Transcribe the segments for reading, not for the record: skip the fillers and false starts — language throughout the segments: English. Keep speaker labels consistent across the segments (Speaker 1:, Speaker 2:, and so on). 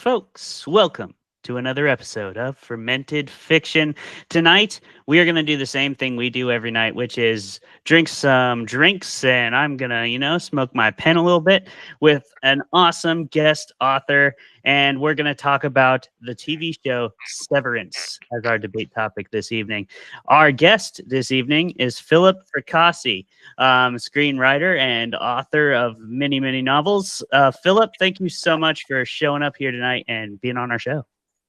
Speaker 1: folks. Welcome to another episode of Fermented Fiction. Tonight, we are going to do the same thing we do every night, which is drink some drinks, and I'm going to, smoke my pen a little bit with an awesome guest author, and we're going to talk about the TV show Severance as our debate topic this evening. Our guest this evening is Phillip Fracassi, screenwriter and author of many, many novels. Phillip, thank you so much for showing up here tonight and being on our show.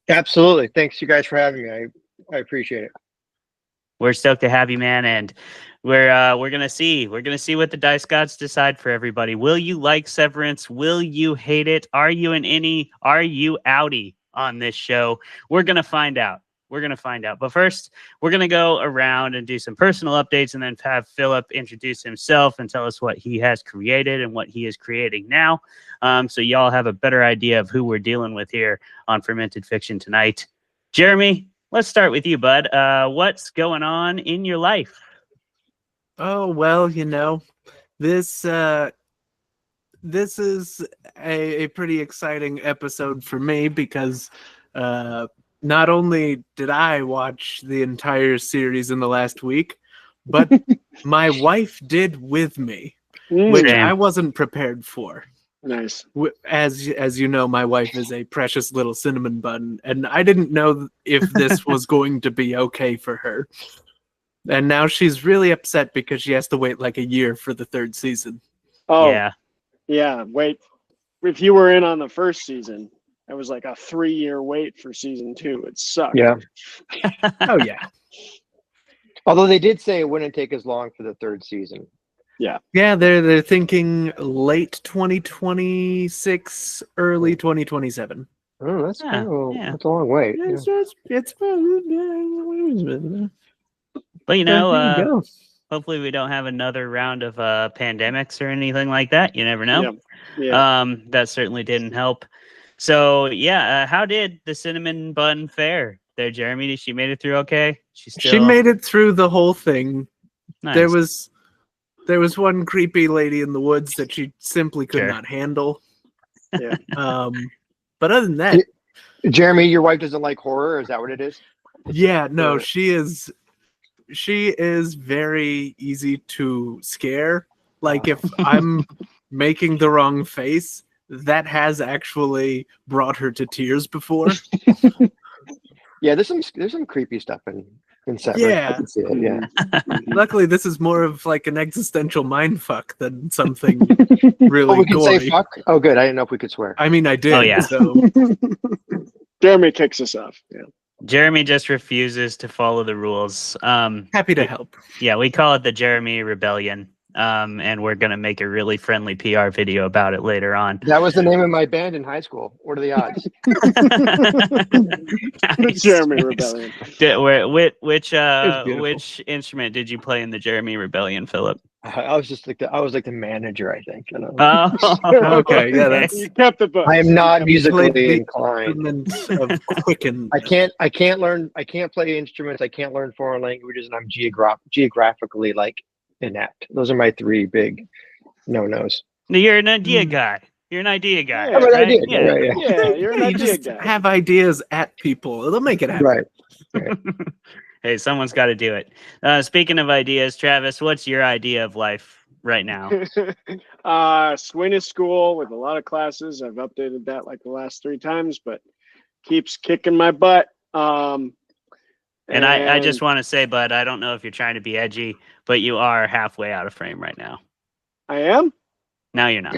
Speaker 2: Absolutely. Thanks you guys for having me. I appreciate it.
Speaker 1: We're stoked to have you, man, and we're gonna see what the dice gods decide for everybody. Will you like Severance? Will you hate it? Are you an innie? Are you outie on this show? We're gonna find out. But first, we're gonna go around and do some personal updates, and then have Phillip introduce himself and tell us what he has created and what he is creating now. So y'all have a better idea of who we're dealing with here on Fermented Fiction tonight. Jeremy, let's start with you, bud. What's going on in your life?
Speaker 3: Oh, well, this is a pretty exciting episode for me because not only did I watch the entire series in the last week, but my wife did with me, which I wasn't prepared for.
Speaker 2: Nice.
Speaker 3: As you know, my wife is a precious little cinnamon bun, and I didn't know if this was going to be okay for her. And now she's really upset because she has to wait like a year for the third season.
Speaker 4: Oh, yeah. Wait, if you were in on the first season, it was like a 3-year wait for season 2. It sucked.
Speaker 2: Yeah.
Speaker 3: Oh, yeah.
Speaker 2: Although they did say it wouldn't take as long for the third season.
Speaker 4: Yeah.
Speaker 3: Yeah, they're thinking late 2026, early 2027.
Speaker 2: Oh, that's
Speaker 1: Yeah,
Speaker 2: that's a long wait.
Speaker 3: It's
Speaker 1: But hopefully we don't have another round of pandemics or anything like that. You never know.
Speaker 4: Yeah.
Speaker 1: That certainly didn't help. So how did the cinnamon bun fare there, Jeremy? She made it through okay?
Speaker 3: She made it through the whole thing.
Speaker 1: Nice.
Speaker 3: There was one creepy lady in the woods that she simply could not handle.
Speaker 4: Yeah.
Speaker 3: But other than that,
Speaker 2: Jeremy, your wife doesn't like horror. Is that what it is?
Speaker 3: Yeah, no, she is very easy to scare. Like if I'm making the wrong face, that has actually brought her to tears before.
Speaker 2: Yeah, there's some creepy stuff in Severance.
Speaker 3: Yeah.
Speaker 2: I can see it, yeah.
Speaker 3: Luckily, this is more of like an existential mindfuck than something really
Speaker 2: we can
Speaker 3: gory.
Speaker 2: say fuck? Oh, good. I didn't know if we could swear.
Speaker 3: I mean, I did.
Speaker 1: Oh, yeah.
Speaker 3: So.
Speaker 4: Jeremy kicks us off. Yeah.
Speaker 1: Jeremy just refuses to follow the rules.
Speaker 3: Happy to help.
Speaker 1: Yeah, we call it the Jeremy Rebellion. And we're going to make a really friendly PR video about it later on.
Speaker 2: That was the name of my band in high school. What are the odds?
Speaker 4: Nice. Jeremy Rebellion.
Speaker 1: Which instrument did you play in the Jeremy Rebellion, Phillip?
Speaker 2: I was the manager, I think. I don't
Speaker 1: know.
Speaker 3: Oh, okay. Yeah, that's.
Speaker 4: You kept the book.
Speaker 2: I am not musically inclined.
Speaker 3: Of Quicken.
Speaker 2: I can't play instruments. I can't learn foreign languages, and I'm geographically inept. Those are my 3 big no-nos.
Speaker 1: You're an idea guy. You're an idea guy.
Speaker 4: Yeah,
Speaker 1: right?
Speaker 4: Yeah, you're an
Speaker 3: You
Speaker 4: idea
Speaker 3: just
Speaker 4: guy.
Speaker 3: have ideas at people. It'll make it happen.
Speaker 2: Right.
Speaker 1: Hey, someone's got to do it. Speaking of ideas, Travis, what's your idea of life right now?
Speaker 4: Sweeney School with a lot of classes. I've updated that like the last 3 times, but keeps kicking my butt.
Speaker 1: And I just want to say, bud, I don't know if you're trying to be edgy, but you are halfway out of frame right now.
Speaker 4: I am?
Speaker 1: No, you're not.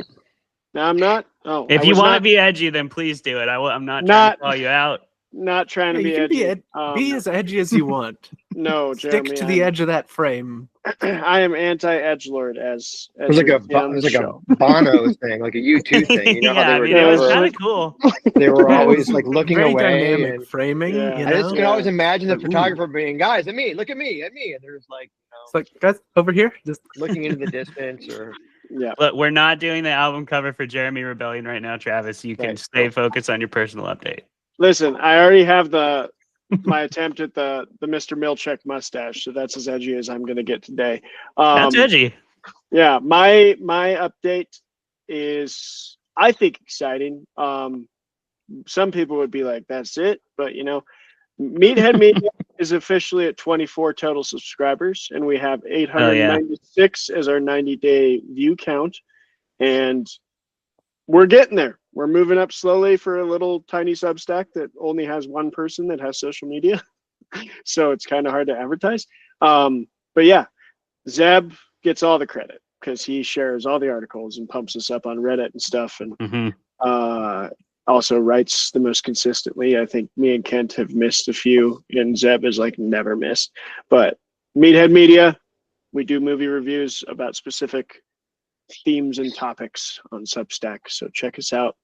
Speaker 4: No, I'm not? Oh,
Speaker 1: if you want to be edgy, then please do it. I'm not trying to call you out.
Speaker 4: Not trying to be edgy.
Speaker 3: Be as edgy as you want.
Speaker 4: No, Jeremy.
Speaker 3: Stick to the edge of that frame.
Speaker 4: I am anti-edgelord as
Speaker 2: It was like a Bono thing, like a U2 thing. You know how they were
Speaker 1: it was kind of cool.
Speaker 2: They were always looking
Speaker 3: Very
Speaker 2: away
Speaker 3: dynamic
Speaker 2: and
Speaker 3: framing.
Speaker 4: Yeah.
Speaker 3: You
Speaker 2: I just
Speaker 3: know?
Speaker 2: can always imagine the photographer being, guys, at me, look at me, and there's
Speaker 3: It's like, guys, over here. Just
Speaker 2: looking into the distance or.
Speaker 4: Yeah.
Speaker 1: But we're not doing the album cover for Jeremy Rebellion right now, Travis. You can stay focused on your personal update.
Speaker 4: Listen, I already have my attempt at the Mr. Milchek mustache, so that's as edgy as I'm going to get today.
Speaker 1: That's edgy.
Speaker 4: Yeah, my update is, I think, exciting. some people would be like, that's it. But, you know, Meathead Media is officially at 24 total subscribers, and we have 896 as our 90-day view count. And we're getting there. We're moving up slowly for a little tiny Substack that only has one person that has social media. So it's kind of hard to advertise. But yeah, Zeb gets all the credit because he shares all the articles and pumps us up on Reddit and stuff. And also writes the most consistently. I think me and Kent have missed a few, and Zeb is like never missed. But Meathead Media, we do movie reviews about specific themes and topics on Substack. So check us out.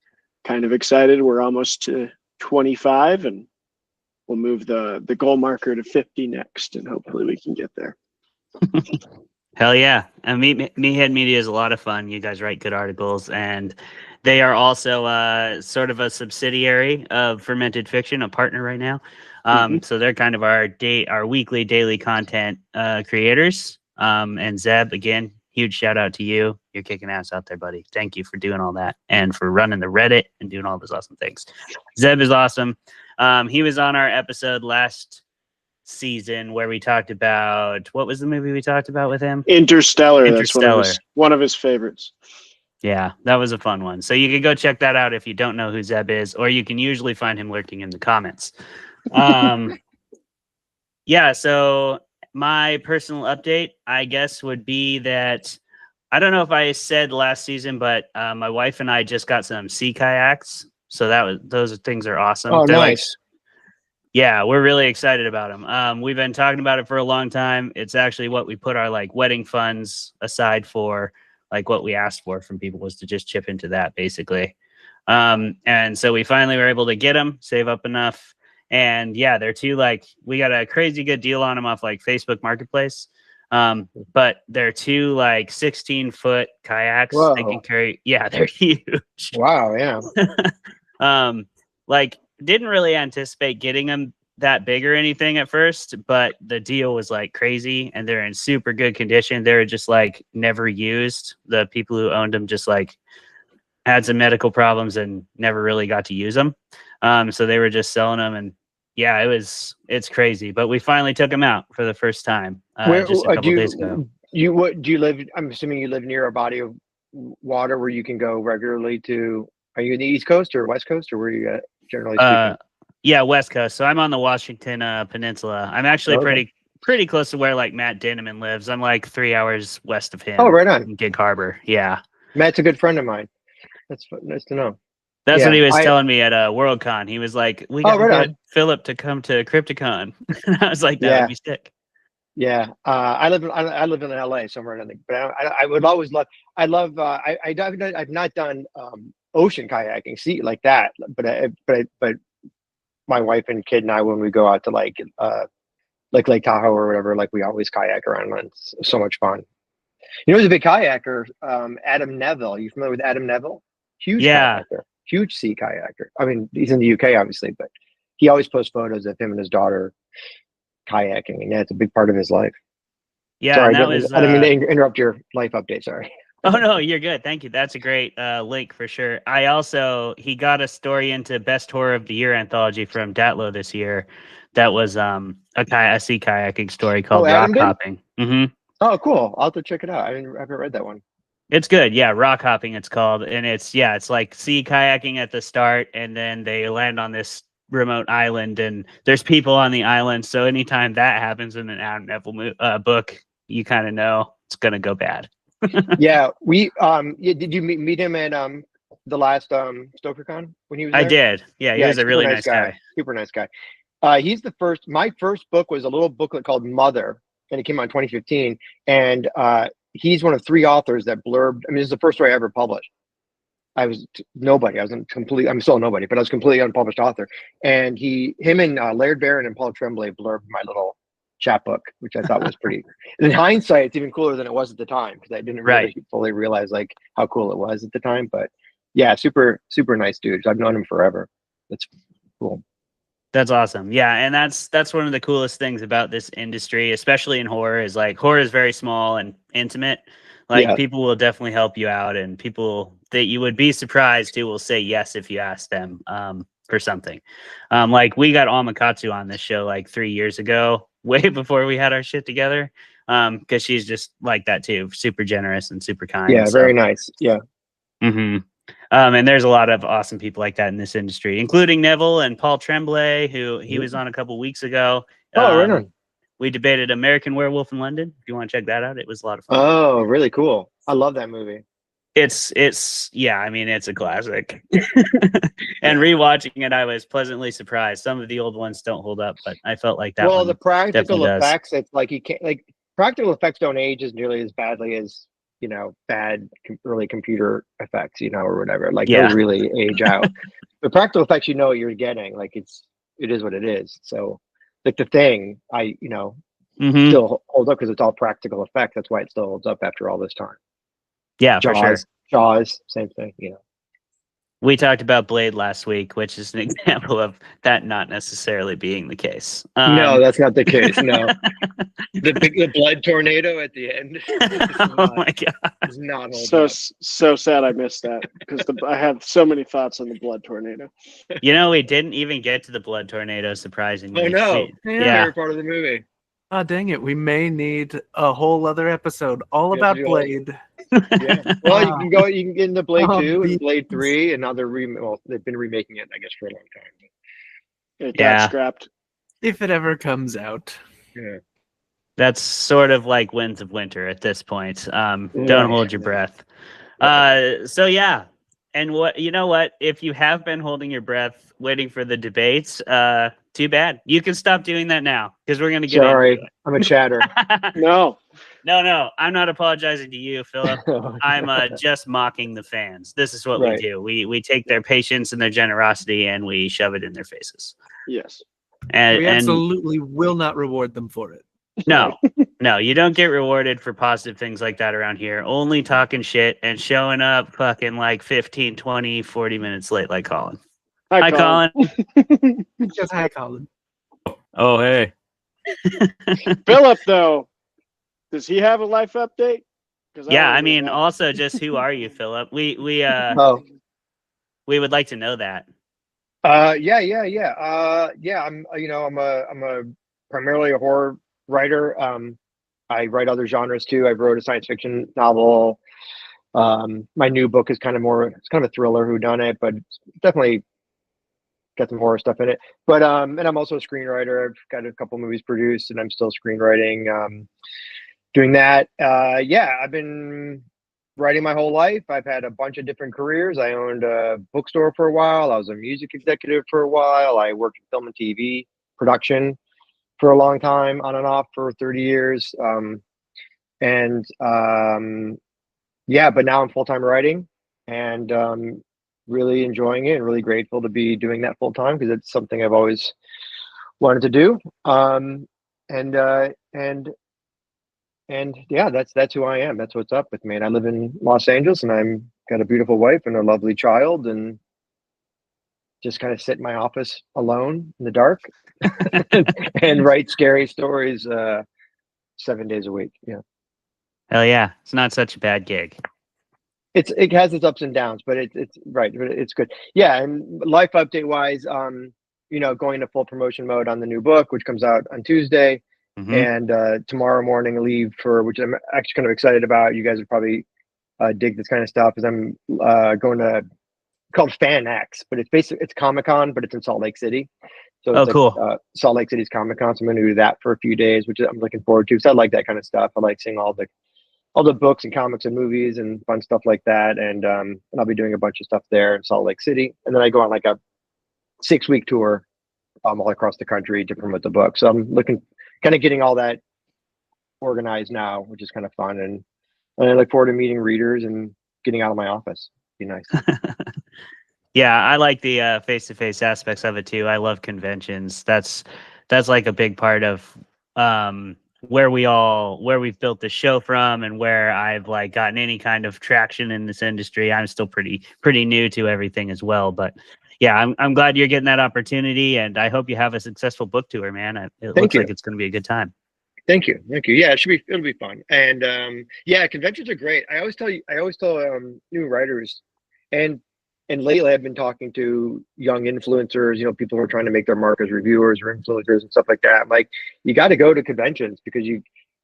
Speaker 4: Kind of excited. We're almost to 25, and we'll move the goal marker to 50 next, and hopefully we can get there.
Speaker 1: Hell yeah. And Meathead Media is a lot of fun. You guys write good articles, and they are also sort of a subsidiary of Fermented Fiction, a partner right now. So they're kind of our weekly daily content creators. And Zeb, again, huge shout out to you. You're kicking ass out there, buddy. Thank you for doing all that and for running the Reddit and doing all those awesome things. Zeb is awesome. He was on our episode last season where we talked about, what was the movie we talked about with him?
Speaker 4: Interstellar. That's one of his favorites.
Speaker 1: Yeah, that was a fun one. So you can go check that out if you don't know who Zeb is, or you can usually find him lurking in the comments. Yeah, so my personal update, I guess, would be that I don't know if I said last season, but my wife and I just got some sea kayaks. So those things are awesome.
Speaker 2: Oh,
Speaker 1: They're
Speaker 2: nice.
Speaker 1: Yeah, we're really excited about them. We've been talking about it for a long time. It's actually what we put our wedding funds aside for. What we asked for from people was to just chip into that, basically. And so we finally were able to get them, save up enough. And yeah, they're two, we got a crazy good deal on them off Facebook Marketplace. But they're two 16-foot kayaks.
Speaker 2: Whoa.
Speaker 1: They can carry, yeah, they're huge.
Speaker 2: Wow, yeah.
Speaker 1: Didn't really anticipate getting them that big or anything at first, but the deal was crazy, and they're in super good condition. They were just never used. The people who owned them just had some medical problems and never really got to use them. So they were just selling them, and yeah, it's crazy. But we finally took them out for the first time just a couple days ago.
Speaker 2: Do you live? I'm assuming you live near a body of water where you can go regularly to. Are you in the East Coast or West Coast, or where are you at, generally speaking?
Speaker 1: Yeah, West Coast. So I'm on the Washington Peninsula. I'm actually pretty close to where Matt Dinneman lives. I'm 3 hours west of him.
Speaker 2: Oh, right on.
Speaker 1: In Gig Harbor. Yeah.
Speaker 2: Matt's a good friend of mine. That's nice to know.
Speaker 1: That's what he was telling me at Worldcon. He was like, "We got to get Phillip to come to Crypticon." And I was like, "That would be sick."
Speaker 2: Yeah, I live in LA somewhere, I think. But I would always love. I've not done ocean kayaking, like that. But my wife and kid and I, when we go out to Lake Tahoe or whatever, we always kayak around, and it's so much fun. He's a big kayaker, Adam Neville. You familiar with Adam Neville? Huge kayaker, huge sea kayaker. I mean, he's in the UK, obviously, but he always posts photos of him and his daughter kayaking, and it's a big part of his life.
Speaker 1: Yeah,
Speaker 2: sorry,
Speaker 1: I
Speaker 2: didn't mean to interrupt your life update. Sorry.
Speaker 1: Oh no, you're good. Thank you. That's a great link for sure. He got a story into Best Horror of the Year anthology from Datlo this year. That was a sea kayaking story called Rock Hopping. Mm-hmm.
Speaker 2: Oh, cool. I'll have to check it out. I haven't read that one.
Speaker 1: It's good. Yeah, Rock Hopping it's called. And it's sea kayaking at the start, and then they land on this remote island, and there's people on the island. So anytime that happens in an Adam Neville book, you kind of know it's going to go bad.
Speaker 2: Yeah, we did you meet him at the last StokerCon when he was there?
Speaker 1: I did. Yeah, he was a really nice guy.
Speaker 2: Super nice guy. He's the first. My first book was a little booklet called Mother, and it came out in 2015. And he's one of 3 authors that blurbed. I mean, this is the first story I ever published. I was nobody. I'm still nobody, but I was a completely unpublished author. And him and Laird Barron and Paul Tremblay blurbed my little chapbook, which I thought was pretty. In hindsight, it's even cooler than it was at the time, because I didn't really fully realize how cool it was at the time. But yeah, super super nice dude. I've known him forever. That's cool.
Speaker 1: That's awesome. Yeah, and that's one of the coolest things about this industry, especially in horror, is horror is very small and intimate. People will definitely help you out, and people that you would be surprised who will say yes if you ask them. for something. Like we got Amakatsu on this show like 3 years ago, way before we had our shit together. Because she's just like that too, super generous and super kind.
Speaker 2: Yeah, very nice. Yeah.
Speaker 1: Mm-hmm. And there's a lot of awesome people like that in this industry, including Neville and Paul Tremblay, who he was on a couple weeks ago.
Speaker 2: Oh, right on.
Speaker 1: We debated American Werewolf in London. If you want to check that out, it was a lot of fun.
Speaker 2: Oh, really cool. I love that movie.
Speaker 1: It's yeah, I mean it's a classic. And rewatching it, I was pleasantly surprised. Some of the old ones don't hold up, but I felt like that.
Speaker 2: Well,
Speaker 1: one
Speaker 2: the practical
Speaker 1: definitely does.
Speaker 2: effects, it's like you can't like practical effects don't age as nearly as badly as bad early computer effects, or whatever. Like
Speaker 1: Yeah.
Speaker 2: those really age out. The practical effects, what you're getting. Like it is what it is. So like The Thing,
Speaker 1: Mhm.
Speaker 2: still holds up because it's all practical effects. That's why it still holds up after all this time.
Speaker 1: Yeah, for sure.
Speaker 2: Jaws, same thing.
Speaker 1: We talked about Blade last week, which is an example of that not necessarily being the case.
Speaker 2: No, that's not the case. No, the blood tornado at the end.
Speaker 1: Oh my god!
Speaker 2: Is not
Speaker 4: so sad I missed that because I have so many thoughts on the blood tornado.
Speaker 1: We didn't even get to the blood tornado, surprisingly.
Speaker 2: Oh no!
Speaker 1: Yeah,
Speaker 2: Favorite part of the movie.
Speaker 3: Oh, dang it. We may need a whole other episode all about Blade.
Speaker 2: Yeah. Well, you can get into Blade 2 and
Speaker 3: beans.
Speaker 2: Blade 3, and now they've been remaking it, I guess, for a long time.
Speaker 4: It got scrapped.
Speaker 3: If it ever comes out.
Speaker 2: Yeah.
Speaker 1: That's sort of like Winds of Winter at this point. Don't hold your breath. So yeah. And what if you have been holding your breath waiting for the debates, too bad. You can stop doing that now because we're gonna get into it.
Speaker 2: I'm a chatter.
Speaker 4: No.
Speaker 1: I'm not apologizing to you, Philip. I'm just mocking the fans. This is what we do. We take their patience and their generosity and we shove it in their faces.
Speaker 4: Yes.
Speaker 1: And
Speaker 3: we absolutely will not reward them for it.
Speaker 1: No, you don't get rewarded for positive things like that around here. Only talking shit and showing up fucking like 15, 20, 40 minutes late like Colin. Hi, Colin.
Speaker 3: Just hi, Colin.
Speaker 1: Oh, hey.
Speaker 4: Phillip, though, does he have a life update?
Speaker 1: Yeah, I mean, also just who are you, Phillip? We would like to know that.
Speaker 2: Yeah. I'm a primarily a horror writer. I write other genres too. I wrote a science fiction novel. My new book is kind of a thriller whodunit, but it's definitely got some horror stuff in it. But and I'm also a screenwriter. I've got a couple movies produced, and I'm still screenwriting. Doing that. I've been writing my whole life. I've had a bunch of different careers. I owned a bookstore for a while. I was a music executive for a while. I worked in film and TV production for a long time, on and off for 30 years. But now I'm full-time writing and really enjoying it and really grateful to be doing that full-time because it's something I've always wanted to do. That's who I am. That's what's up with me. And I live in Los Angeles and I'm got a beautiful wife and a lovely child and just kind of sit in my office alone in the dark and write scary stories 7 days a week. Yeah.
Speaker 1: Hell yeah. It's not such a bad gig.
Speaker 2: It has its ups and downs, but it's right. It's good. Yeah. And life update wise, going to full promotion mode on the new book, which comes out on Tuesday.
Speaker 1: Mm-hmm.
Speaker 2: And tomorrow morning leave which I'm actually kind of excited about. You guys would probably dig this kind of stuff, because I'm going to called Fan X, but it's Comic-Con, but it's in Salt Lake City. So it's
Speaker 1: cool.
Speaker 2: Salt Lake City's Comic-Con. So I'm going to do that for a few days, which I'm looking forward to. So I like that kind of stuff. I like seeing all the books and comics and movies and fun stuff like that. And I'll be doing a bunch of stuff there in Salt Lake City. And then I go on like a 6-week tour all across the country to promote the book. So I'm getting all that organized now, which is kind of fun. And I look forward to meeting readers and getting out of my office. Be nice.
Speaker 1: Yeah, I like the face-to-face aspects of it too. I love conventions. That's like a big part of where we've built the show from, and where I've like gotten any kind of traction in this industry. I'm still pretty new to everything as well, but yeah, I'm glad you're getting that opportunity, and I hope you have a successcuseful book tour, man. It looks like it's going to be a good time.
Speaker 2: Thank you. Yeah, it'll be fun. And conventions are great. I always tell new writers and and lately I've been talking to young influencers, people who are trying to make their mark as reviewers or influencers and stuff like that. I'm like, you got to go to conventions because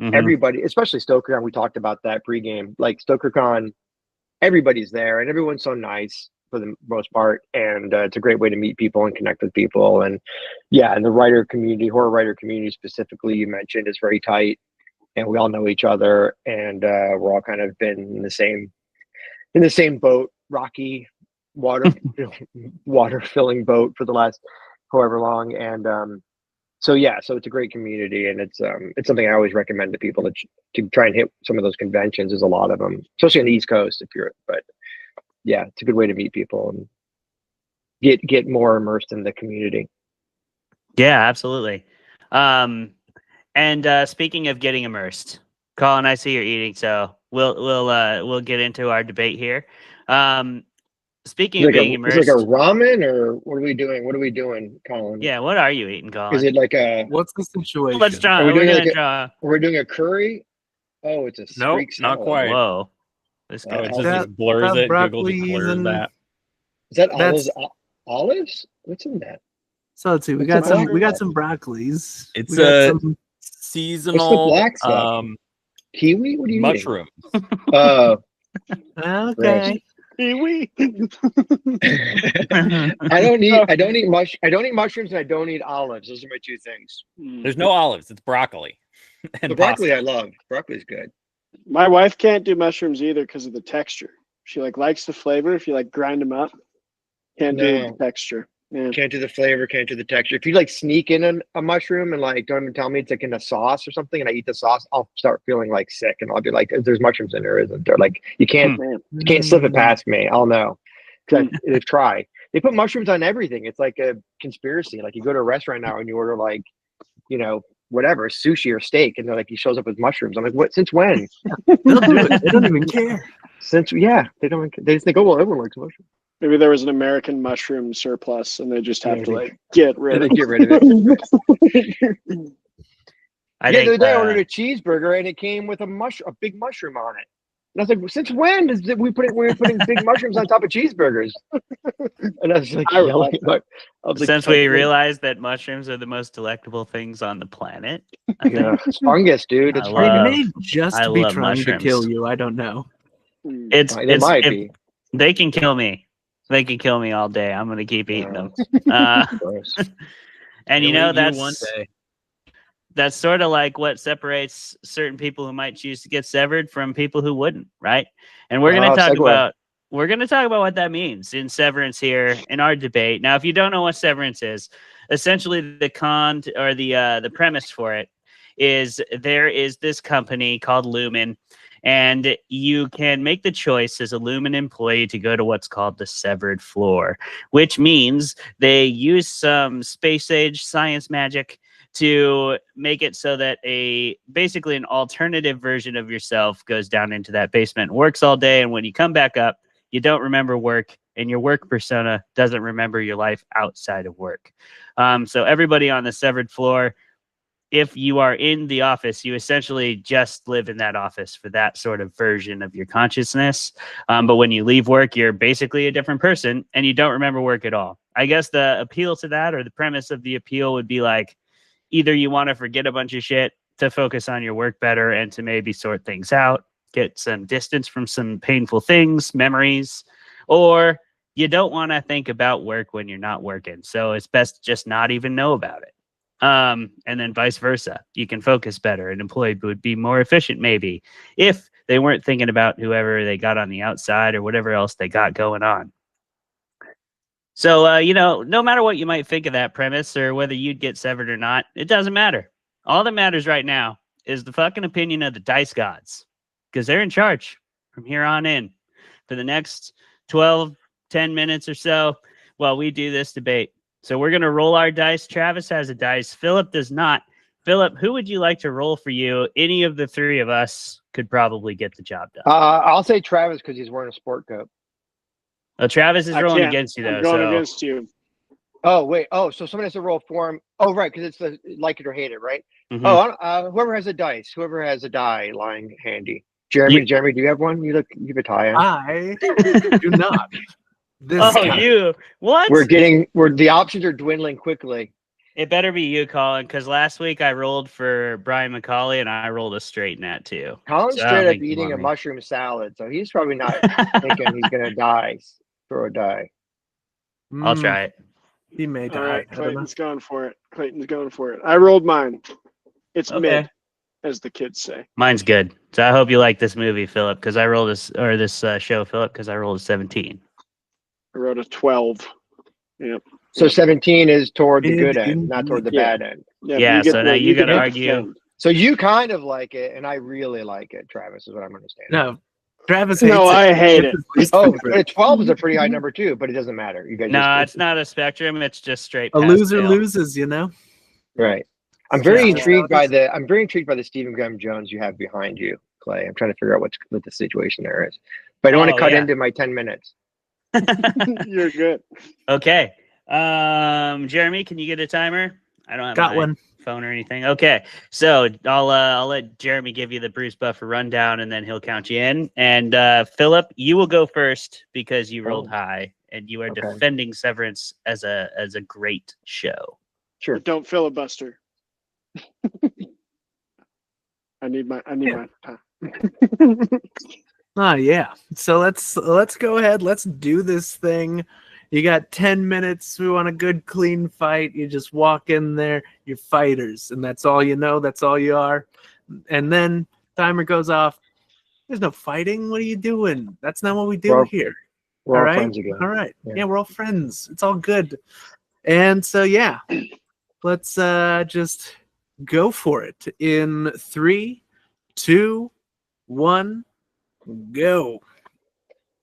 Speaker 2: everybody, especially StokerCon, we talked about that pregame, like StokerCon, everybody's there and everyone's so nice for the most part. And it's a great way to meet people and connect with people. And yeah, and the writer community, horror writer community specifically, you mentioned, is very tight and we all know each other. And we're all kind of been in the same boat, rocky water, water filling boat for the last however long. And so it's a great community, and it's something I always recommend to people to try and hit some of those conventions. There's a lot of them, especially on the East Coast. But yeah, it's a good way to meet people and get more immersed in the community.
Speaker 1: Yeah, absolutely. And speaking of getting immersed, Colin, I see you're eating, so we'll get into our debate here. Speaking of being immersed,
Speaker 2: is it like a ramen, or what are we doing? What are we doing, Colin?
Speaker 1: Yeah, what are you eating, Colin?
Speaker 2: Is it like
Speaker 3: what's the situation?
Speaker 1: Let's draw.
Speaker 2: Are we doing
Speaker 1: draw.
Speaker 2: We're doing a curry. Oh, it's a
Speaker 5: nope,
Speaker 2: salad.
Speaker 5: not quite.
Speaker 1: Whoa, this
Speaker 5: Oh,
Speaker 1: guy.
Speaker 5: it just blurs it. Google just blurs that.
Speaker 2: Is that olives? What's in that?
Speaker 3: So let's see. We got some broccolis.
Speaker 5: It's
Speaker 3: some
Speaker 5: seasonal
Speaker 2: black stuff? Kiwi? What do you
Speaker 5: mushroom.
Speaker 3: Okay.
Speaker 4: Kiwi.
Speaker 2: I don't eat mushrooms, and I don't eat olives. Those are my two things.
Speaker 5: There's no olives. It's broccoli. And
Speaker 2: the broccoli
Speaker 5: pasta.
Speaker 2: I love. Broccoli's good.
Speaker 4: My wife can't do mushrooms either because of the texture. She likes the flavor. If you grind them up, can't do the texture. Yeah.
Speaker 2: Can't do the flavor, can't do the texture. If you sneak in a mushroom and don't even tell me it's in a sauce or something, and I eat the sauce, I'll start feeling sick, and I'll be like, "There's mushrooms in there, isn't there?" You can't slip it past me. I'll know. They've tried. They put mushrooms on everything. It's like a conspiracy. You go to a restaurant now and you order whatever, sushi or steak, and they're he shows up with mushrooms. I'm like, what? Since when?
Speaker 3: They'll do it. They don't even care.
Speaker 2: They don't. They just think, oh well, everyone likes mushrooms.
Speaker 4: Maybe there was an American mushroom surplus, and they just have to get rid of it.
Speaker 2: Get rid of it.
Speaker 1: The
Speaker 2: other day I ordered a cheeseburger, and it came with a big mushroom on it. And I was like, since when we're putting big mushrooms on top of cheeseburgers? And I was yelling.
Speaker 1: Since we realized that mushrooms are the most delectable things on the planet.
Speaker 2: It's fungus, dude. It's
Speaker 3: They may just be trying
Speaker 1: mushrooms.
Speaker 3: to kill you. I don't know.
Speaker 2: It might be.
Speaker 1: They can kill me. They can kill me all day. I'm gonna keep eating them. And that's sort of what separates certain people who might choose to get severed from people who wouldn't, right? And we're gonna talk about what that means in Severance here in our debate. Now, if you don't know what Severance is, essentially the premise for it is there is this company called Lumen. And you can make the choice as a Lumen employee to go to what's called the severed floor, which means they use some space age science magic to make it so that basically an alternative version of yourself goes down into that basement and works all day. And when you come back up, you don't remember work, and your work persona doesn't remember your life outside of work. So everybody on the severed floor, if you are in the office, you essentially just live in that office for that sort of version of your consciousness. But when you leave work, you're basically a different person and you don't remember work at all. I guess the appeal to that, or the premise of the appeal, would be either you want to forget a bunch of shit to focus on your work better and to maybe sort things out, get some distance from some painful things, memories, or you don't want to think about work when you're not working. So it's best to just not even know about it. And then vice versa. You can focus better. An employee would be more efficient, maybe, if they weren't thinking about whoever they got on the outside or whatever else they got going on. So, no matter what you might think of that premise or whether you'd get severed or not, it doesn't matter. All that matters right now is the fucking opinion of the dice gods, because they're in charge from here on in for the next 10 minutes or so while we do this debate. So we're going to roll our dice. Travis has a dice. Phillip does not. Phillip, who would you like to roll for you? Any of the three of us could probably get the job done.
Speaker 2: I'll say Travis because he's wearing a sport coat.
Speaker 1: Oh, Travis is rolling against you, though.
Speaker 4: I'm going against you.
Speaker 2: Oh, wait. Oh, so someone has to roll for him. Oh, right, because it's the like it or hate it, right?
Speaker 1: Mm-hmm.
Speaker 2: Oh, whoever has a dice, whoever has a die lying handy. Jeremy, do you have one? You have a tie on.
Speaker 3: I do not.
Speaker 1: Oh,
Speaker 3: guy.
Speaker 1: you what?
Speaker 2: The options are dwindling quickly.
Speaker 1: It better be you, Colin, because last week I rolled for Brian McCauley and I rolled a straight net too.
Speaker 2: Colin's
Speaker 1: So I don't
Speaker 2: straight up
Speaker 1: think you
Speaker 2: eating
Speaker 1: want
Speaker 2: a
Speaker 1: me.
Speaker 2: mushroom salad, so he's probably not thinking he's gonna die. Throw a die.
Speaker 1: I'll try it.
Speaker 3: He may die.
Speaker 4: All right,
Speaker 3: I don't know.
Speaker 4: Clayton's going for it. Clayton's going for it. I rolled mine. It's
Speaker 1: Okay.
Speaker 4: mid, as the kids say.
Speaker 1: Mine's good. So I hope you like this movie, Philip, because I rolled this show, Philip, because I rolled a 17.
Speaker 4: I wrote a 12. Yep.
Speaker 2: So 17 is toward the good
Speaker 3: Mid
Speaker 2: end, not toward the
Speaker 4: Yeah.
Speaker 2: bad end.
Speaker 1: Yeah, so now you gotta argue.
Speaker 2: So you kind of like it, and I really like it, Travis, is what I'm understanding.
Speaker 3: No, Travis hates
Speaker 4: No,
Speaker 3: it.
Speaker 4: I hate it.
Speaker 3: It's his least
Speaker 2: Oh,
Speaker 3: favorite.
Speaker 2: but a 12 is a pretty high number too, but it doesn't matter. You guys
Speaker 1: No,
Speaker 2: just
Speaker 1: it's not a spectrum. It's just straight.
Speaker 3: A
Speaker 1: pass
Speaker 3: loser
Speaker 1: fail.
Speaker 3: loses, you know.
Speaker 2: right. I'm
Speaker 3: It's
Speaker 2: very
Speaker 3: just how
Speaker 2: intrigued
Speaker 3: it
Speaker 2: by
Speaker 3: is.
Speaker 2: the Stephen Graham Jones you have behind you, Clay. I'm trying to figure out what the situation there is, but I don't want
Speaker 1: Oh,
Speaker 2: to cut
Speaker 1: yeah.
Speaker 2: into my 10 minutes.
Speaker 4: You're good.
Speaker 1: Okay. Jeremy, can you get a timer? I don't have
Speaker 3: Got
Speaker 1: my
Speaker 3: one.
Speaker 1: phone or anything. Okay. So I'll let Jeremy give you the Bruce Buffer rundown and then he'll count you in. And Philip, you will go first because you rolled high and you are
Speaker 2: Okay.
Speaker 1: defending Severance as a great show.
Speaker 2: Sure.
Speaker 4: But don't filibuster. I need my time.
Speaker 3: Oh yeah. So let's go ahead. Let's do this thing. You got 10 minutes. We want a good, clean fight. You just walk in there. You're fighters, and that's all you know. That's all you are. And then timer goes off. There's no fighting. What are you doing? That's not what we do here.
Speaker 2: We're all
Speaker 3: right?
Speaker 2: friends again.
Speaker 3: All right.
Speaker 2: Yeah.
Speaker 3: Yeah, we're all friends. It's all good. And so yeah, let's just go for it. In 3, 2, 1, go.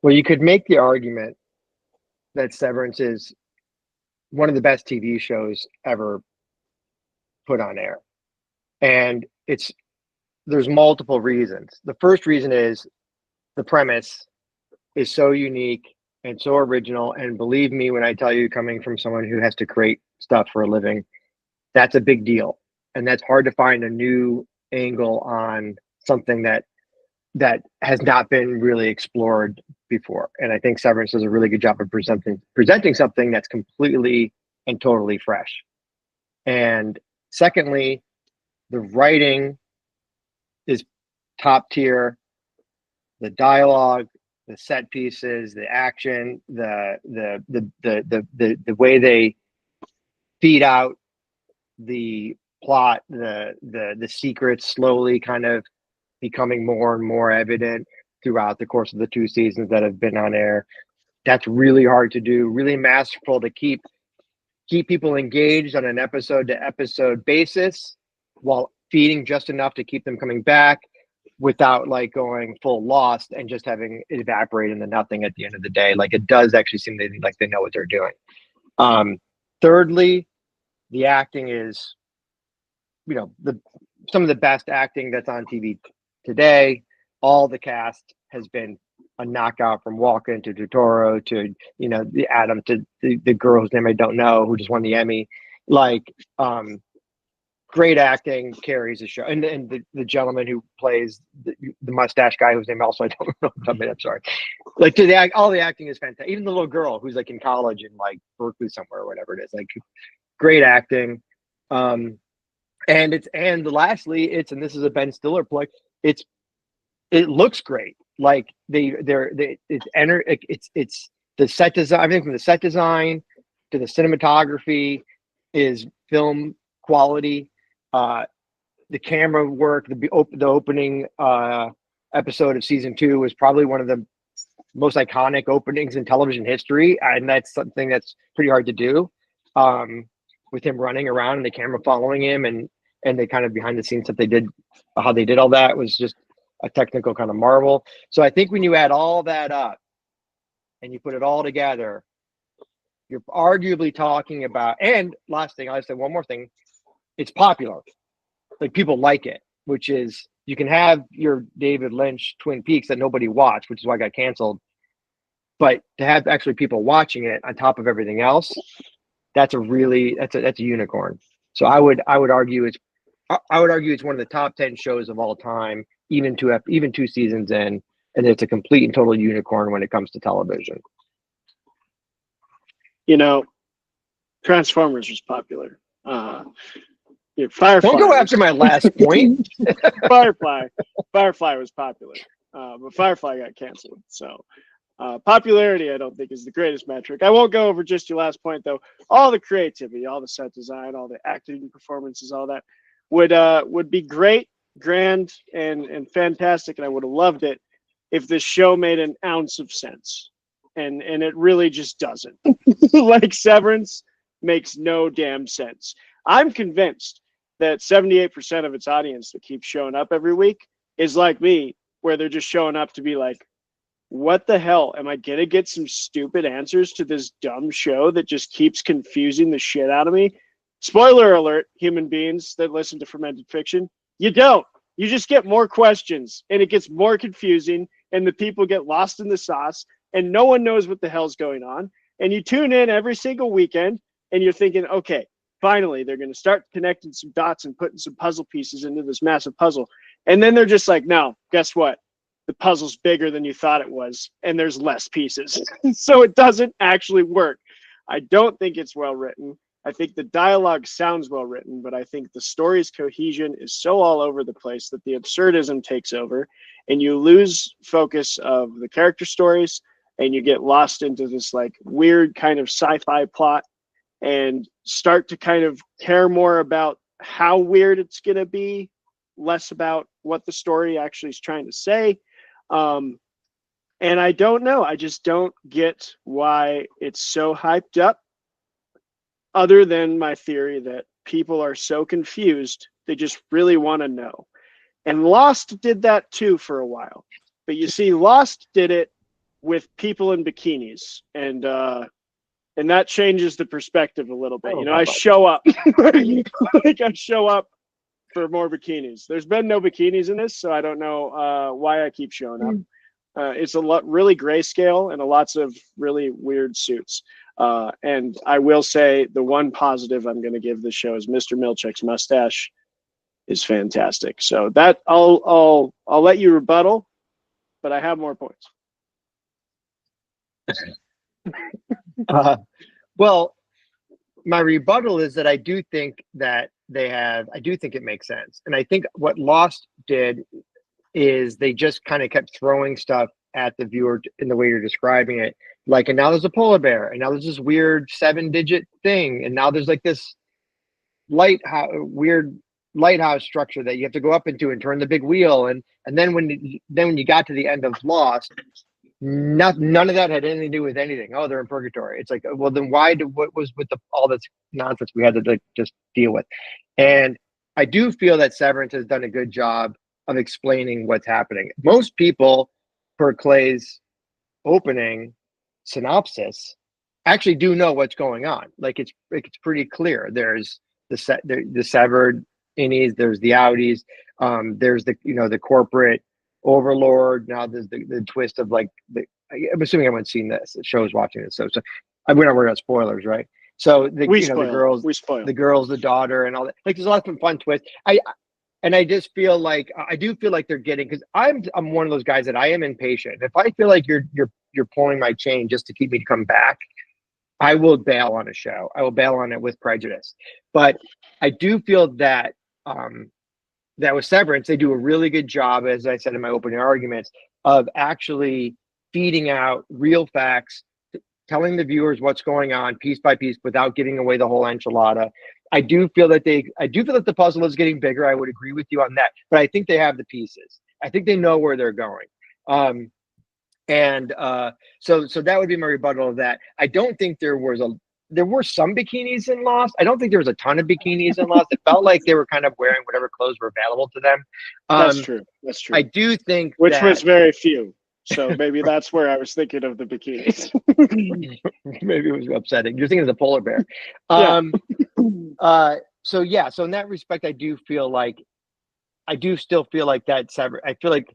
Speaker 2: Well, you could make the argument that Severance is one of the best TV shows ever put on air. And there's multiple reasons. The first reason is the premise is so unique and so original. And believe me when I tell you, coming from someone who has to create stuff for a living, that's a big deal. And that's hard to find a new angle on something that has not been really explored before. And I think Severance does a really good job of presenting something that's completely and totally fresh. And secondly, the writing is top tier. The dialogue, the set pieces, the action, the way they feed out the plot, the secrets slowly kind of becoming more and more evident throughout the course of the 2 seasons that have been on air. That's really hard to do, really masterful to keep people engaged on an episode to episode basis while feeding just enough to keep them coming back without like going full lost and just having it evaporate into nothing at the end of the day. Like it does actually seem like they know what they're doing. Thirdly, the acting is, some of the best acting that's on TV today. All the cast has been a knockout, from Walken to Totoro to the Adam to the girl whose name I don't know who just won the Emmy. Like great acting carries the show, and the gentleman who plays the mustache guy whose name also I don't know. I'm sorry. Like all the acting is fantastic. Even the little girl who's like in college in like Berkeley somewhere or whatever it is, like great acting. And lastly, and this is a Ben Stiller play. It looks great. Like it's the set design. Everything from the set design to the cinematography is film quality. The camera work, the opening episode of season 2 was probably one of the most iconic openings in television history, and that's something that's pretty hard to do. With him running around and the camera following him, and the kind of behind the scenes that they did, how they did all that was just a technical kind of marvel. So I think when you add all that up and you put it all together, you're arguably talking about, and last thing, I'll say one more thing, it's popular. Like people like it, which is, you can have your David Lynch Twin Peaks that nobody watched, which is why it got canceled. But to have actually people watching it on top of everything else, that's a unicorn. So I would argue it's one of the top 10 shows of all time, even 2 seasons in, and it's a complete and total unicorn when it comes to television.
Speaker 4: Transformers was popular. Firefly.
Speaker 2: Don't go after my last point.
Speaker 4: Firefly was popular, but Firefly got canceled. So popularity, I don't think, is the greatest metric. I won't go over just your last point, though. All the creativity, all the set design, all the acting performances, all that would be great, grand, and fantastic, and I would have loved it if the show made an ounce of sense. And it really just doesn't. Like Severance makes no damn sense. I'm convinced that 78% of its audience that keeps showing up every week is like me, where they're just showing up to be like, what the hell? Am I going to get some stupid answers to this dumb show that just keeps confusing the shit out of me? Spoiler alert, human beings that listen to Fermented Fiction, you don't. You just get more questions, and it gets more confusing, and the people get lost in the sauce, and no one knows what the hell's going on. And you tune in every single weekend, and you're thinking, okay, finally, they're going to start connecting some dots and putting some puzzle pieces into this massive puzzle. And then they're just like, no, guess what? The puzzle's bigger than you thought it was, and there's less pieces. So it doesn't actually work. I don't think it's well written. I think the dialogue sounds well written, but I think the story's cohesion is so all over the place that the absurdism takes over, and you lose focus of the character stories, and you get lost into this like weird kind of sci-fi plot and start to kind of care more about how weird it's going to be, less about what the story actually is trying to say. And I don't know. I just don't get why it's so hyped up, other than my theory that people are so confused, they just really want to know. And Lost did that too for a while. But you see, Lost did it with people in bikinis, and that changes the perspective a little bit. I show up. Like I show up for more bikinis. There's been no bikinis in this, so I don't know why I keep showing up. It's a lot really grayscale and lots of really weird suits. And I will say the one positive I'm going to give this show is Mr. Milchick's mustache is fantastic. So that I'll let you rebuttal, but I have more points.
Speaker 2: Well, my rebuttal is that I do think that I do think it makes sense. And I think what Lost did is they just kind of kept throwing stuff at the viewer in the way you're describing it. Like, and now there's a polar bear, and now there's this weird 7-digit thing, and now there's like this weird lighthouse structure that you have to go up into and turn the big wheel. And then when you got to the end of Lost, none of that had anything to do with anything. Oh, they're in purgatory. It's like, well, then what was with all this nonsense we had to like just deal with? And I do feel that Severance has done a good job of explaining what's happening. Most people, per Clay's opening synopsis, actually do know what's going on. Like it's pretty clear. There's the severed innies, there's the outies, there's the corporate overlord. Now there's the twist of like I'm assuming everyone's seen this. The show's watching it, so we're not worried about spoilers, right? So the girls, the daughter, and all that. Like there's a lot of fun twists. I just feel like they're getting, because I'm one of those guys that I am impatient. If I feel like you're pulling my chain just to keep me to come back, I will bail on a show. I will bail on it with prejudice. But I do feel that that with Severance, they do a really good job, as I said in my opening arguments, of actually feeding out real facts, telling the viewers what's going on piece by piece without giving away the whole enchilada. I do feel that the puzzle is getting bigger. I would agree with you on that, but I think they have the pieces. I think they know where they're going. So that would be my rebuttal of that. I don't think there were some bikinis in Lost. I don't think there was a ton of bikinis in Lost. It felt like they were kind of wearing whatever clothes were available to them.
Speaker 4: That's true.
Speaker 2: I do think
Speaker 4: which was very few. So maybe that's where I was thinking of the bikinis.
Speaker 2: Maybe it was upsetting. You're thinking of the polar bear. So in that respect, I do still feel like that. I feel like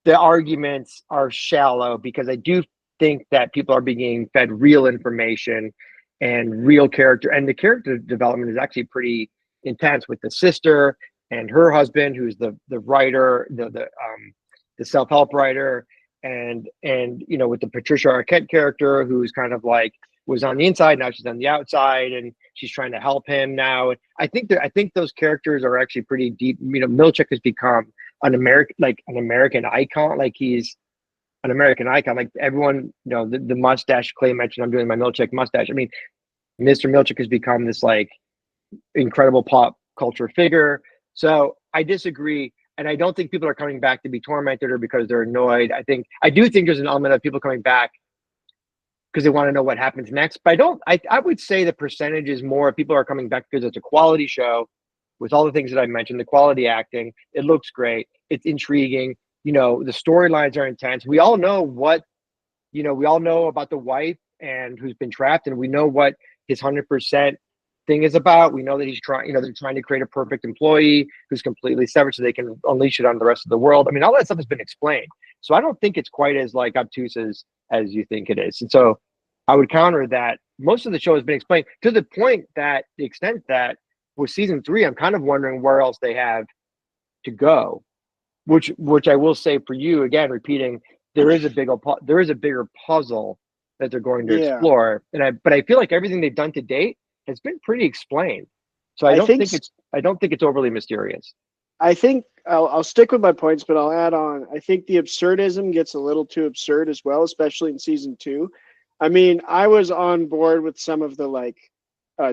Speaker 2: the arguments are shallow, because I do think that people are being fed real information and real character, and the character development is actually pretty intense with the sister and her husband, who's the writer, the self-help writer, and with the Patricia Arquette character, who's kind of like, was on the inside. Now she's on the outside, and she's trying to help him now. I think those characters are actually pretty deep. Milchick has become an American icon. Like he's an American icon. Like everyone, the mustache. Clay mentioned I'm doing my Milchick mustache. I mean, Mr. Milchick has become this like incredible pop culture figure. So I disagree. And I don't think people are coming back to be tormented or because they're annoyed. I do think there's an element of people coming back because they want to know what happens next. But I would say the percentage is more people are coming back because it's a quality show with all the things that I mentioned, the quality acting. It looks great. It's intriguing. The storylines are intense. We all know we all know about the wife and who's been trapped, and we know what his 100% thing is about. We know that he's trying, they're trying to create a perfect employee who's completely severed so they can unleash it on the rest of the world. I mean, all that stuff has been explained. So I don't think it's quite as like obtuse as you think it is. And so I would counter that most of the show has been explained to the extent that with season 3, I'm kind of wondering where else they have to go, which I will say for you, again, repeating, there is a bigger puzzle that they're going to explore. But I feel like everything they've done to date has been pretty explained. So I don't think it's overly mysterious.
Speaker 4: I think I'll stick with my points, but I'll add on. I think the absurdism gets a little too absurd as well, especially in season 2. I mean, I was on board with some of the like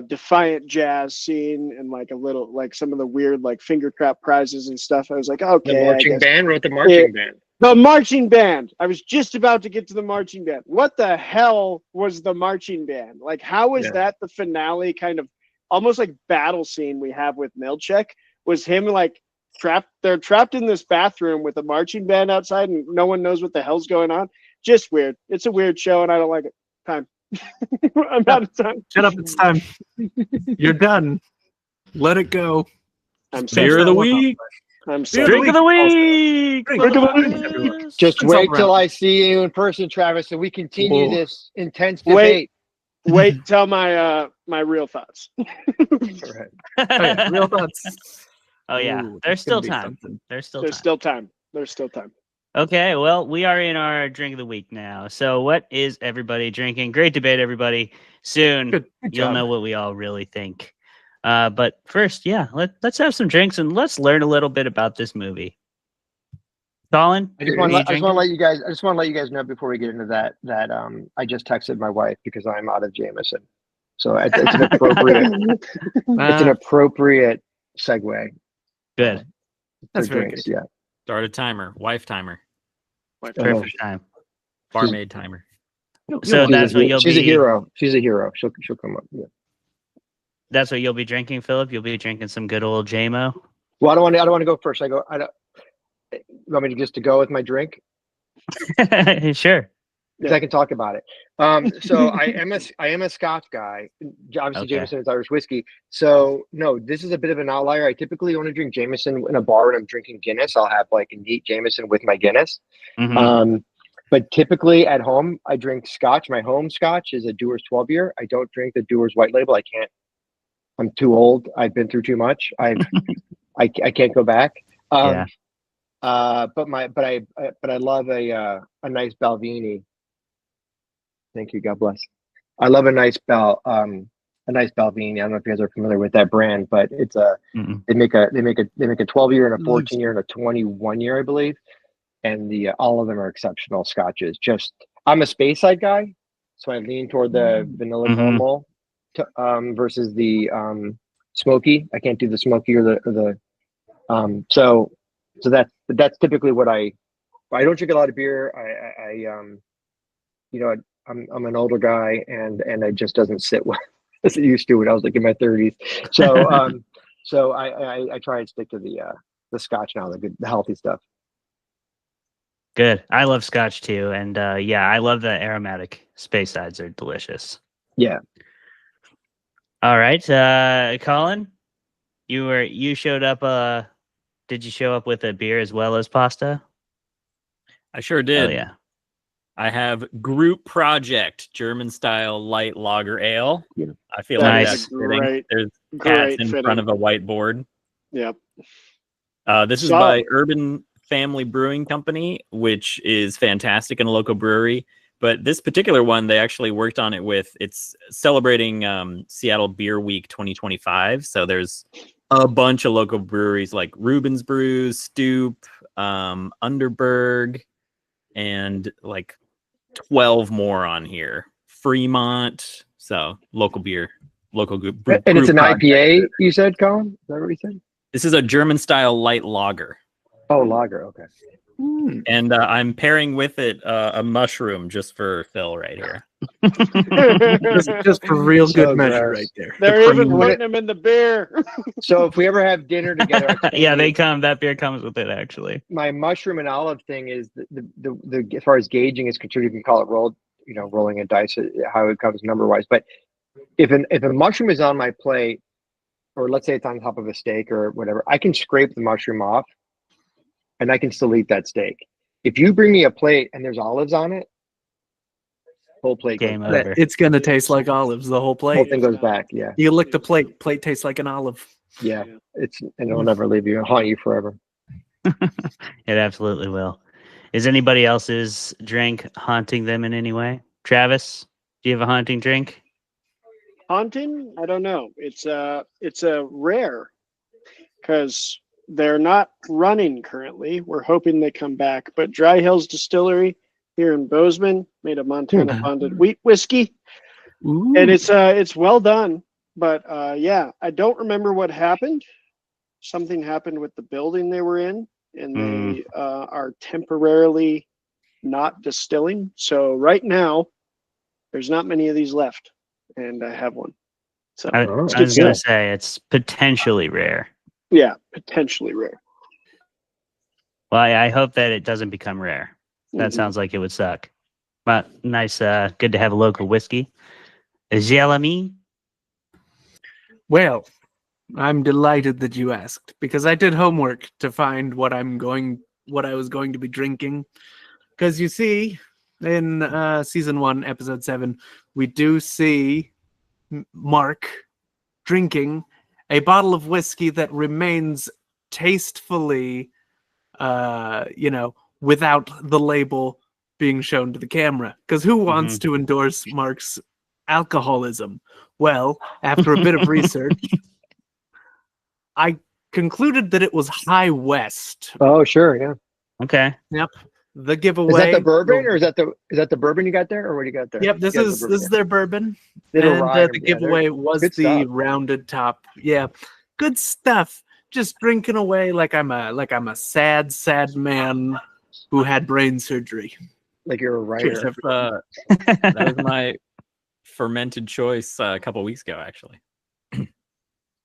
Speaker 4: defiant jazz scene and like a little like some of the weird like finger crap prizes and stuff. I was like, okay.
Speaker 2: The marching band wrote the marching band.
Speaker 4: The marching band. I was just about to get to the marching band. What the hell was the marching band? Like, how is that the finale kind of almost like battle scene we have with Milchick? Was him like trapped? They're trapped in this bathroom with a marching band outside and no one knows what the hell's going on. Just weird. It's a weird show and I don't like it. Time. I'm out of time.
Speaker 3: Shut up. It's time. You're done. Let it go.
Speaker 4: I'm
Speaker 5: Beer of the week.
Speaker 4: I'm sorry.
Speaker 5: Drink of the week.
Speaker 3: Drink of the week.
Speaker 2: Just wait till I see you in person, Travis, so we continue this intense debate.
Speaker 4: Wait till my real thoughts.
Speaker 2: Right.
Speaker 3: Real thoughts.
Speaker 1: Oh yeah,
Speaker 3: Ooh,
Speaker 1: there's still time.
Speaker 3: something.
Speaker 1: There's still time.
Speaker 4: There's still time.
Speaker 1: Okay, well, we are in our drink of the week now. So what is everybody drinking? Great debate, everybody. Soon
Speaker 3: Good
Speaker 1: you'll
Speaker 3: job.
Speaker 1: know what we all really think. But first, let's have some drinks and let's learn a little bit about this movie. Colin,
Speaker 2: I just want to let you guys know before we get into that I just texted my wife because I'm out of Jameson. So it's an appropriate segue.
Speaker 1: Good.
Speaker 3: That's
Speaker 2: for
Speaker 3: very
Speaker 2: drinks,
Speaker 3: good.
Speaker 2: yeah.
Speaker 5: Start a timer. Wife timer.
Speaker 1: Perfect time.
Speaker 5: Barmaid timer.
Speaker 1: So that's what you'll be.
Speaker 2: She's a hero. She's a hero. She'll come up. Yeah.
Speaker 1: That's what you'll be drinking, Philip. You'll be drinking some good old JMO.
Speaker 2: Well, I don't want to go first. You want me to go with my drink?
Speaker 1: Sure.
Speaker 2: Because I can talk about it. So I am a Scotch guy. Obviously,
Speaker 1: Okay.
Speaker 2: Jameson is Irish whiskey. So no, this is a bit of an outlier. I typically only drink Jameson in a bar when I'm drinking Guinness. I'll have like a neat Jameson with my Guinness.
Speaker 1: Mhm.
Speaker 2: But typically at home, I drink Scotch. My home Scotch is a Dewar's 12 year. I don't drink the Dewar's White Label. I can't. I'm too old. I've been through too much. I can't go back.
Speaker 1: Yeah.
Speaker 2: But I love a nice Balvenie. Thank you. God bless. I love a nice Balvenie. I don't know if you guys are familiar with that brand, but it's they make a 12 year and a 14 year and a 21 year, I believe. And all of them are exceptional scotches. Just I'm a Speyside guy, so I lean toward the vanilla caramel versus the smoky. I can't do the smoky or the so that's typically what I don't drink a lot of beer. I'm an older guy and it just doesn't sit well as it used to when I was like in my 30s. So I try and stick to the Scotch now, the healthy stuff.
Speaker 1: Good. I love Scotch too, and I love the aromatic Speysides. They're delicious.
Speaker 2: Yeah.
Speaker 1: All right, Colin, you showed up. Did you show up with a beer as well as pasta?
Speaker 5: I sure did.
Speaker 1: Oh yeah.
Speaker 5: I have Group Project German style light lager ale.
Speaker 2: Yeah.
Speaker 5: I feel
Speaker 1: Nice.
Speaker 5: like that's fitting.
Speaker 4: Great.
Speaker 5: There's
Speaker 4: Great
Speaker 5: cats in
Speaker 4: fitting.
Speaker 5: front of a whiteboard.
Speaker 4: Yep.
Speaker 5: This is
Speaker 4: So-
Speaker 5: by Urban Family Brewing Company, which is fantastic and a local brewery. But this particular one, they actually worked on it with, it's celebrating Seattle Beer Week 2025. So there's a bunch of local breweries like Reuben's Brews, Stoop, Underberg, and like 12 more on here. Fremont. So local beer, local group.
Speaker 2: And it's an
Speaker 5: project.
Speaker 2: IPA, you said, Colin? Is that what you said?
Speaker 5: This is a German style light lager.
Speaker 2: Oh, lager. Okay.
Speaker 5: And I'm pairing with it a mushroom just for Phil right here.
Speaker 3: Just for real
Speaker 2: So
Speaker 3: good measure
Speaker 2: gross.
Speaker 3: right there.
Speaker 4: They're even
Speaker 2: cream.
Speaker 4: putting them in the beer.
Speaker 2: So if we ever have dinner together, I
Speaker 1: Yeah,
Speaker 2: totally-
Speaker 1: that beer comes with it actually.
Speaker 2: my mushroom and olive thing is the as far as gauging is concerned, you can call it rolling a dice, how it comes number wise. But if a mushroom is on my plate, or let's say it's on top of a steak or whatever, I can scrape the mushroom off, and I can still eat that steak. If you bring me a plate and there's olives on it, whole plate
Speaker 1: Game
Speaker 2: goes back.
Speaker 1: over.
Speaker 3: It's gonna taste like olives, the whole
Speaker 2: Whole
Speaker 3: plate.
Speaker 2: thing goes back. Yeah,
Speaker 3: You lick the plate, plate tastes like an olive.
Speaker 2: yeah. And it'll never leave you. It'll haunt you forever.
Speaker 1: It absolutely will. Is anybody else's drink haunting them in any way? Travis, do you have a haunting drink?
Speaker 4: Haunting? I don't know. It's a rare because they're not running currently. We're hoping they come back. But Dry Hills Distillery here in Bozeman made a Montana bonded wheat whiskey,
Speaker 3: Ooh.
Speaker 4: and it's well done. But yeah, I don't remember what happened. Something happened with the building they were in, and they are temporarily not distilling. So right now, there's not many of these left, and I have one. So
Speaker 1: I
Speaker 2: Oh.
Speaker 1: was
Speaker 4: good
Speaker 1: going to
Speaker 4: deal.
Speaker 1: say it's potentially rare.
Speaker 4: Yeah, potentially rare.
Speaker 1: Well, I hope that it doesn't become rare. That
Speaker 4: Mhm.
Speaker 1: sounds like it would suck. But nice, good to have a local whiskey. Jelami?
Speaker 3: Well, I'm delighted that you asked because I did homework to find what I was going to be drinking. Because you see, in season 1, episode 7, we do see Mark drinking a bottle of whiskey that remains tastefully, without the label being shown to the camera. Because who wants to endorse Mark's alcoholism? Well, after a bit of research, I concluded that it was High West.
Speaker 2: Oh, sure, yeah.
Speaker 1: Okay.
Speaker 3: Yep. The giveaway.
Speaker 2: Is that the bourbon, or is that the bourbon you got there, or what do you got there?
Speaker 3: Yep, this
Speaker 2: You got
Speaker 3: is
Speaker 2: the bourbon,
Speaker 3: their bourbon.
Speaker 2: Little
Speaker 3: And
Speaker 2: rye,
Speaker 3: the
Speaker 2: yeah,
Speaker 3: giveaway was
Speaker 2: good
Speaker 3: the
Speaker 2: stuff.
Speaker 3: rounded top. Yeah. Good stuff. Just drinking away like I'm a sad man who had brain surgery.
Speaker 2: like you're a writer.
Speaker 3: Cheers.
Speaker 5: That was my fermented choice a couple weeks ago, actually.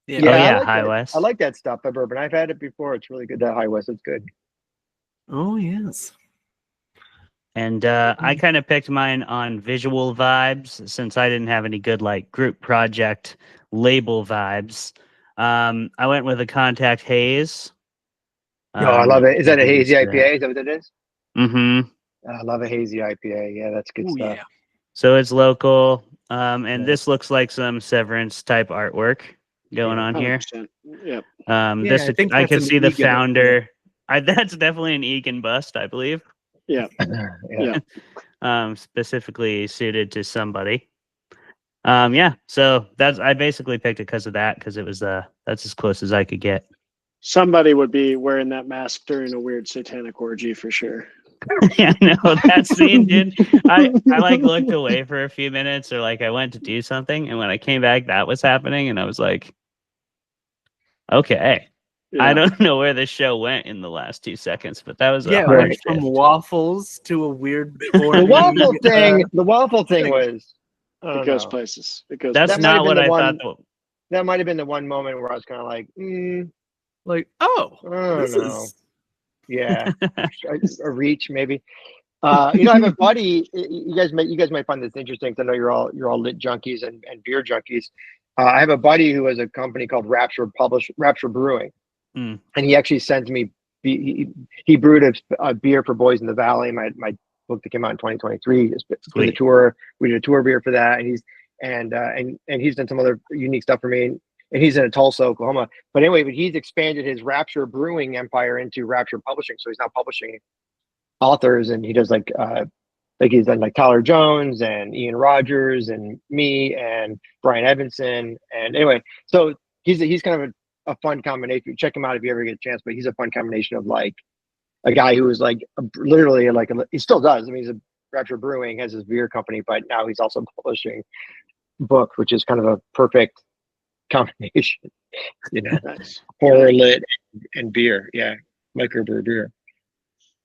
Speaker 3: Yeah.
Speaker 1: Oh,
Speaker 2: I
Speaker 1: yeah,
Speaker 2: like
Speaker 1: High
Speaker 2: that.
Speaker 1: West.
Speaker 2: I like that stuff, that bourbon. I've had it before. It's really good. That High West, it's good.
Speaker 3: Oh yes.
Speaker 1: And I kind of picked mine on visual vibes since I didn't have any good like group project label vibes. I went with a Contact Haze.
Speaker 2: Oh, I love it. Is that a hazy
Speaker 1: used to that.
Speaker 2: IPA? Is that what it is?
Speaker 1: Mm-hmm.
Speaker 2: I love a hazy IPA. Yeah, that's good
Speaker 3: Ooh,
Speaker 2: stuff.
Speaker 3: yeah.
Speaker 1: So it's local. And
Speaker 2: Yeah.
Speaker 1: this looks like some Severance type artwork going on here.
Speaker 4: 100%. Yep.
Speaker 1: This
Speaker 3: I think
Speaker 1: I
Speaker 3: that's
Speaker 1: can
Speaker 3: an
Speaker 1: see the
Speaker 3: Egan
Speaker 1: founder. That's definitely an Egan bust, I believe.
Speaker 4: Yeah.
Speaker 2: Yeah.
Speaker 1: Specifically suited to somebody. Yeah. So I basically picked it because of that, because it was that's as close as I could get.
Speaker 4: Somebody would be wearing that mask during a weird satanic orgy for sure.
Speaker 1: Yeah, no, that scene, dude. I like looked away for a few minutes, or like I went to do something, and when I came back, that was happening, and I was like, okay.
Speaker 4: Yeah.
Speaker 1: I don't know where the show went in the last 2 seconds, but that was a
Speaker 3: Yeah, it
Speaker 1: hard
Speaker 3: went from
Speaker 1: shift.
Speaker 3: waffles to a weird
Speaker 2: The waffle thing was. I
Speaker 4: It
Speaker 2: don't
Speaker 4: goes
Speaker 2: know.
Speaker 4: places. It goes.
Speaker 1: That's
Speaker 2: That might have
Speaker 1: not
Speaker 2: been
Speaker 1: what
Speaker 2: the
Speaker 1: I
Speaker 2: one-
Speaker 1: thought.
Speaker 2: That might have been the one moment where I was kind of like,
Speaker 3: like, oh,
Speaker 2: I don't
Speaker 3: this
Speaker 2: know.
Speaker 3: is
Speaker 2: Yeah, a reach maybe. I have a buddy. You guys might find this interesting. 'Cause I know you're all lit junkies and beer junkies. I have a buddy who has a company called Rapture Brewing,
Speaker 1: Hmm.
Speaker 2: and he actually sends me. He brewed a beer for Boys in the Valley. My book that came out in 2023. For the
Speaker 1: Sweet.
Speaker 2: tour, we did a tour beer for that, and he's done some other unique stuff for me. And he's in Tulsa, Oklahoma. But anyway, he's expanded his Rapture Brewing empire into Rapture Publishing. So he's now publishing authors, and he does like Like he's done like Tyler Jones and Ian Rogers and me and Brian Evanson. And anyway, so he's kind of a fun combination. Check him out if you ever get a chance. But he's a fun combination of like a guy who was like literally like he still does. I mean, he's a Rapture Brewing, has his beer company, but now he's also publishing books, which is kind of a perfect combination. You know,
Speaker 4: Nice.
Speaker 2: horror lit and beer. Yeah, microbrew beer.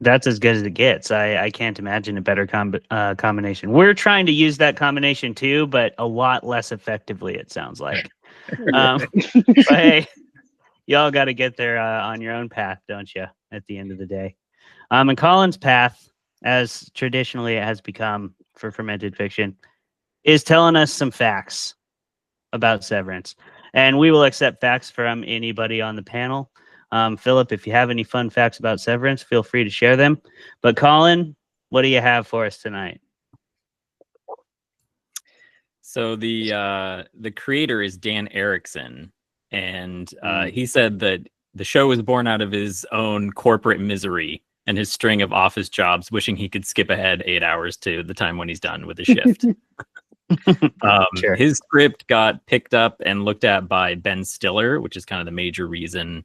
Speaker 1: That's as good as it gets. I can't imagine a better combination. We're trying to use that combination too, but a lot less effectively, it sounds like. But hey, y'all got to get there on your own path, don't you? At the end of the day. And Colin's path, as traditionally it has become for Fermented Fiction, is telling us some facts about Severance. And we will accept facts from anybody on the panel. Phillip, if you have any fun facts about Severance, feel free to share them. But Colin, what do you have for us tonight?
Speaker 5: So the creator is Dan Erickson, and he said that the show was born out of his own corporate misery and his string of office jobs, wishing he could skip ahead 8 hours to the time when he's done with his shift.
Speaker 1: Sure.
Speaker 5: His script got picked up and looked at by Ben Stiller, which is kind of the major reason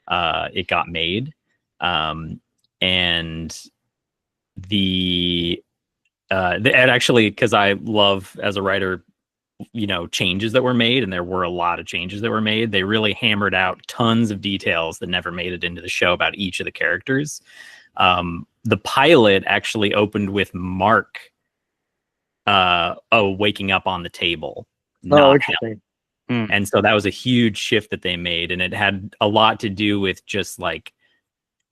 Speaker 5: it got made. And it actually, because I love as a writer, you know, changes that were made, and there were a lot of changes that were made. They really hammered out tons of details that never made it into the show about each of the characters. The pilot actually opened with Mark waking up on the table.
Speaker 2: Oh, interesting.
Speaker 5: And so that was a huge shift that they made, and it had a lot to do with just like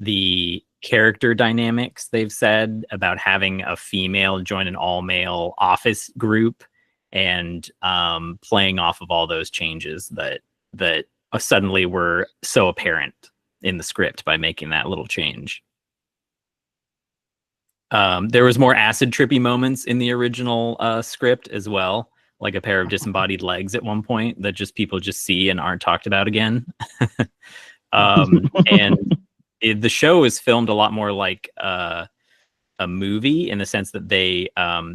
Speaker 5: the character dynamics. They've said about having a female join an all-male office group, and playing off of all those changes that suddenly were so apparent in the script by making that little change. There was more acid trippy moments in the original script as well, like a pair of disembodied legs at one point that just people just see and aren't talked about again. And the show is filmed a lot more like a movie, in the sense that they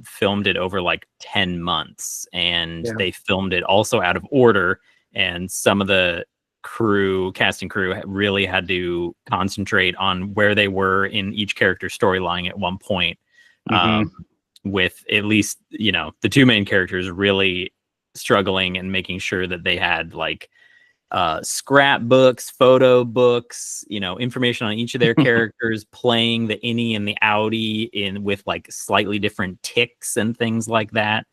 Speaker 5: filmed it over like 10 months, and they filmed it also out of order, and some of the cast and crew really had to concentrate on where they were in each character's storyline at one point. With at least, you know, the two main characters really struggling and making sure that they had like scrapbooks, photo books, you know, information on each of their characters, playing the innie and the outie in with like slightly different ticks and things like that.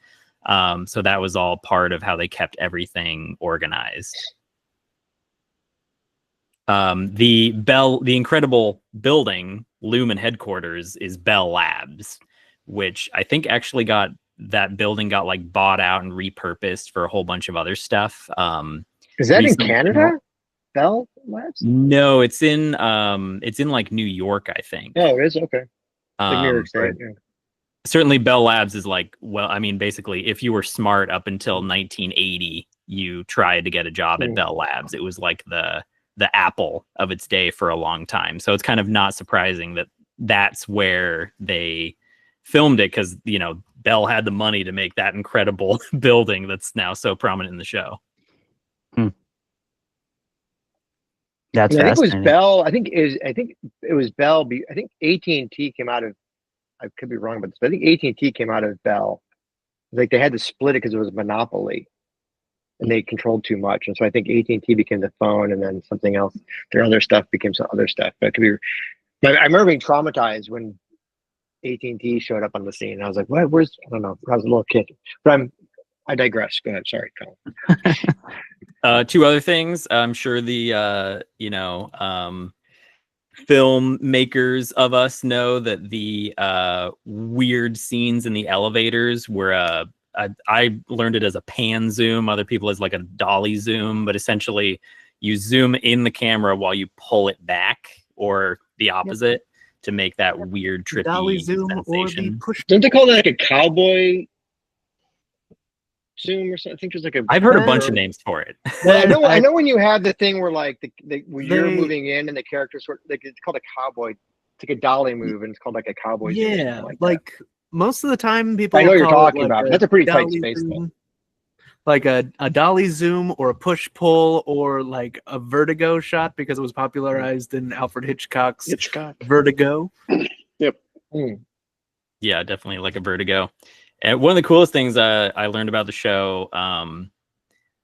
Speaker 5: So that was all part of how they kept everything organized. The incredible building, Lumen headquarters, is Bell Labs, which I think actually got like bought out and repurposed for a whole bunch of other stuff.
Speaker 2: Is that in Canada? Bell Labs?
Speaker 5: No, it's in like New York, I think.
Speaker 2: Oh, it is? Okay. Like New York State, yeah.
Speaker 5: Certainly Bell Labs is like, well, I mean, basically, if you were smart up until 1980, you tried to get a job at Bell Labs. It was like the Apple of its day for a long time. So it's kind of not surprising that that's where they filmed it, because, you know, Bell had the money to make that incredible building that's now so prominent in the show.
Speaker 1: That's
Speaker 2: I think it was
Speaker 1: fascinating.
Speaker 2: Bell. I think it was Bell. I think AT&T came out of. I could be wrong, but I think AT&T came out of Bell. Like they had to split it because it was a monopoly, and they controlled too much. And so I think AT&T became the phone, and then something else. Their other stuff became some other stuff. But it could be. I remember being traumatized when AT&T showed up on the scene. I was like, "What? Where's?" I don't know. I was a little kid, but I digress. Go ahead. Sorry, Colin.
Speaker 5: Two other things. I'm sure the filmmakers of us know that the weird scenes in the elevators were I learned it as a pan zoom. Other people as like a dolly zoom, but essentially you zoom in the camera while you pull it back, or the opposite, to make that weird trippy
Speaker 3: Dolly zoom
Speaker 5: sensation.
Speaker 3: or the push.
Speaker 2: Don't they call that like a cowboy zoom or something? I think there's like a.
Speaker 5: I've heard a bunch of names for it.
Speaker 2: Well, I know when you have the thing where like when you're moving in and the character it's called a cowboy. It's like a dolly move, and it's called like a cowboy.
Speaker 3: Yeah,
Speaker 2: zoom,
Speaker 3: like most of the time people
Speaker 2: I know you're
Speaker 3: call it
Speaker 2: talking
Speaker 3: like
Speaker 2: about.
Speaker 3: a
Speaker 2: That's a pretty tight
Speaker 3: dolly
Speaker 2: space, though.
Speaker 3: zoom, like a dolly zoom or a push pull or like a vertigo shot because it was popularized in Alfred Hitchcock's Vertigo.
Speaker 4: Yep.
Speaker 5: Yeah, definitely like a vertigo. And one of the coolest things I learned about the show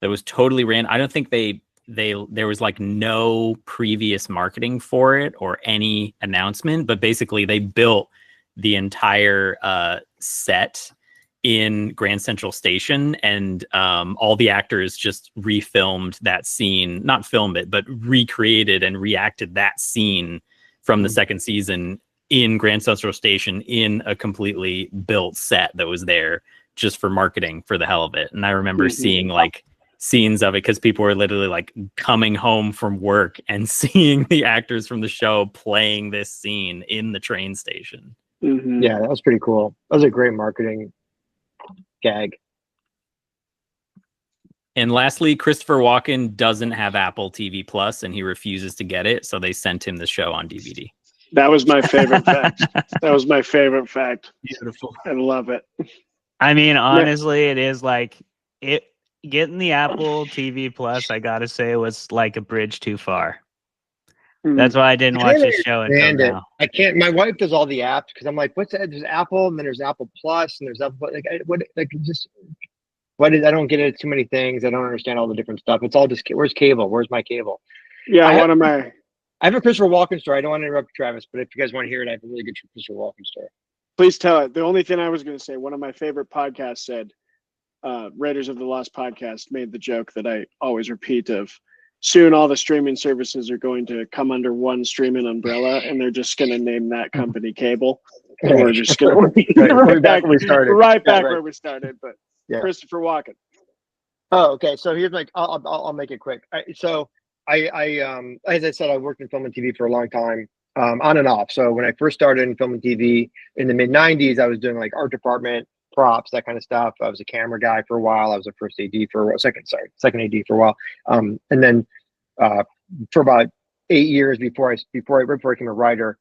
Speaker 5: that was totally random. I don't think there was like no previous marketing for it or any announcement, but basically they built the entire set in Grand Central Station, and all the actors just refilmed that scene, not filmed it, but recreated and reacted that scene from the second season in Grand Central Station in a completely built set that was there just for marketing for the hell of it. And I remember seeing like scenes of it because people were literally like coming home from work and seeing the actors from the show playing this scene in the train station.
Speaker 2: Yeah, that was pretty cool. That was a great marketing gag.
Speaker 5: And lastly, Christopher Walken doesn't have Apple TV Plus and he refuses to get it, so they sent him the show on DVD.
Speaker 4: That was my favorite fact. That was my favorite fact.
Speaker 3: Beautiful.
Speaker 4: I love it.
Speaker 1: I mean, honestly, it is like it getting the Apple TV Plus, I gotta say, was like a bridge too far. That's why I didn't watch this show until now.
Speaker 2: I can't. My wife does all the apps because I'm like, what's that? There's Apple, and then there's Apple Plus, and there's Apple. Like, I don't get it. Too many things. I don't understand all the different stuff. It's all just where's cable? Where's my cable?
Speaker 4: Yeah,
Speaker 2: I
Speaker 4: have
Speaker 2: a Christopher Walken story. I don't want to interrupt Travis, but if you guys want to hear it, I have a really good Christopher Walken story.
Speaker 4: Please tell it. The only thing I was going to say, one of my favorite podcasts said, Raiders of the Lost podcast made the joke that I always repeat of, soon all the streaming services are going to come under one streaming umbrella, and they're just going to name that company cable. And we're just going to right back where we started. Right back where we started, but Christopher Walken.
Speaker 2: Oh, okay. So here's like, I'll make it quick. So I as I said, I worked in film and TV for a long time, on and off. So when I first started in film and TV in the mid '90s, I was doing like art department, props, that kind of stuff. I was a camera guy for a while. I was a first AD for a second AD for a while. And then for about 8 years before I became a writer,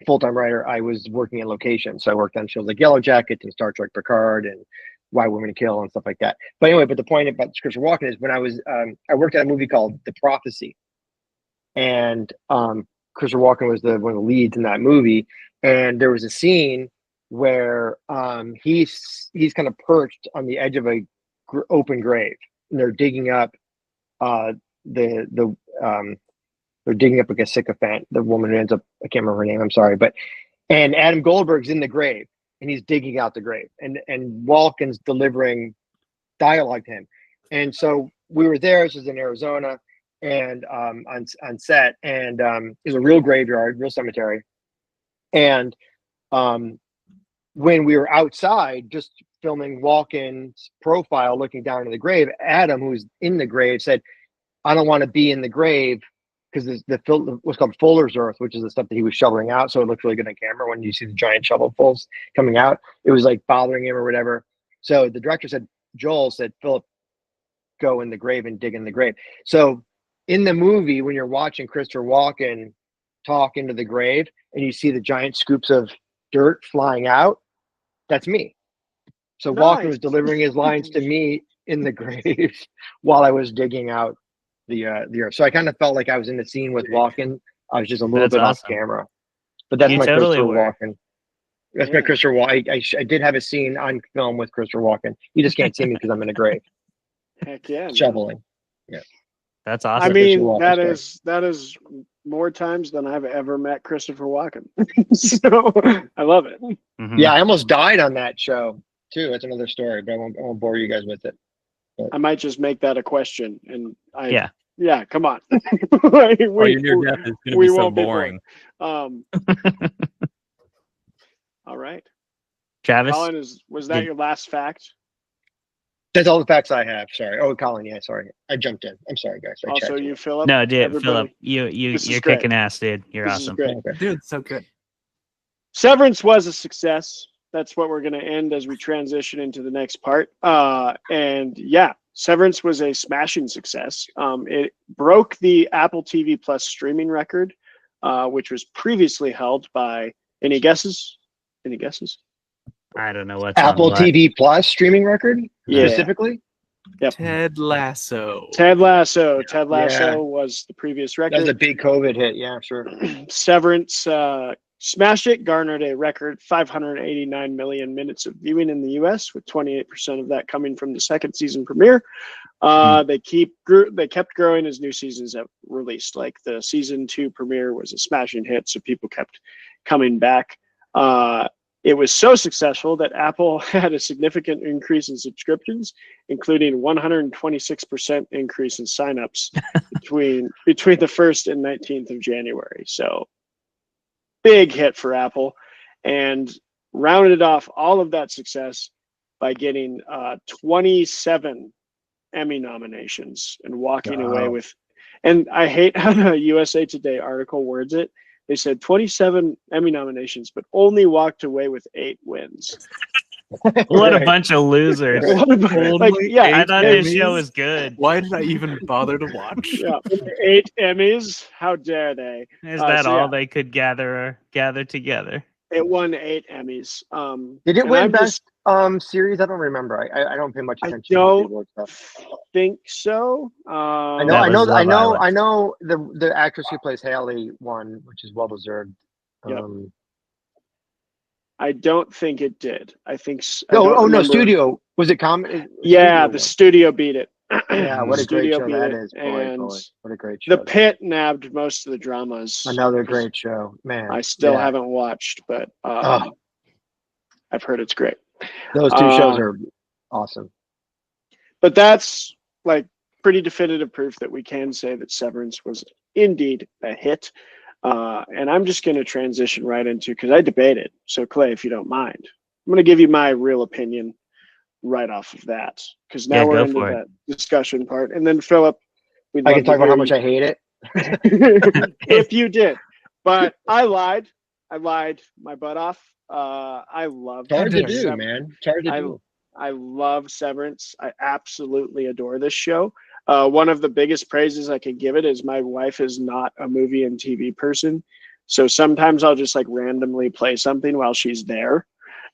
Speaker 2: full-time writer, I was working in location. So I worked on shows like Yellow Jackets and Star Trek Picard and Why Women Kill and stuff like that. But anyway, the point about Christopher Walken is when I was I worked at a movie called The Prophecy, and Christopher Walken was one of the leads in that movie. And there was a scene where he's kind of perched on the edge of a open grave, and they're digging up they're digging up like a sycophant. The woman who ends up, I can't remember her name, I'm sorry, and Adam Goldberg's in the grave and he's digging out the grave, and Walken's delivering dialogue to him. And so we were there. This was in Arizona, and on set, and it was a real graveyard, real cemetery. And when we were outside just filming Walken's profile looking down to the grave, Adam, who's in the grave, said, I don't want to be in the grave, because what's called Fuller's Earth, which is the stuff that he was shoveling out. So it looked really good on camera when you see the giant shovelfuls coming out. It was like bothering him or whatever. So the director said, Joel said, Phillip, go in the grave and dig in the grave. So in the movie, when you're watching Christopher Walken talk into the grave and you see the giant scoops of dirt flying out, that's me. So nice. Walken was delivering his lines to me in the grave while I was digging out the earth. So I kind of felt like I was in the scene with Walken. I was just a little bit off camera, but that's my Christopher Walken. That's my Christopher Walken. I did have a scene on film with Christopher Walken. You just can't see me because I'm in a grave.
Speaker 4: Heck yeah,
Speaker 2: shoveling. Yeah,
Speaker 1: that's awesome.
Speaker 4: I mean, that is more times than I've ever met Christopher Walken. So I love it.
Speaker 2: Mm-hmm. Yeah, I almost died on that show too. That's another story, but I won't bore you guys with it. But
Speaker 4: I might just make that a question, and
Speaker 5: yeah,
Speaker 4: come on.
Speaker 5: Your near death is going to be so boring.
Speaker 4: All right,
Speaker 1: Travis,
Speaker 4: Colin, was that your last fact?
Speaker 2: That's all the facts I have. Sorry. Oh, Colin. Yeah, sorry. I jumped in. I'm sorry, guys.
Speaker 4: Also, you, Phillip.
Speaker 1: No, dude, Phillip, you're kicking ass, dude. You're
Speaker 4: this
Speaker 1: awesome,
Speaker 3: dude. So good.
Speaker 4: Severance was a success. That's what we're going to end as we transition into the next part. And yeah, Severance was a smashing success. It broke the Apple TV Plus streaming record, which was previously held by, any guesses?
Speaker 1: I don't know what's
Speaker 2: Apple
Speaker 1: on what.
Speaker 2: TV Plus streaming record
Speaker 4: Yeah.
Speaker 2: specifically.
Speaker 4: Yep.
Speaker 3: Ted Lasso.
Speaker 4: Ted Lasso. Ted
Speaker 2: Yeah.
Speaker 4: Lasso was the previous
Speaker 2: That was
Speaker 4: record.
Speaker 2: a big COVID hit. Yeah, sure.
Speaker 4: Severance smashed it, garnered a record 589 million minutes of viewing in the U.S., with 28% of that coming from the second season premiere. They kept growing as new seasons have released. Like the season 2 premiere was a smashing hit, so people kept coming back. It was so successful that Apple had a significant increase in subscriptions, including 126% increase in signups between the 1st and 19th of January. So big hit for Apple, and rounded off all of that success by getting 27 Emmy nominations and walking away with, and I hate how the USA Today article words it. They said 27 Emmy nominations, but only walked away with 8 wins.
Speaker 1: What a bunch of losers.
Speaker 3: Only
Speaker 1: I
Speaker 3: 8
Speaker 1: thought this
Speaker 3: Emmys?
Speaker 1: show was good.
Speaker 3: Why did I even bother to watch?
Speaker 4: Yeah, 8 Emmys. How dare they?
Speaker 1: Is that
Speaker 4: So,
Speaker 1: all
Speaker 4: yeah.
Speaker 1: they could gather together?
Speaker 4: It won 8 Emmys.
Speaker 2: Did it
Speaker 4: and
Speaker 2: win
Speaker 4: I'm
Speaker 2: best series? I don't remember. I don't pay much
Speaker 4: I
Speaker 2: attention to the award
Speaker 4: don't
Speaker 2: stuff.
Speaker 4: think so.
Speaker 2: I
Speaker 1: That was Love Island.
Speaker 2: know the actress who plays Haley won, which is well deserved.
Speaker 4: Yep. I don't think it did. I think.
Speaker 2: No, studio. Was it comedy?
Speaker 4: Yeah, the studio beat it.
Speaker 2: Yeah, what a great
Speaker 4: Studio
Speaker 2: show
Speaker 4: beat
Speaker 2: that
Speaker 4: it,
Speaker 2: is. Boy,
Speaker 4: and
Speaker 2: boy. What a great show.
Speaker 4: The Pit nabbed most of the dramas.
Speaker 2: Another great show, man.
Speaker 4: I still haven't watched, but I've heard it's great.
Speaker 2: Those 2 shows are awesome.
Speaker 4: But that's like pretty definitive proof that we can say that Severance was indeed a hit. And I'm just going to transition right into, because I debated. So Clay, if you don't mind, I'm going to give you my real opinion right off of that, because now we're into that discussion part. And then Philip,
Speaker 2: I can talk about how much I hate it.
Speaker 4: If you did. But I lied my butt off. I love I love Severance. I absolutely adore this show. One of the biggest praises I can give it is my wife is not a movie and TV person. So sometimes I'll just like randomly play something while she's there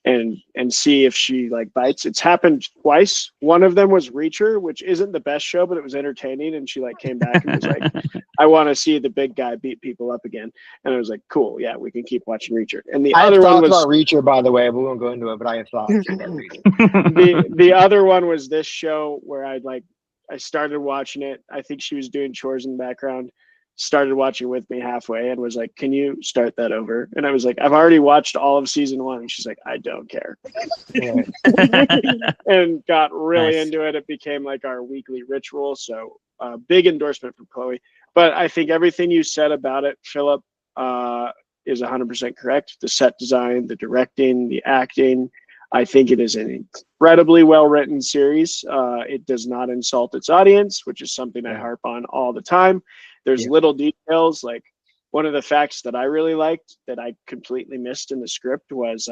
Speaker 4: and see if she like bites. It's happened twice. One of them was Reacher, which isn't the best show, but it was entertaining. And she like came back and was like, I want to see the big guy beat people up again. And I was like, cool. Yeah, we can keep watching Reacher. And the other one was
Speaker 2: about Reacher, by the way. We won't go into it, but I have thoughts about Reacher.
Speaker 4: The other one was this show where I started watching it. I think she was doing chores in the background, started watching with me halfway and was like, can you start that over? And I was like, I've already watched all of season 1. And she's like, I don't care. And got really into it. It became like our weekly ritual. So big endorsement from Chloe. But I think everything you said about it, Philip, is 100% correct. The set design, the directing, the acting. I think it is an incredibly well-written series. It does not insult its audience, which is something I harp on all the time. There's little details. Like one of the facts that I really liked that I completely missed in the script was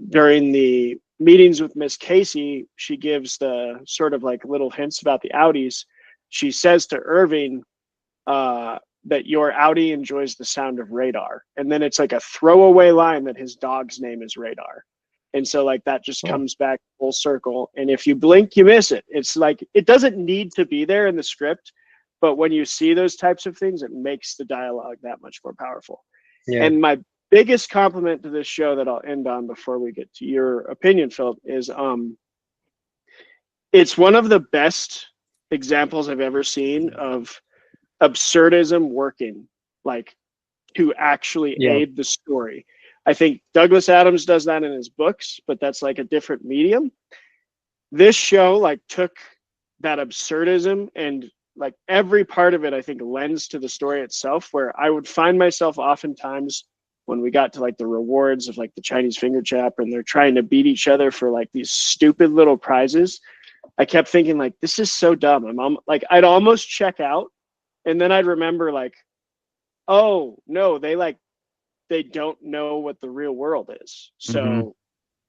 Speaker 4: during the meetings with Miss Casey, she gives the sort of like little hints about the Audis. She says to Irving that your Audi enjoys the sound of radar. And then it's like a throwaway line that his dog's name is Radar. And so like that just comes back full circle. And if you blink, you miss it. It's like, it doesn't need to be there in the script, but when you see those types of things, it makes the dialogue that much more powerful. Yeah. And my biggest compliment to this show that I'll end on before we get to your opinion, Philip, is it's one of the best examples I've ever seen of absurdism working, like to actually aid the story. I think Douglas Adams does that in his books, but that's like a different medium. This show like took that absurdism and like every part of it, I think, lends to the story itself, where I would find myself oftentimes when we got to like the rewards of like the Chinese finger trap and they're trying to beat each other for like these stupid little prizes. I kept thinking like, this is so dumb. I'd almost check out. And then I'd remember like, oh no, they don't know what the real world is. So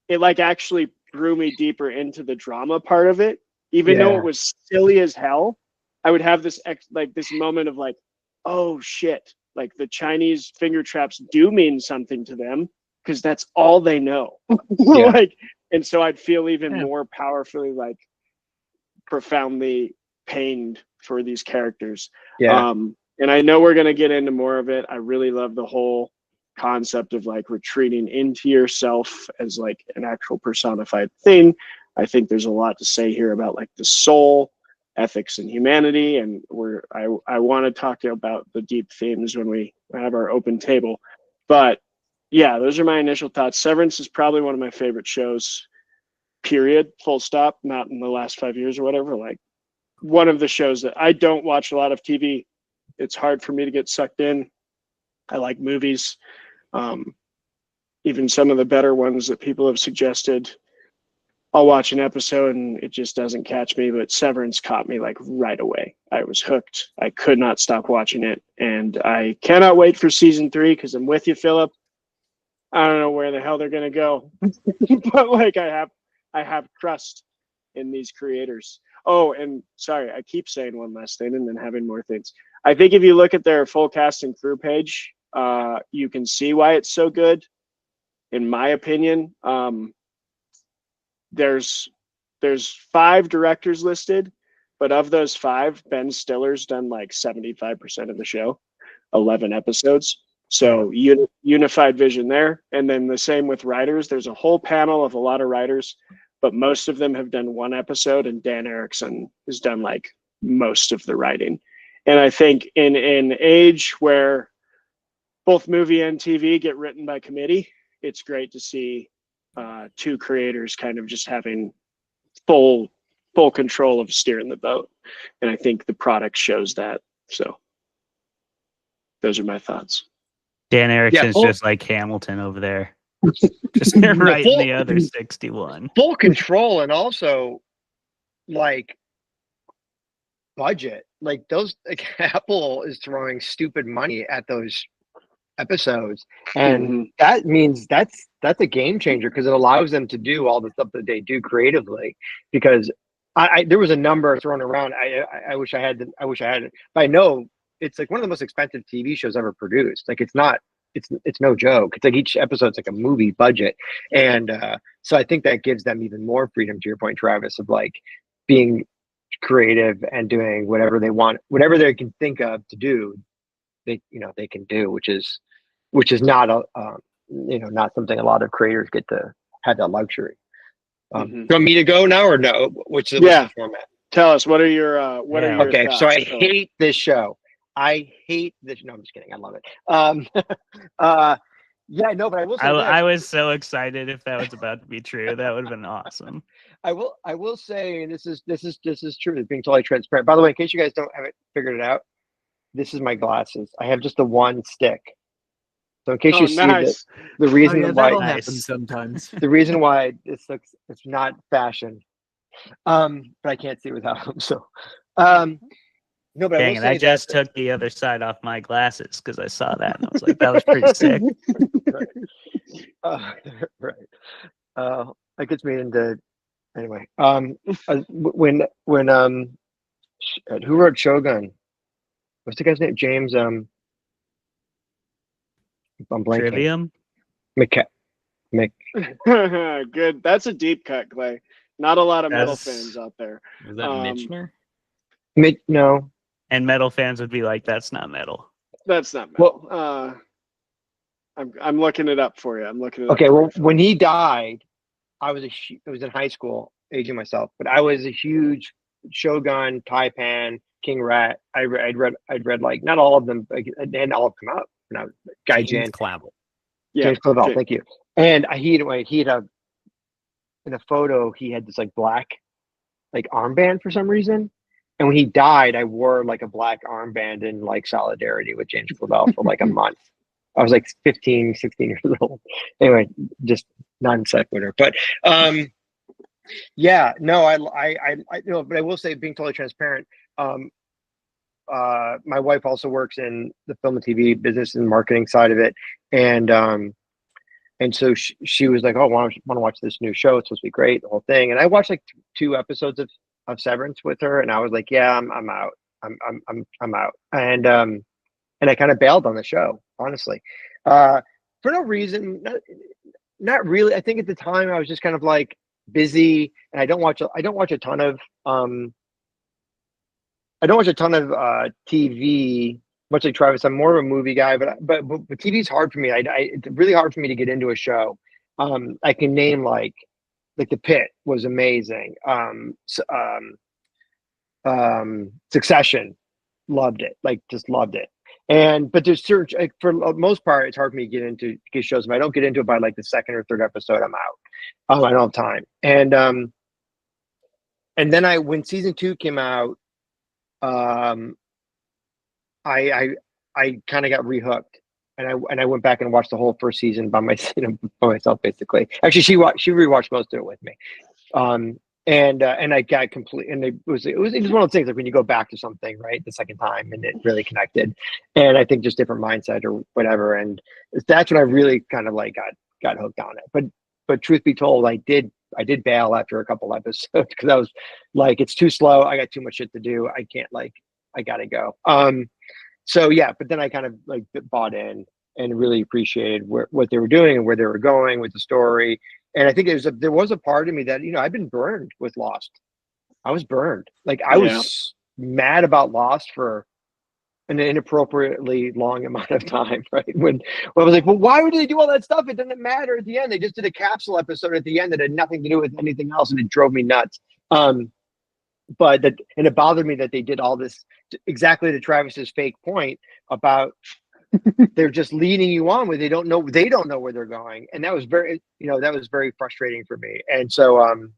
Speaker 4: it like actually drew me deeper into the drama part of it, even though it was silly as hell. I would have this this moment of like, oh shit, like the Chinese finger traps do mean something to them. because that's all they know.
Speaker 2: Yeah.
Speaker 4: Like, and so I'd feel even
Speaker 1: Yeah.
Speaker 4: more powerfully, like, profoundly pained for these characters.
Speaker 2: Yeah.
Speaker 4: And I know we're going to get into more of it. I really love the whole concept of like retreating into yourself as like an actual personified thing. I think there's a lot to say here about like the soul, ethics, and humanity. And I want to talk about the deep themes when we have our open table. But yeah, those are my initial thoughts. Severance is probably one of my favorite shows, period, full stop, not in the last 5 years or whatever. Like, one of the shows that I don't watch a lot of TV. It's hard for me to get sucked in. I like movies. Even some of the better ones that people have suggested, I'll watch an episode and it just doesn't catch me. But Severance caught me like right away. I was hooked. I could not stop watching it. And I cannot wait for season 3 because I'm with you, Phillip. I don't know where the hell they're going to go. But like I have trust in these creators. Oh, and sorry, I keep saying one last thing and then having more things. I think if you look at their full cast and crew page, you can see why it's so good. In my opinion, there's 5 directors listed, but of those 5, Ben Stiller's done like 75% of the show, 11 episodes. So unified vision there. And then the same with writers. There's a whole panel of a lot of writers, but most of them have done 1 episode, and Dan Erickson has done like most of the writing. And I think in an age where both movie and TV get written by committee, it's great to see 2 creators kind of just having full control of steering the boat. And I think the product shows that. So those are my thoughts.
Speaker 1: Dan Erickson's
Speaker 2: full-
Speaker 1: just like Hamilton over there. Just writing the other 61.
Speaker 2: Full control, and also like budget. Like those, like Apple is throwing stupid money at those episodes, and that means that's a game changer because it allows them to do all the stuff that they do creatively. Because I there was a number thrown around. I wish I had it, but I know it's like one of the most expensive TV shows ever produced. Like it's no joke. It's like each episode's like a movie budget, and so I think that gives them even more freedom. To your point, Travis, of like being creative and doing whatever they want, whatever they can think of to do. They can do, which is not not something a lot of creators get to have that luxury. You want me to go now or no? What's the format?
Speaker 4: Tell us, what are your
Speaker 2: okay,
Speaker 4: thoughts?
Speaker 2: So I hate this show. I hate this. No, I'm just kidding. I love it. Yeah, no, but I will say
Speaker 1: I was so excited if that was about to be true. That would have been awesome.
Speaker 2: I will say this is true. It's being totally transparent. By the way, in case you guys haven't figured it out, this is my glasses. I have just the one stick. So in case you see the reason why
Speaker 3: that'll happen sometimes.
Speaker 2: The reason why it's not fashion, but I can't see without them. So, no, but
Speaker 1: dang it! I just took the other side off my glasses because I saw that and I was like, that was pretty sick.
Speaker 2: Right. That gets me into anyway. When who wrote Shogun? What's the guy's name? James. I'm blanking.
Speaker 4: Trivium. Good. That's a deep cut, Clay. Not a lot of metal fans out there.
Speaker 5: Was that Mitchner?
Speaker 2: No.
Speaker 1: And metal fans would be like, "That's not metal."
Speaker 4: That's not metal. Well, I'm looking it up for you.
Speaker 2: Okay. Well, when he died, I was in high school, aging myself, but I was a huge Shogun, Taipan, King Rat. I'd read like not all of them, but they hadn't all come out when I was
Speaker 5: James Clavell.
Speaker 2: Yeah, James Clavell. Thank you. And he had in a photo he had this like black like armband for some reason. And when he died, I wore like a black armband in like solidarity with James Clavell for like a month. I was like 15, 16 years old. Anyway, just non sequitur. But yeah, no, I but I will say, being totally transparent, my wife also works in the film and TV business and marketing side of it, and so she was like, "Oh, want to watch this new show? It's supposed to be great, the whole thing." And I watched like 2 episodes of Severance with her, and I was like, "Yeah, I'm out. I'm out." And I kind of bailed on the show, honestly, for no reason. not really. I think at the time I was just kind of like busy, and I don't watch a ton of TV, much like Travis. I'm more of a movie guy, but TV is hard for me. It's really hard for me to get into a show. I can name like The Pit was amazing. Succession, loved it. Like just loved it. But there's certain, like, for the most part, it's hard for me to get shows. If I don't get into it by like the second or third episode, I'm out. I don't have time. And then when season 2 came out, I kind of got rehooked, and I went back and watched the whole first season by myself basically. Actually, she rewatched most of it with me. And I got complete, and it was one of those things like when you go back to something, right, the second time, and it really connected. And I think just different mindset or whatever, and that's when I really kind of like got hooked on it. But truth be told, I did bail after a couple episodes because I was like, it's too slow. I got too much shit to do. I can't, like, I gotta go. So yeah, but then I kind of like bought in and really appreciated what they were doing and where they were going with the story. And I think there was a part of me that, I've been burned with Lost. I was burned. Like I was mad about Lost for an inappropriately long amount of time, right? When I was like, well, why would they do all that stuff? It doesn't matter at the end. They just did a capsule episode at the end that had nothing to do with anything else, and it drove me nuts. And it bothered me that they did all this exactly to Travis's fake point about they're just leading you on where they don't know where they're going, and that was very frustrating for me. And so and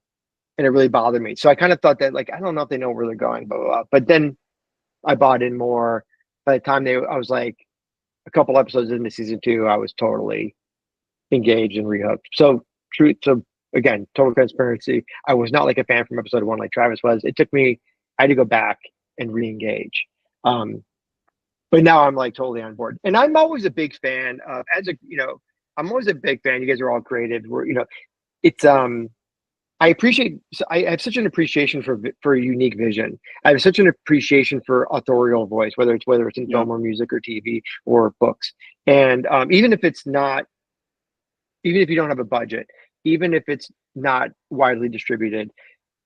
Speaker 2: it really bothered me. So I kind of thought that, like, I don't know if they know where they're going, blah, blah, blah. But then I bought in more. By the time I was like a couple episodes into season 2, I was totally engaged and rehooked. So again, total transparency, I was not like a fan from episode 1 like Travis was. It took me, I had to go back and re-engage. But now I'm like totally on board. And I'm always a big fan of, I'm always a big fan. You guys are all creative. It's, I have such an appreciation for a unique vision. I have such an appreciation for authorial voice, whether it's in film or music or TV or books. And even if you don't have a budget, even if it's not widely distributed,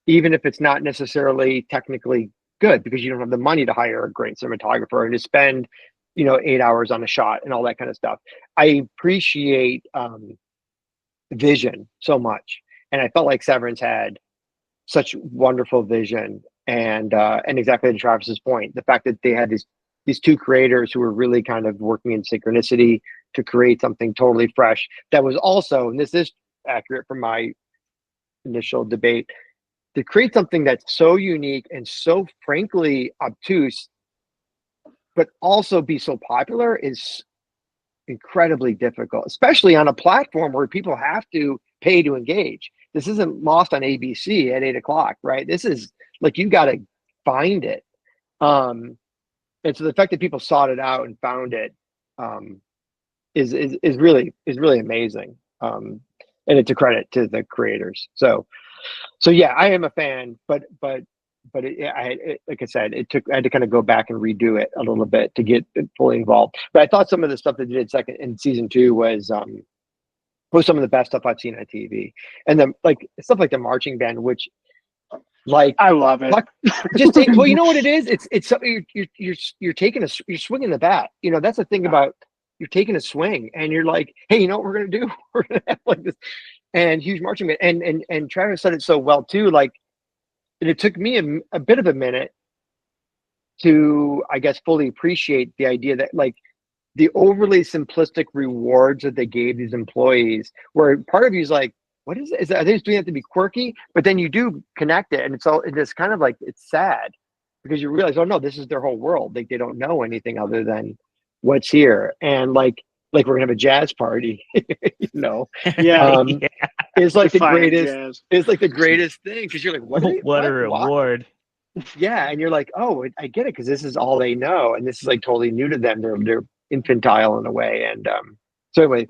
Speaker 2: even if it's not necessarily technically good because you don't have the money to hire a great cinematographer and to spend 8 hours on a shot and all that kind of stuff, I appreciate vision so much. And I felt like Severance had such wonderful vision, and exactly to Travis's point, the fact that they had these 2 creators who were really kind of working in synchronicity to create something totally fresh that was also, and this is accurate from my initial debate, to create something that's so unique and so frankly obtuse, but also be so popular is incredibly difficult, especially on a platform where people have to pay to engage. This isn't Lost on ABC at 8:00, right? This is like, you got to find it. And so the fact that people sought it out and found it is really amazing. And it's a credit to the creators. So yeah, I am a fan, but like I said, I had to kind of go back and redo it a little bit to get fully involved. But I thought some of the stuff that they did in season 2 was some of the best stuff I've seen on TV. And then like stuff like the marching band, which, like,
Speaker 4: I love it.
Speaker 2: Well, you know what it is? It's something you're swinging the bat. That's the thing about, you're taking a swing and you're like, hey, you know what we're gonna do? We're gonna have like this and huge marching band. And Travis said it so well too. Like, and it took me a bit of a minute to, I guess, fully appreciate the idea that, like, the overly simplistic rewards that they gave these employees, where part of you is like, what is it? Are they just doing that to be quirky? But then you do connect it, and it's kind of like, it's sad because you realize, oh no, this is their whole world. Like, they don't know anything other than what's here. And like we're gonna have a jazz party, It's like the greatest. Jazz. It's like the greatest thing because you're like, what
Speaker 1: a reward.
Speaker 2: Yeah, and you're like, oh, I get it, because this is all they know, and this is like totally new to them. They're infantile in a way, and so anyway,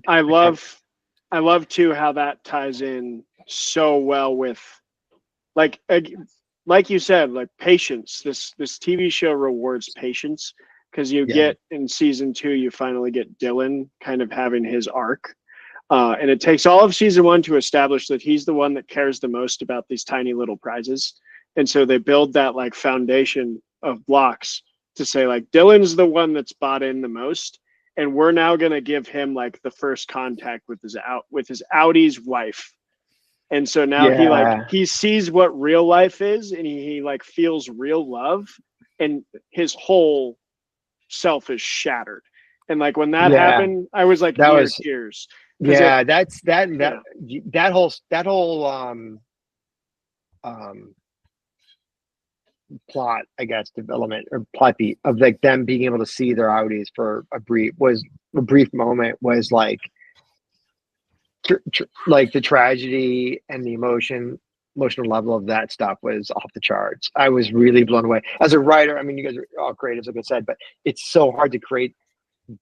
Speaker 4: I love too how that ties in so well with, like you said, like patience. This TV show rewards patience, because you get in season 2, you finally get Dylan kind of having his arc. And it takes all of season 1 to establish that he's the one that cares the most about these tiny little prizes. And so they build that like foundation of blocks to say like Dylan's the one that's bought in the most, and we're now going to give him like the first contact with his Audi's wife. And so now he sees what real life is, and he like feels real love, and his whole self is shattered. And like when that happened, I was like near tears.
Speaker 2: Yeah, that whole plot, I guess, development or plot beat of like them being able to see their Audis for a brief moment was like like the tragedy and the emotional level of that stuff was off the charts. I was really blown away as a writer. I mean, you guys are all creatives, like I said, but it's so hard to create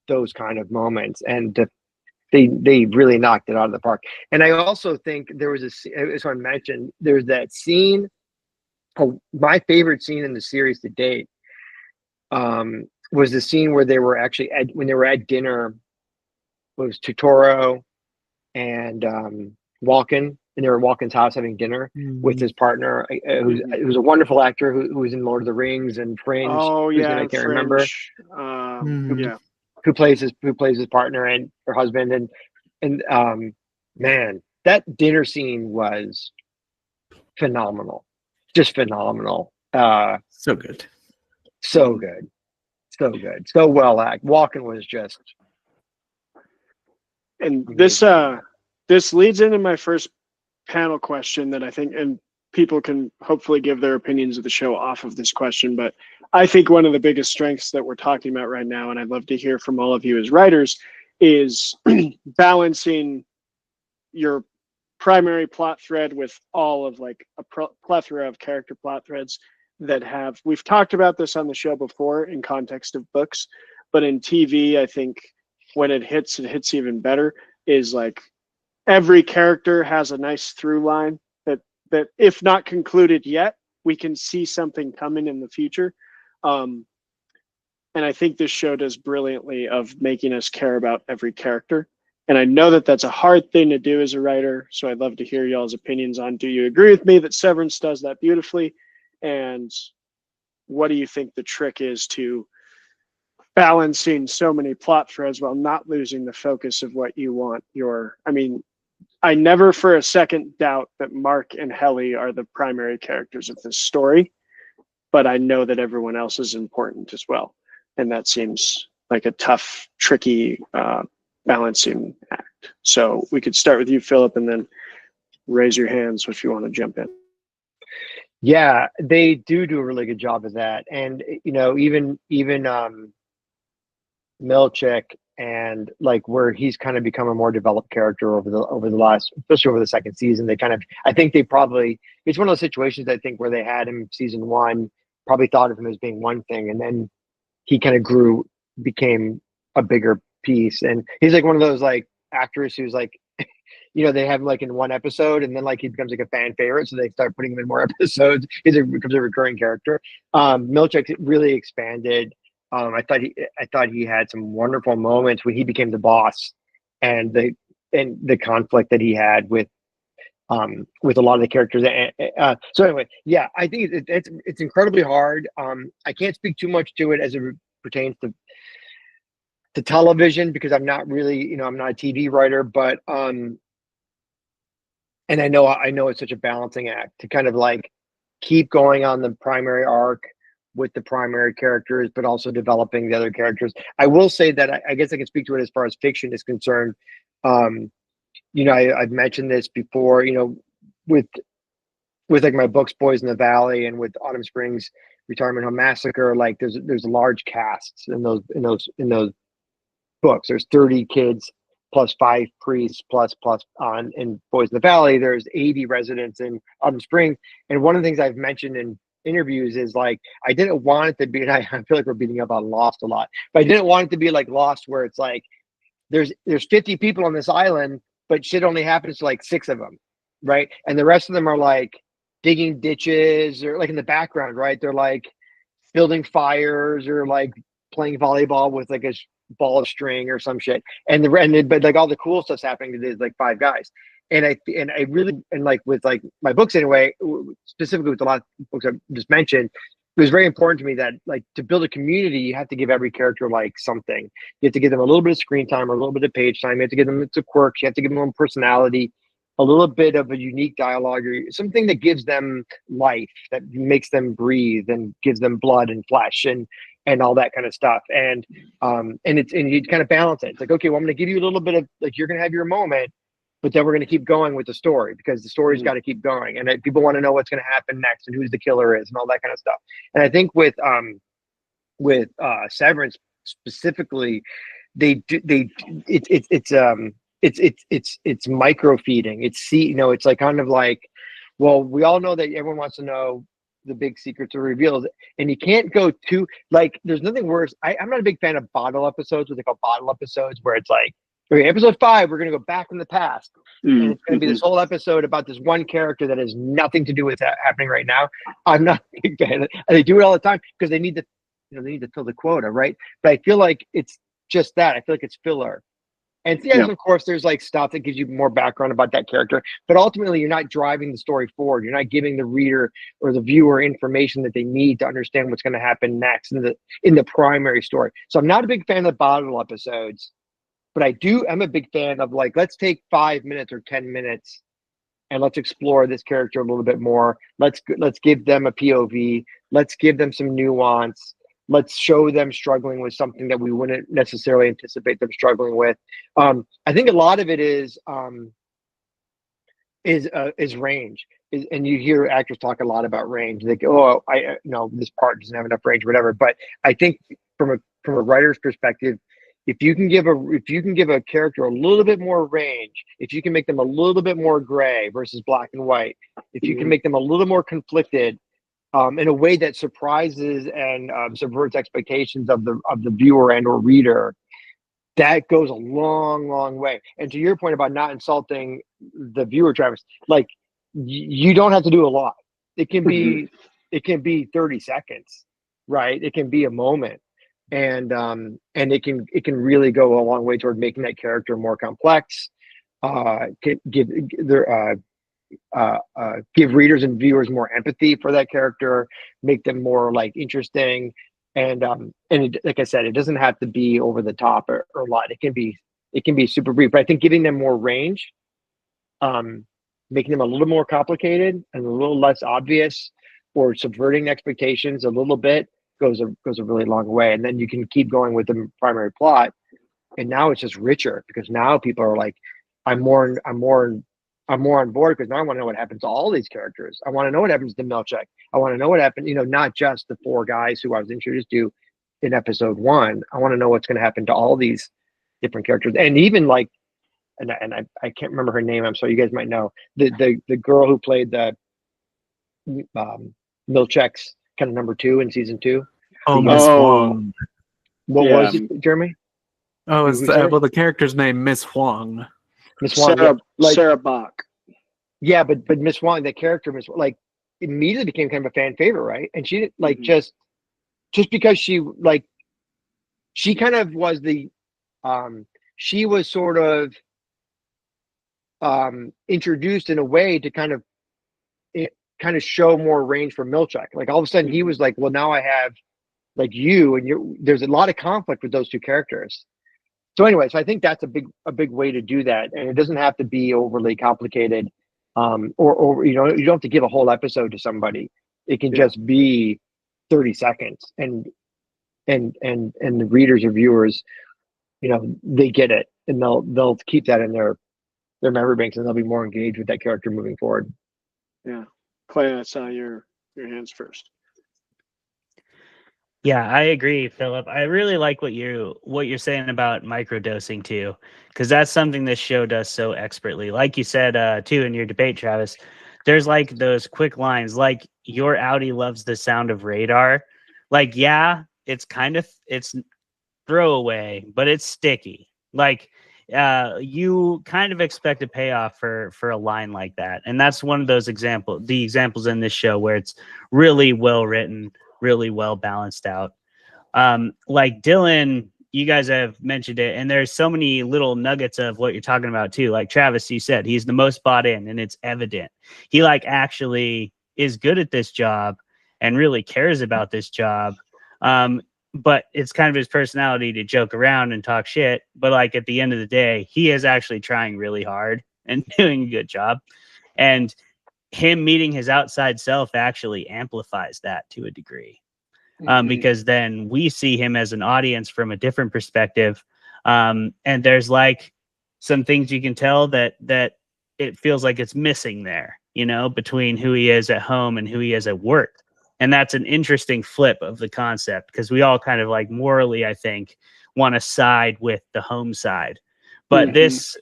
Speaker 2: those kind of moments, and they really knocked it out of the park. And I also think there was I just want to mention there's that scene. My favorite scene in the series to date was the scene where they were actually when they were at dinner. It was Totoro and Walken, and they were at Walken's house having dinner with his partner, who's a wonderful actor who was in Lord of the Rings and Fringe.
Speaker 4: Oh yeah,
Speaker 2: I can't remember. Who plays his partner and her husband, and man, that dinner scene was phenomenal, just phenomenal.
Speaker 3: So good,
Speaker 2: so well acted. Walken was just.
Speaker 4: And this leads into my first panel question that I think, and people can hopefully give their opinions of the show off of this question, but I think one of the biggest strengths that we're talking about right now, and I'd love to hear from all of you as writers, is balancing your primary plot thread with all of like a plethora of character plot threads that we've talked about this on the show before in context of books, but in TV, I think when it hits even better, is like every character has a nice through line that if not concluded yet, we can see something coming in the future. And I think this show does brilliantly of making us care about every character. And I know that that's a hard thing to do as a writer, so I'd love to hear y'all's opinions on, do you agree with me that Severance does that beautifully? And what do you think the trick is to balancing so many plot threads while not losing the focus of what you want I never for a second doubt that Mark and Helly are the primary characters of this story, but I know that everyone else is important as well. And that seems like a tough, tricky balancing act. So we could start with you, Philip, and then raise your hands if you want to jump in.
Speaker 2: Yeah, they do a really good job of that. And, even Milchick, and like where he's kind of become a more developed character over the last, especially over the second season, I think it's one of those situations I think where they had him season 1, probably thought of him as being one thing, and then he kind of became a bigger piece. And he's like one of those like actors who's like, they have him like in one episode, and then like he becomes like a fan favorite, so they start putting him in more episodes. He becomes a recurring character. Milchick really expanded. I thought he had some wonderful moments when he became the boss, and the conflict that he had with a lot of the characters. So anyway, yeah, I think it's incredibly hard. I can't speak too much to it as it pertains to television, because I'm not really, I'm not a TV writer, but and I know it's such a balancing act to kind of like keep going on the primary arc with the primary characters, but also developing the other characters. I will say that I guess I can speak to it as far as fiction is concerned. I've mentioned this before, with like my books, Boys in the Valley, and with Autumn Springs Retirement Home Massacre, like there's large casts in those books. There's 30 kids plus 5 priests plus on in Boys in the Valley. There's 80 residents in Autumn Springs. And one of the things I've mentioned in interviews is like, I didn't want it to be, and I feel like we're beating up on Lost a lot, but I didn't want it to be like Lost, where it's like there's 50 people on this island, but shit only happens to like 6 of them, right? And the rest of them are like digging ditches, or like in the background, right? They're like building fires, or like playing volleyball with like a ball of string or some shit, but like all the cool stuff's happening to these like five guys. And I really, and like with like my books anyway, specifically with a lot of books I just mentioned, it was very important to me that like to build a community, you have to give every character like something. You have to give them a little bit of screen time or a little bit of page time. You have to give them some quirks. You have to give them personality, a little bit of a unique dialogue, or something that gives them life, that makes them breathe and gives them blood and flesh and all that kind of stuff. And you kind of balance it. It's like, okay, well, I'm going to give you a little bit of like, you're going to have your moment, but then we're going to keep going with the story because the story's got to keep going. And people want to know what's going to happen next and who's the killer is and all that kind of stuff. And I think with Severance specifically, it's micro feeding. It's like kind of like, well, we all know that everyone wants to know the big secrets or reveals, and you can't go too like. There's nothing worse. I'm not a big fan of bottle episodes, what they call bottle episodes, where it's like, okay, episode 5, we're going to go back in the past, and it's going to be this whole episode about this one character that has nothing to do with that happening right now. I'm not a big fan. And they do it all the time because they need to, they need to fill the quota, right? But I feel like it's just that. I feel like it's filler. And yes, of course, there's like stuff that gives you more background about that character, but ultimately you're not driving the story forward. You're not giving the reader or the viewer information that they need to understand what's going to happen next in the primary story. So I'm not a big fan of bottle episodes, but I'm a big fan of like, let's take 5 minutes or 10 minutes and let's explore this character a little bit more. Let's give them a POV. Let's give them some nuance. Let's show them struggling with something that we wouldn't necessarily anticipate them struggling with. I think a lot of it is range. And you hear actors talk a lot about range. They go, "Oh, this part doesn't have enough range, or whatever." But I think from a writer's perspective, if you can give a character a little bit more range, if you can make them a little bit more gray versus black and white, if you can make them a little more conflicted, in a way that surprises and subverts expectations of the viewer and or reader, that goes a long, long way. And to your point about not insulting the viewer, Travis, like you don't have to do a lot. It can be 30 seconds, right? It can be a moment, and it can really go a long way toward making that character more complex. Give readers and viewers more empathy for that character, make them more like interesting, and like I said, it doesn't have to be over the top or a lot. It can be super brief. But I think giving them more range, making them a little more complicated and a little less obvious, or subverting expectations a little bit goes a really long way. And then you can keep going with the primary plot, and now it's just richer because now people are like, I'm more on board because now I want to know what happens to all these characters. I want to know what happens to Milchek. I want to know what happened, not just the 4 guys who I was introduced to in episode 1. I want to know what's going to happen to all these different characters. And even like, and I can't remember her name. I'm sorry, you guys might know. The girl who played the Milchek's kind of number 2 in season 2.
Speaker 3: Oh, Miss Huang.
Speaker 2: What was it, Jeremy?
Speaker 3: Oh, the character's name Miss Huang.
Speaker 2: Miss Huang,
Speaker 4: Sarah Bach.
Speaker 2: Yeah, but Miss Huang, the character Miss, like, immediately became kind of a fan favorite, right? And she like just because she kind of was she was sort of introduced in a way to kind of show more range for Milchek. Like all of a sudden he was like, well, now I have like you, and there's a lot of conflict with those 2 characters. So anyway, so I think that's a big way to do that, and it doesn't have to be overly complicated, or you don't have to give a whole episode to somebody. It can just be 30 seconds, and the readers or viewers, they get it, and they'll keep that in their memory banks, and they'll be more engaged with that character moving forward.
Speaker 4: Yeah, Clay, I saw your hands first.
Speaker 1: Yeah, I agree, Philip. I really like what you're saying about microdosing too, because that's something this show does so expertly. Like you said, too, in your debate, Travis, there's like those quick lines, like your Audi loves the sound of radar. Like, yeah, it's throwaway, but it's sticky. Like, you kind of expect a payoff for a line like that, and that's one of those examples in this show where it's really well written, really well balanced out. like Dylan, you guys have mentioned it, and there's so many little nuggets of what you're talking about too. Like Travis, you said he's the most bought in, and it's evident. He like actually is good at this job and really cares about this job. But it's kind of his personality to joke around and talk shit. But like at the end of the day, he is actually trying really hard and doing a good job. And him meeting his outside self actually amplifies that to a degree. Because then we see him as an audience from a different perspective. And there's like some things you can tell that it feels like it's missing there, you know, between who he is at home and who he is at work. And that's an interesting flip of the concept, because we all kind of like morally, I think, want to side with the home side. But this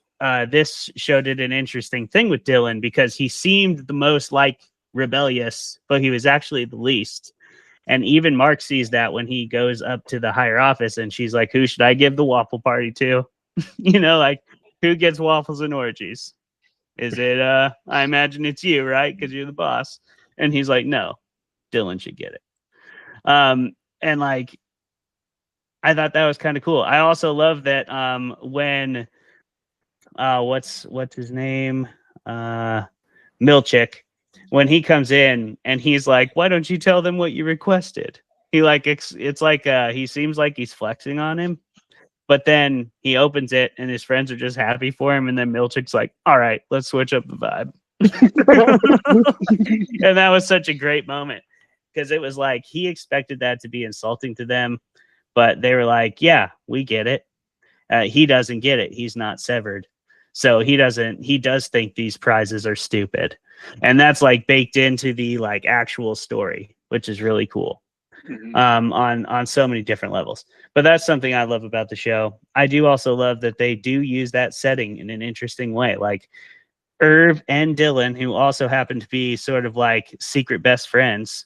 Speaker 1: show did an interesting thing with Dylan, because he seemed the most like rebellious, but he was actually the least. And even Mark sees that when he goes up to the higher office and she's like, who should I give the waffle party to? You know, like, who gets waffles and orgies? Is it, I imagine it's you, right? Because you're the boss. And he's like, no, Dylan should get it. And like, I thought that was kind of cool. I also love that when, what's his name? Milchick. When he comes in and he's like, why don't you tell them what you requested? He like, it's like, he seems like he's flexing on him, but then he opens it and his friends are just happy for him. And then Milchick's like, all right, let's switch up the vibe. And that was such a great moment, because it was like, he expected that to be insulting to them, but they were like, yeah, we get it. He doesn't get it. He's not severed. So he does think these prizes are stupid. And that's like baked into the like actual story, which is really cool. On so many different levels. But that's something I love about the show. I do also love that they do use that setting in an interesting way. Like Irv and Dylan, who also happen to be sort of like secret best friends.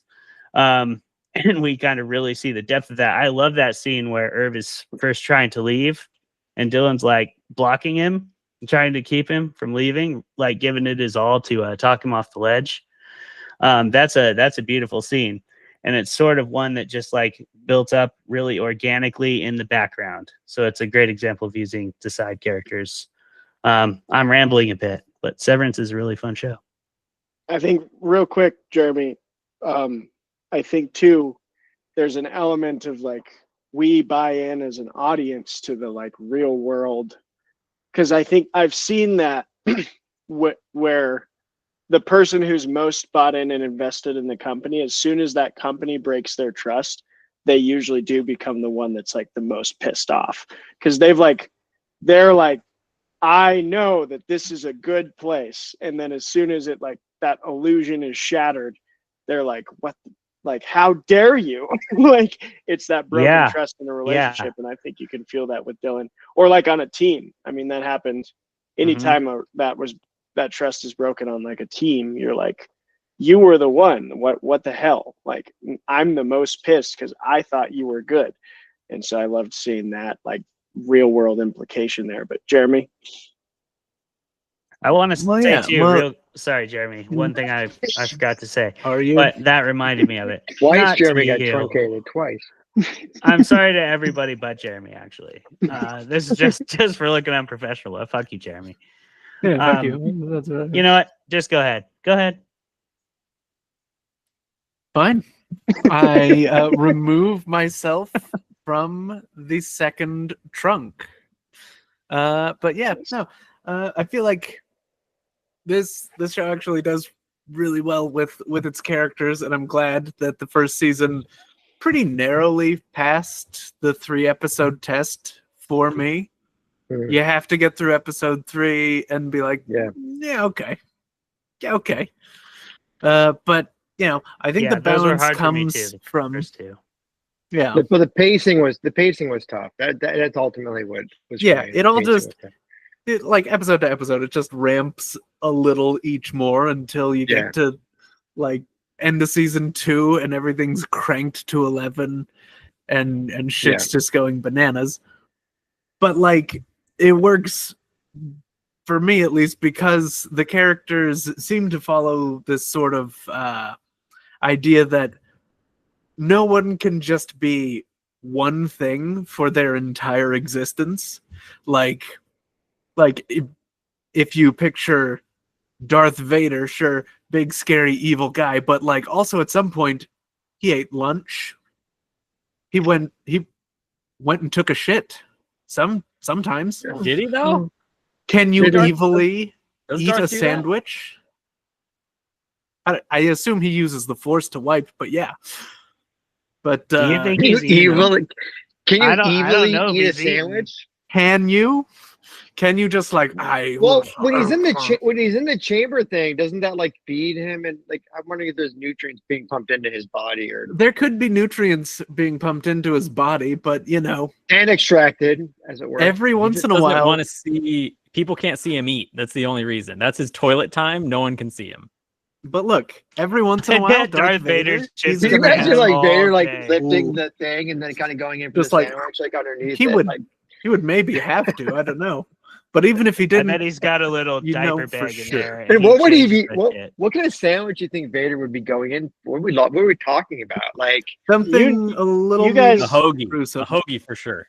Speaker 1: And we kind of really see the depth of that. I love that scene where Irv is first trying to leave and Dylan's like blocking him, trying to keep him from leaving, like giving it his all to talk him off the ledge. That's a beautiful scene. And it's sort of one that just like built up really organically in the background. So it's a great example of using the side characters. I'm rambling a bit, but Severance is a really fun show.
Speaker 4: I think real quick, Jeremy, I think too, there's an element of like, we buy in as an audience to the like real world. Cause I think I've seen that where the person who's most bought in and invested in the company, as soon as that company breaks their trust, they usually do become the one that's like the most pissed off. Cause they're like, I know that this is a good place. And then as soon as it like that illusion is shattered, they're like, what, like, how dare you? Like, it's that broken trust in a relationship. And I think you can feel that with Dylan, or like on a team. I mean, that happened anytime that trust is broken on like a team. You're like, you were the one, what the hell? Like, I'm the most pissed because I thought you were good. And so I loved seeing that like real world implication there. But Jeremy,
Speaker 1: I want to say too, sorry, Jeremy. One thing I forgot to say.
Speaker 3: Are you?
Speaker 1: But that reminded me of it.
Speaker 2: Twice Jeremy got truncated twice.
Speaker 1: I'm sorry to everybody but Jeremy, actually. This is just for looking unprofessional. Fuck you, Jeremy.
Speaker 3: Yeah, fuck you. That's right.
Speaker 1: You know what? Just go ahead. Go ahead.
Speaker 3: Fine. I remove myself from the second trunk. But yeah, no. I feel like this show actually does really well with its characters, and I'm glad that the first season pretty narrowly passed the 3-episode test for me. You have to get through episode 3 and be like, okay. But you know, I think the balance comes from
Speaker 1: first two.
Speaker 2: Yeah, but the pacing was tough. That's ultimately what was.
Speaker 3: It all just. Like episode to episode, it just ramps a little each more until you get to like end of season 2 and everything's cranked to 11 and shit's just going bananas. But like it works for me at least because the characters seem to follow this sort of idea that no one can just be one thing for their entire existence. Like if you picture Darth Vader, sure, big scary evil guy, but like also at some point he ate lunch. He went and took a shit. Sometimes.
Speaker 5: Did he though?
Speaker 3: Can you
Speaker 2: Does
Speaker 3: evilly
Speaker 5: Does
Speaker 3: eat
Speaker 5: Darth
Speaker 3: a
Speaker 5: do that?
Speaker 3: sandwich? I assume he uses the Force to wipe, but yeah. But
Speaker 1: Do you think
Speaker 2: Can you
Speaker 1: he's evil?
Speaker 2: Can you
Speaker 1: I don't
Speaker 2: evilly
Speaker 1: know if
Speaker 2: eat a
Speaker 1: he's eating.
Speaker 2: sandwich?
Speaker 3: can you? Can you just like
Speaker 2: Well, when he's in the chamber thing, doesn't that like feed him? And like, I'm wondering if there's nutrients being pumped into his body or
Speaker 3: there could be nutrients being pumped into his body, but
Speaker 2: and extracted, as it were.
Speaker 3: every
Speaker 5: He
Speaker 3: once
Speaker 5: just
Speaker 3: in a
Speaker 5: doesn't
Speaker 3: while,
Speaker 5: want to see people can't see him eat. That's the only reason. That's his toilet time. No one can see him.
Speaker 3: but look, every once in a while,
Speaker 1: Darth Vader's
Speaker 3: he's
Speaker 1: just
Speaker 2: Can you
Speaker 3: gonna
Speaker 2: imagine
Speaker 3: have,
Speaker 2: like
Speaker 1: all
Speaker 2: Vader like
Speaker 1: day.
Speaker 2: lifting
Speaker 3: Ooh.
Speaker 2: the thing and then kind of going in for
Speaker 3: Just
Speaker 2: the
Speaker 3: like-
Speaker 2: sandwich like underneath
Speaker 3: he
Speaker 2: it?
Speaker 3: would
Speaker 2: Like,
Speaker 3: he would maybe have to. I don't know, but even if he
Speaker 1: I
Speaker 3: didn't,
Speaker 1: bet he's got a little
Speaker 3: you know
Speaker 1: diaper
Speaker 3: for
Speaker 1: bag in
Speaker 3: sure.
Speaker 1: there.
Speaker 2: and what would he
Speaker 1: changes
Speaker 2: be?
Speaker 1: that shit.
Speaker 2: What kind of sandwich do you think Vader would be going in? What are we talking about? Like,
Speaker 3: something a little
Speaker 4: you guys-
Speaker 5: A hoagie.
Speaker 3: gruesome.
Speaker 5: A hoagie for sure.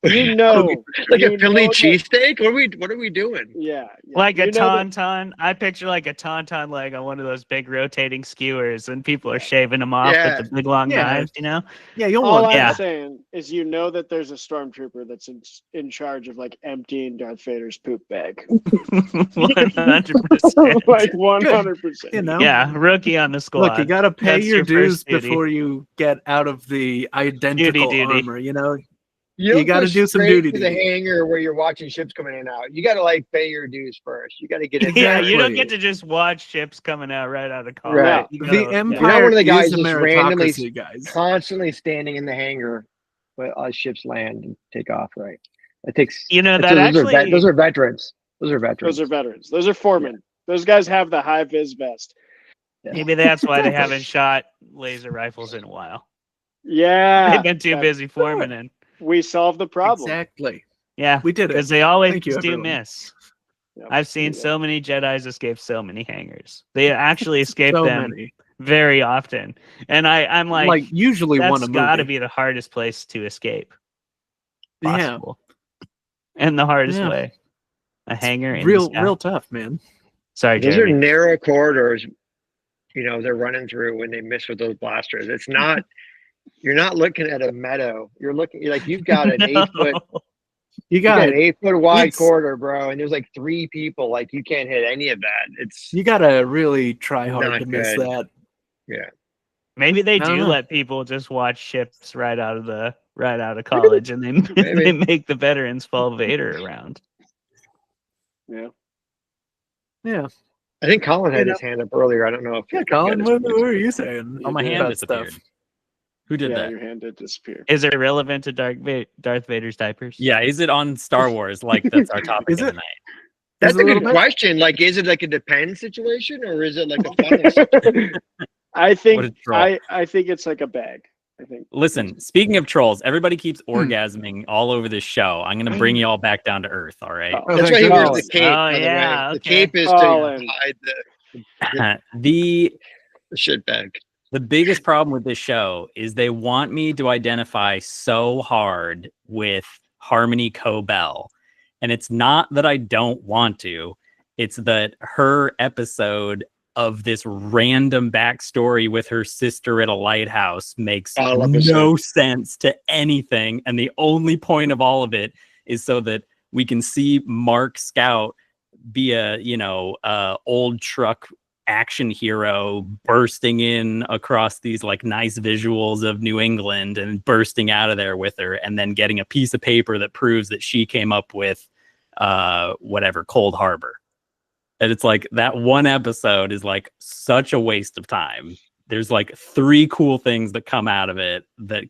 Speaker 4: You know,
Speaker 2: like
Speaker 4: you
Speaker 2: a Philly
Speaker 4: know that-
Speaker 2: cheesesteak? What are we doing?
Speaker 4: Yeah,
Speaker 1: Like a
Speaker 4: You know that-
Speaker 1: tauntaun. I picture like a tauntaun leg on one of those big rotating skewers, and people are shaving them off
Speaker 2: Yeah.
Speaker 1: with the big long
Speaker 3: Yeah.
Speaker 1: knives.
Speaker 3: Yeah, you'll
Speaker 4: All
Speaker 3: want
Speaker 4: I'm
Speaker 1: Yeah.
Speaker 4: saying is, you know that there's a stormtrooper that's in charge of like emptying Darth Vader's poop bag.
Speaker 1: 100%.
Speaker 4: Like 100%.
Speaker 3: you know.
Speaker 1: Yeah, rookie on the squad.
Speaker 3: Look, you gotta pay
Speaker 1: That's
Speaker 3: your
Speaker 1: your
Speaker 3: dues
Speaker 1: first duty.
Speaker 3: before you get out of the identical
Speaker 1: Duty.
Speaker 3: armor.
Speaker 2: You don't
Speaker 3: gotta
Speaker 2: go
Speaker 3: do some
Speaker 2: straight
Speaker 3: duty
Speaker 2: to the
Speaker 3: duty.
Speaker 2: hangar where you're watching ships coming in and out. You got to like pay your dues first. You got to get in.
Speaker 1: Yeah,
Speaker 2: there.
Speaker 1: you don't
Speaker 3: Exactly.
Speaker 1: get to just watch ships coming out right out of college.
Speaker 2: Right.
Speaker 1: You
Speaker 3: The
Speaker 1: gotta-
Speaker 3: Empire
Speaker 2: You're not one of the guys
Speaker 3: is a
Speaker 2: just randomly
Speaker 3: meritocracy, guys.
Speaker 2: constantly standing in the hangar when ships land and take off. Right. It takes.
Speaker 1: You know,
Speaker 2: those
Speaker 1: that
Speaker 2: are
Speaker 1: actually-
Speaker 2: those are veterans. Those are veterans.
Speaker 4: Those are veterans. Those are foremen. Those guys have the high vis vest.
Speaker 2: Yeah.
Speaker 1: Maybe that's why they
Speaker 3: Exactly.
Speaker 1: haven't shot laser rifles in a while.
Speaker 4: Yeah.
Speaker 1: They've been too
Speaker 4: that-
Speaker 1: busy forming in.
Speaker 4: We solved the problem.
Speaker 3: Exactly.
Speaker 1: Yeah,
Speaker 3: We did it.
Speaker 1: because they always
Speaker 3: Thank you,
Speaker 1: do
Speaker 3: everyone.
Speaker 1: miss.
Speaker 4: Yep.
Speaker 1: I've seen so many Jedis escape so many hangars. They actually escape
Speaker 3: So
Speaker 1: them
Speaker 3: many.
Speaker 1: very often, and I'm like
Speaker 3: usually one
Speaker 1: that's
Speaker 3: a
Speaker 1: got to
Speaker 3: movie.
Speaker 1: be the hardest place to escape
Speaker 3: Yeah,
Speaker 1: possible, and the hardest
Speaker 3: Yeah.
Speaker 1: way. A hangar in the
Speaker 3: real
Speaker 1: sky.
Speaker 3: real tough, man.
Speaker 1: Sorry,
Speaker 2: Those
Speaker 1: Jeremy.
Speaker 2: are narrow corridors. You know they're running through when they miss with those blasters. It's not. You're not looking at a meadow. You're looking like you've got an 8 foot.
Speaker 3: You
Speaker 2: You got
Speaker 3: got
Speaker 2: an 8 foot wide
Speaker 3: it's-
Speaker 2: corridor, bro, and there's like 3 people. Like you can't hit any of that. It's
Speaker 3: you gotta really try hard
Speaker 2: Not
Speaker 3: to miss
Speaker 2: good.
Speaker 3: that.
Speaker 1: Maybe they
Speaker 3: I don't
Speaker 1: do
Speaker 3: know.
Speaker 1: let people just watch ships right out of college, and they they make the veterans follow Vader around.
Speaker 4: Yeah.
Speaker 3: Yeah.
Speaker 2: I think Colin had
Speaker 3: You
Speaker 2: his hand up earlier. I don't know if
Speaker 3: Yeah,
Speaker 2: he got
Speaker 3: Colin,
Speaker 2: his
Speaker 3: what
Speaker 2: voice.
Speaker 3: were you saying?
Speaker 5: Oh, my hand
Speaker 3: about
Speaker 5: disappeared.
Speaker 3: stuff?
Speaker 5: Who did
Speaker 4: Yeah,
Speaker 5: that?
Speaker 4: your hand did disappear.
Speaker 1: Is it relevant to Darth Vader's diapers?
Speaker 5: Yeah, is it on Star Wars? Like that's our topic
Speaker 3: Is
Speaker 5: of the
Speaker 3: it?
Speaker 5: night.
Speaker 2: That's
Speaker 3: Is
Speaker 2: a
Speaker 3: it little
Speaker 2: good
Speaker 3: bit?
Speaker 2: question. Like, is it like a depend situation or is it like a funnel situation?
Speaker 4: I
Speaker 5: What a
Speaker 4: think
Speaker 5: troll.
Speaker 4: I think it's like a bag. I think.
Speaker 5: Listen, speaking of trolls, everybody keeps
Speaker 3: Hmm.
Speaker 5: orgasming all over this show. I'm gonna bring you all back down to earth. All right.
Speaker 4: Oh,
Speaker 2: That's
Speaker 3: thank
Speaker 2: why he
Speaker 3: goodness.
Speaker 2: wears the cape.
Speaker 1: Oh,
Speaker 2: by the
Speaker 1: yeah,
Speaker 2: way. The
Speaker 1: okay.
Speaker 2: cape is
Speaker 4: Colin.
Speaker 2: to hide the
Speaker 5: the
Speaker 2: shit bag.
Speaker 5: The biggest problem with this show is they want me to identify so hard with Harmony Cobell. And it's not that I don't want to, it's that her episode of this random backstory with her sister at a lighthouse makes
Speaker 2: Bottle episode.
Speaker 5: no sense to anything. And the only point of all of it is so that we can see Mark Scout be a, old truck action hero bursting in across these like nice visuals of New England and bursting out of there with her and then getting a piece of paper that proves that she came up with Cold Harbor. And it's like that one episode is like such a waste of time. There's like 3 cool things that come out of it that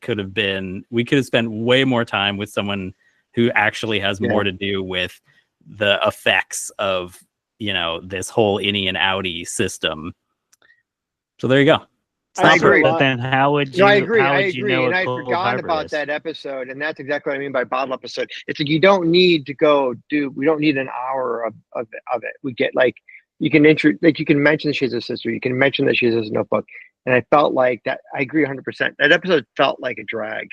Speaker 5: we could have spent way more time with someone who actually has more to do with the effects of this whole innie and outie system. So there you go. It's
Speaker 4: I
Speaker 5: not
Speaker 2: agree.
Speaker 5: perfect.
Speaker 1: But then how would you?
Speaker 2: No, I agree.
Speaker 1: How
Speaker 2: I
Speaker 1: would you
Speaker 2: agree.
Speaker 1: know
Speaker 2: And
Speaker 1: what
Speaker 2: I'd
Speaker 1: Cold
Speaker 2: forgotten
Speaker 1: Harbor
Speaker 2: about
Speaker 1: is?
Speaker 2: that episode. And that's exactly what I mean by bottle episode. It's like you don't need to go do. We don't need an hour of it. We get like you can you can mention that she's a sister. You can mention that she's a notebook. And I felt like that. I agree 100%. That episode felt like a drag.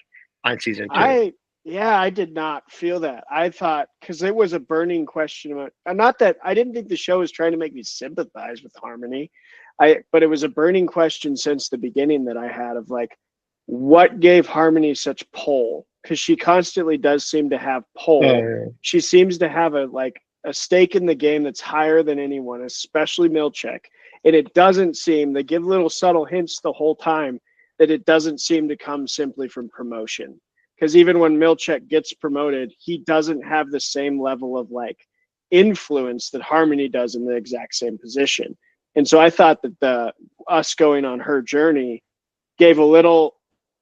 Speaker 2: on season 2.
Speaker 4: I did not feel that. I thought, because it was a burning question about, not that I didn't think the show was trying to make me sympathize with Harmony, but it was a burning question since the beginning that I had of like, what gave Harmony such pull? Because she constantly does seem to have pull. She seems to have a stake in the game that's higher than anyone, especially Milchek. And it doesn't seem, they give little subtle hints the whole time that it doesn't seem to come simply from promotion. Because even when Milchek gets promoted, he doesn't have the same level of like influence that Harmony does in the exact same position. And so I thought that us going on her journey gave a little,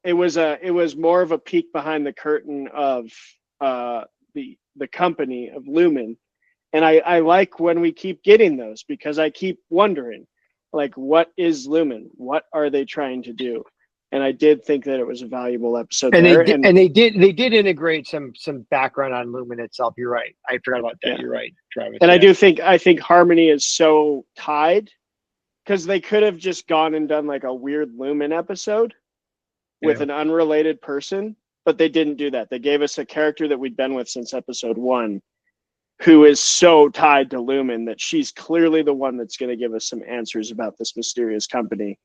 Speaker 4: it was more of a peek behind the curtain of the company of Lumen. And I like when we keep getting those, because I keep wondering, like, what is Lumen? What are they trying to do? And I did think that it was a valuable episode.
Speaker 2: And they did integrate some background on Lumen itself. You're right. I forgot about that. Yeah. You're right, Travis.
Speaker 4: And I think Harmony is so tied, because they could have just gone and done like a weird Lumen episode with an unrelated person, but they didn't do that. They gave us a character that we'd been with since episode 1, who is so tied to Lumen that she's clearly the one that's going to give us some answers about this mysterious company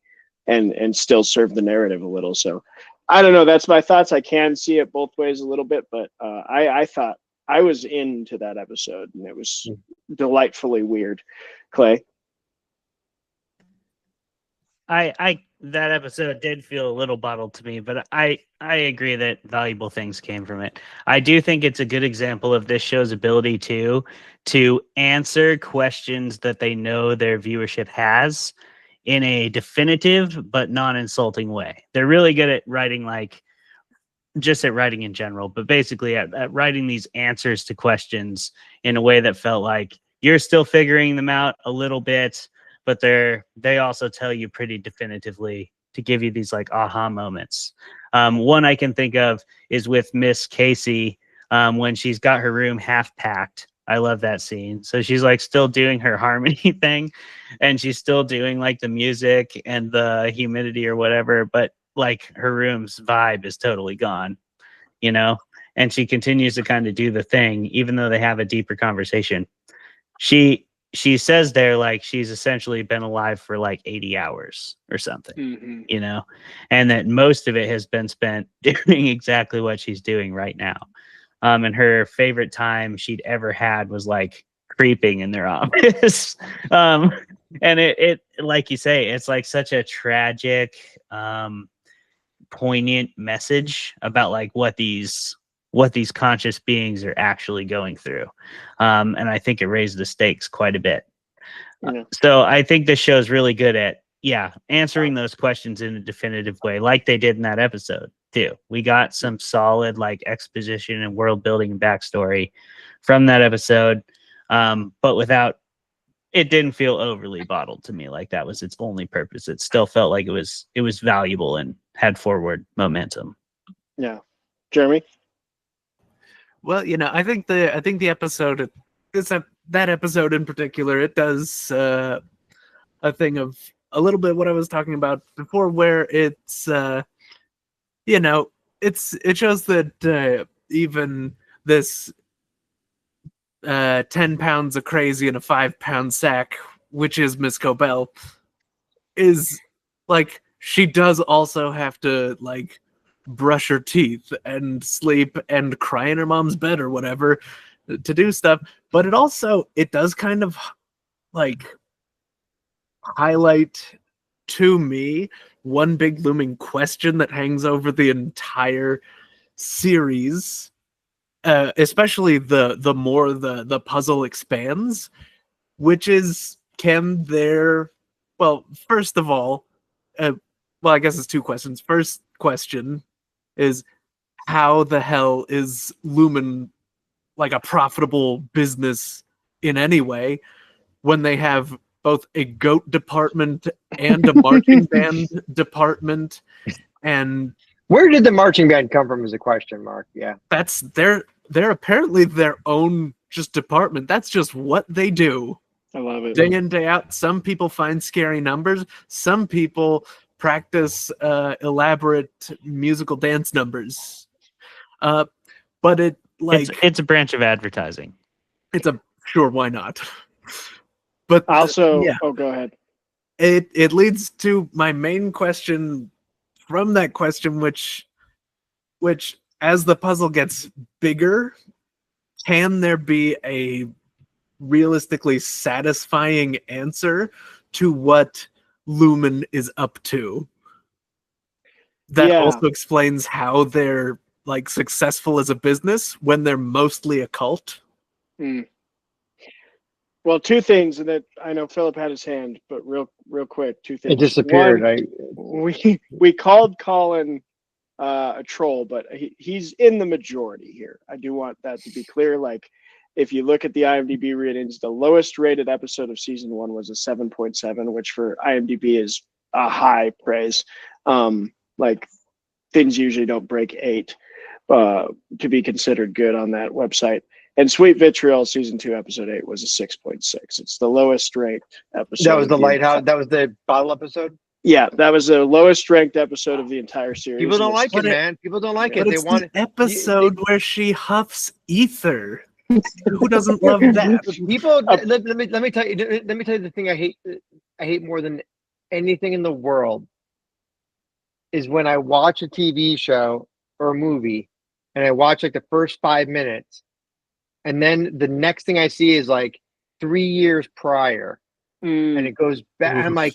Speaker 4: and still serve the narrative a little. So I don't know. That's my thoughts. I can see it both ways a little bit, but I thought I was into that episode, and it was delightfully weird. Clay?
Speaker 1: That episode did feel a little bottled to me, but I agree that valuable things came from it. I do think it's a good example of this show's ability to answer questions that they know their viewership has in a definitive but non-insulting way. They're really good at writing, like just at writing in general, but basically at writing these answers to questions in a way that felt like you're still figuring them out a little bit, but they also tell you pretty definitively to give you these like aha moments. One I can think of is with Miss Casey when she's got her room half packed. I love that scene. So she's like still doing her harmony thing, and she's still doing like the music and the humidity or whatever, but like her room's vibe is totally gone, you know? And she continues to kind of do the thing, even though they have a deeper conversation. She says there, like, she's essentially been alive for like 80 hours or something, you know, and that most of it has been spent doing exactly what she's doing right now. And her favorite time she'd ever had was like creeping in their office. And it, like you say, it's like such a tragic, poignant message about like what these conscious beings are actually going through. And I think it raised the stakes quite a bit. So I think this show is really good at, answering those questions in a definitive way, like they did in that episode too. We got some solid like exposition and world building and backstory from that episode. But without, it didn't feel overly bottled to me. Like that was its only purpose. It still felt like it was valuable and had forward momentum.
Speaker 4: Yeah. Jeremy?
Speaker 3: Well, you know, I think the episode is that episode in particular, it does a thing of a little bit what I was talking about before, where it's you know, it shows that even this 10 pounds of crazy in a 5-pound sack, which is Miss Cobell, is like, she does also have to like brush her teeth and sleep and cry in her mom's bed or whatever to do stuff. But it does kind of like highlight to me one big looming question that hangs over the entire series, especially the more the puzzle expands, which is, can there, well, first of all, well, I guess it's two questions. First question is, how the hell is Lumen like a profitable business in any way when they have both a goat department and a marching band department? And
Speaker 2: where did the marching band come from is a question mark. Yeah,
Speaker 3: that's they're apparently their own just department. That's just what they do.
Speaker 4: I love it.
Speaker 3: Day in, day out. Some people find scary numbers. Some people practice elaborate musical dance numbers. But it like
Speaker 1: it's a branch of advertising.
Speaker 3: it's a sure, why not? But
Speaker 4: Also,
Speaker 3: yeah,
Speaker 4: oh, go ahead.
Speaker 3: it leads to my main question from that question, which as the puzzle gets bigger, can there be a realistically satisfying answer to what Lumen is up to? That
Speaker 4: Yeah.
Speaker 3: also explains how they're like successful as a business when they're mostly a cult.
Speaker 4: Well, two things, and that I know Philip had his hand, but real quick, two things.
Speaker 2: It disappeared.
Speaker 4: One, we called Colin a troll, but he's in the majority here. I do want that to be clear. Like, if you look at the IMDb ratings, the lowest rated episode of season 1 was a 7.7, which for IMDb is a high praise. Like, things usually don't break 8 to be considered good on that website. And Sweet Vitriol season 2 episode 8 was a 6.6. It's the lowest ranked episode.
Speaker 2: That was the lighthouse. That was the bottle episode.
Speaker 4: Yeah, that was the lowest ranked episode of the entire series.
Speaker 2: People don't like it, man. People don't like it. They want
Speaker 3: the episode where she huffs ether. Who doesn't love that?
Speaker 2: People. Let me tell you. Let me tell you the thing I hate more than anything in the world is when I watch a TV show or a movie and I watch like the first 5 minutes, and then the next thing I see is like 3 years prior, and it goes back. I'm like,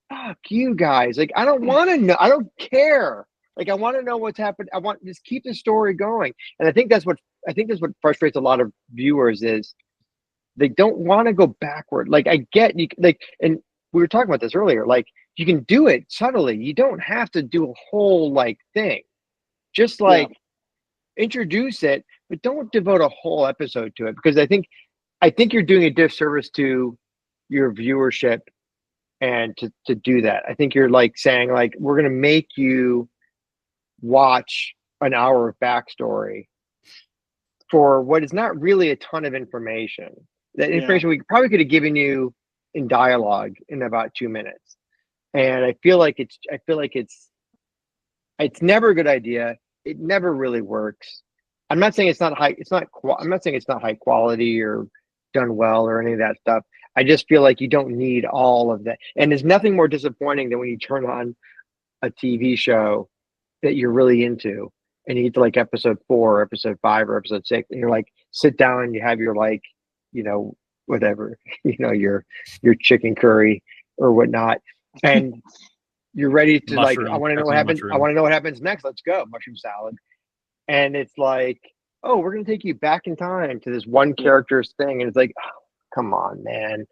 Speaker 2: fuck you guys. Like, I don't want to know. I don't care. Like, I want to know what's happened. I want just keep the story going. And I think that's what frustrates a lot of viewers is they don't want to go backward. Like, I get you, like, and we were talking about this earlier. Like, you can do it subtly. You don't have to do a whole like thing. Just like introduce it, but don't devote a whole episode to it, because I think you're doing a disservice to your viewership. And to do that, I think you're like saying like, we're going to make you watch an hour of backstory for what is not really a ton of information. That information we probably could have given you in dialogue in about 2 minutes. And I feel like it's never a good idea. It never really works. I'm not saying it's not high. I'm not saying it's not high quality or done well or any of that stuff. I just feel like you don't need all of that. And there's nothing more disappointing than when you turn on a TV show that you're really into and you get to like episode 4, or episode 5, or episode 6, and you're like, sit down and you have your like, whatever, your chicken curry or whatnot. And you're ready to
Speaker 5: mushroom,
Speaker 2: like, I want to know what happens. I want to know what happens next. Let's go. Mushroom salad. And it's like, oh, we're going to take you back in time to this one character's thing. And it's like, oh, come on, man.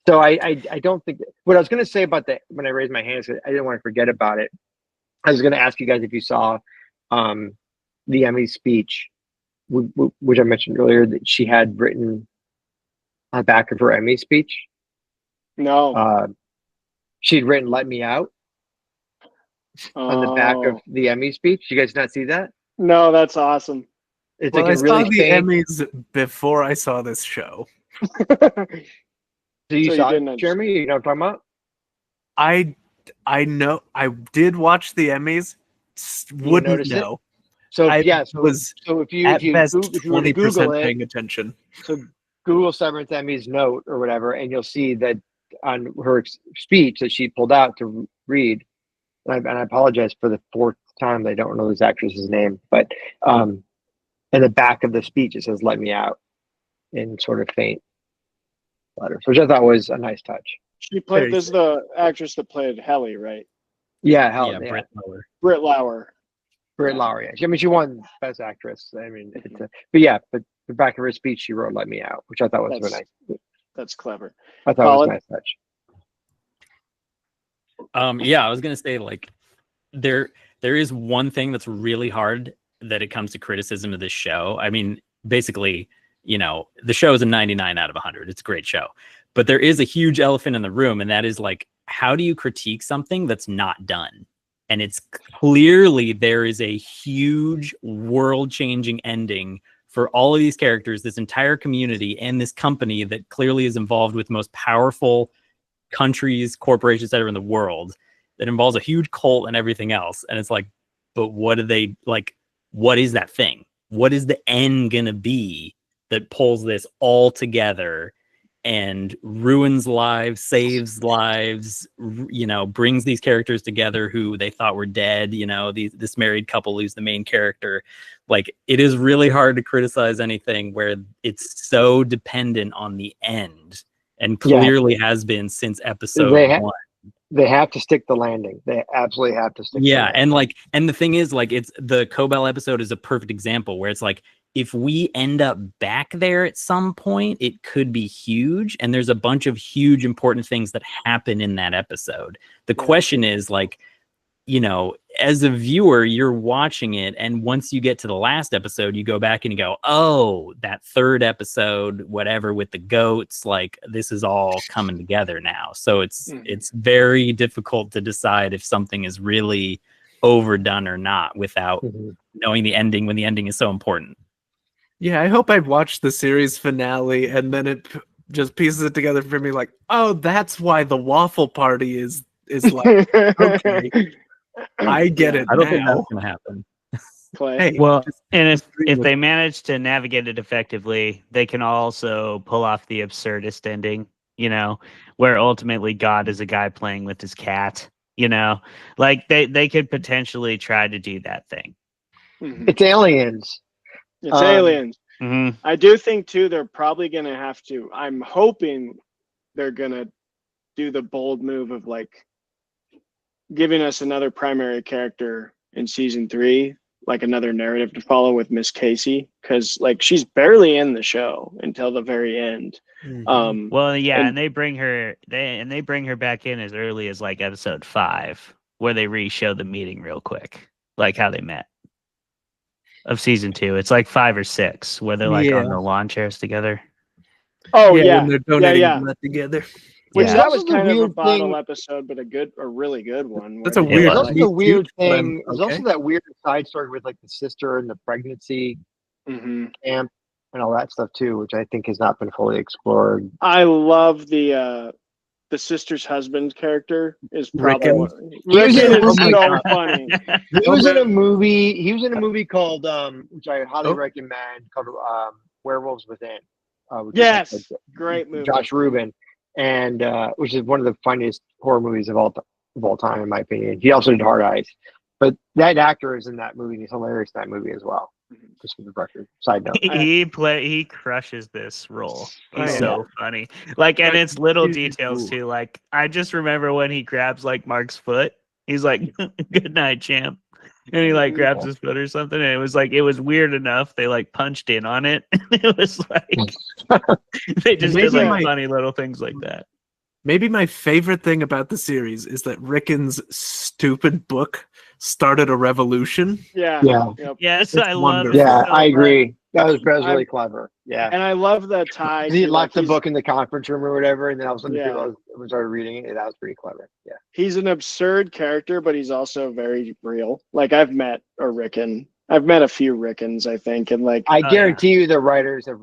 Speaker 2: So I don't think what I was going to say about that when I raised my hand is I didn't want to forget about it. I was going to ask you guys if you saw the Emmy speech, which I mentioned earlier that she had written on the back of her Emmy speech.
Speaker 4: No.
Speaker 2: She'd written "Let Me Out" on the back of the Emmy speech. You guys not see that?
Speaker 4: No, that's awesome.
Speaker 2: It's
Speaker 3: Well,
Speaker 2: like
Speaker 3: I
Speaker 2: a really
Speaker 3: saw the
Speaker 2: faint...
Speaker 3: Emmys before I saw this show.
Speaker 2: So you saw it, Jeremy? You know what I'm talking about?
Speaker 3: I know. I did watch the Emmys. Wouldn't know.
Speaker 2: So
Speaker 3: I
Speaker 2: was if you
Speaker 3: at best
Speaker 2: if you were to
Speaker 3: 20%
Speaker 2: Google it,
Speaker 3: paying attention.
Speaker 2: So Google Severance Emmys note or whatever, and you'll see that on her speech that she pulled out to read. And I apologize for the 4th time that I don't know this actress's name, but in the back of the speech it says "Let Me Out" in sort of faint letters, which I thought was a nice touch.
Speaker 4: She played. This is the actress that played Helly, right?
Speaker 2: Yeah,
Speaker 5: Britt Lauer.
Speaker 4: Britt Lauer.
Speaker 2: Britt Lauer. Yeah. I mean, she won Best Actress. I mean, but the back of her speech, she wrote "Let Me Out," which I thought was really nice.
Speaker 4: That's clever.
Speaker 2: I thought it was a nice touch.
Speaker 5: I was gonna say like there is one thing that's really hard that it comes to criticism of this show. I mean, basically, the show is a 99 out of 100. It's a great show, but there is a huge elephant in the room, and that is like, how do you critique something that's not done? And it's clearly there is a huge world-changing ending for all of these characters, this entire community, and this company that clearly is involved with the most powerful countries, corporations that are in the world, that involves a huge cult and everything else. And it's like, but what do they like? what is that thing? What is the end gonna be that pulls this all together and ruins lives, saves lives, brings these characters together who they thought were dead, this married couple who's the main character. Like, it is really hard to criticize anything where it's so dependent on the end, and clearly has been since episode 1.
Speaker 2: They have to stick the landing. They absolutely have to stick the landing.
Speaker 5: And the thing is, like, it's the Cobell episode is a perfect example where it's like, if we end up back there at some point, it could be huge. And there's a bunch of huge, important things that happen in that episode. The question is, like, as a viewer, you're watching it, and once you get to the last episode, you go back and you go, oh, that third episode, whatever, with the goats, like, this is all coming together now. So it's very difficult to decide if something is really overdone or not without knowing the ending, when the ending is so important.
Speaker 3: Yeah, I hope I've watched the series finale and then it just pieces it together for me, like, oh, that's why the waffle party is like, okay, I get it.
Speaker 5: I don't think that's gonna happen.
Speaker 3: Hey,
Speaker 1: well, and if they manage to navigate it effectively, they can also pull off the absurdist ending, where ultimately God is a guy playing with his cat, like they could potentially try to do that thing.
Speaker 2: It's aliens.
Speaker 4: It's aliens.
Speaker 1: Mm-hmm.
Speaker 4: I do think too, they're probably going to have to, I'm hoping they're going to do the bold move of like giving us another primary character in season 3, like another narrative to follow with Miss Casey. Cause like, she's barely in the show until the very end.
Speaker 1: And they bring her, back in as early as like episode 5, where they re-show the meeting real quick, like how they met. Of season 2, it's like 5 or 6 where they're like on the lawn chairs together.
Speaker 4: Oh
Speaker 3: when they're donating blood together.
Speaker 4: Which that was kind of a bottle episode, but a really good one.
Speaker 3: That's a weird.
Speaker 2: There's also a weird thing. There's also that weird side story with like the sister and the pregnancy camp and all that stuff too, which I think has not been fully explored.
Speaker 4: I love the sister's husband character is probably
Speaker 2: Rickon
Speaker 4: is so funny.
Speaker 2: He was in a movie called which I highly recommend, called Werewolves Within.
Speaker 4: Yes, great movie.
Speaker 2: Josh Rubin, and which is one of the funniest horror movies of all time, in my opinion. He also did Hard Eyes, but that actor is in that movie. He's hilarious in that movie as well. Just for the record, side note.
Speaker 1: He crushes this role. He's so funny. Like, and it's little details too. Like, I just remember when he grabs like Mark's foot. He's like, "Good night, champ," and he like grabs his foot or something. And it was weird enough. They like punched in on it. It was like they just did like funny little things like that.
Speaker 3: Maybe my favorite thing about the series is that Rickon's stupid book started a revolution.
Speaker 4: Yes,
Speaker 1: I love it.
Speaker 2: Yeah, I agree. That was really clever. Yeah,
Speaker 4: and I love the tie.
Speaker 2: He locked the book in the conference room or whatever, and then all of a sudden people started reading it. That was pretty clever. Yeah,
Speaker 4: he's an absurd character, but he's also very real. Like, I've met a few Rickons, I think, and like
Speaker 2: I guarantee you, the writers have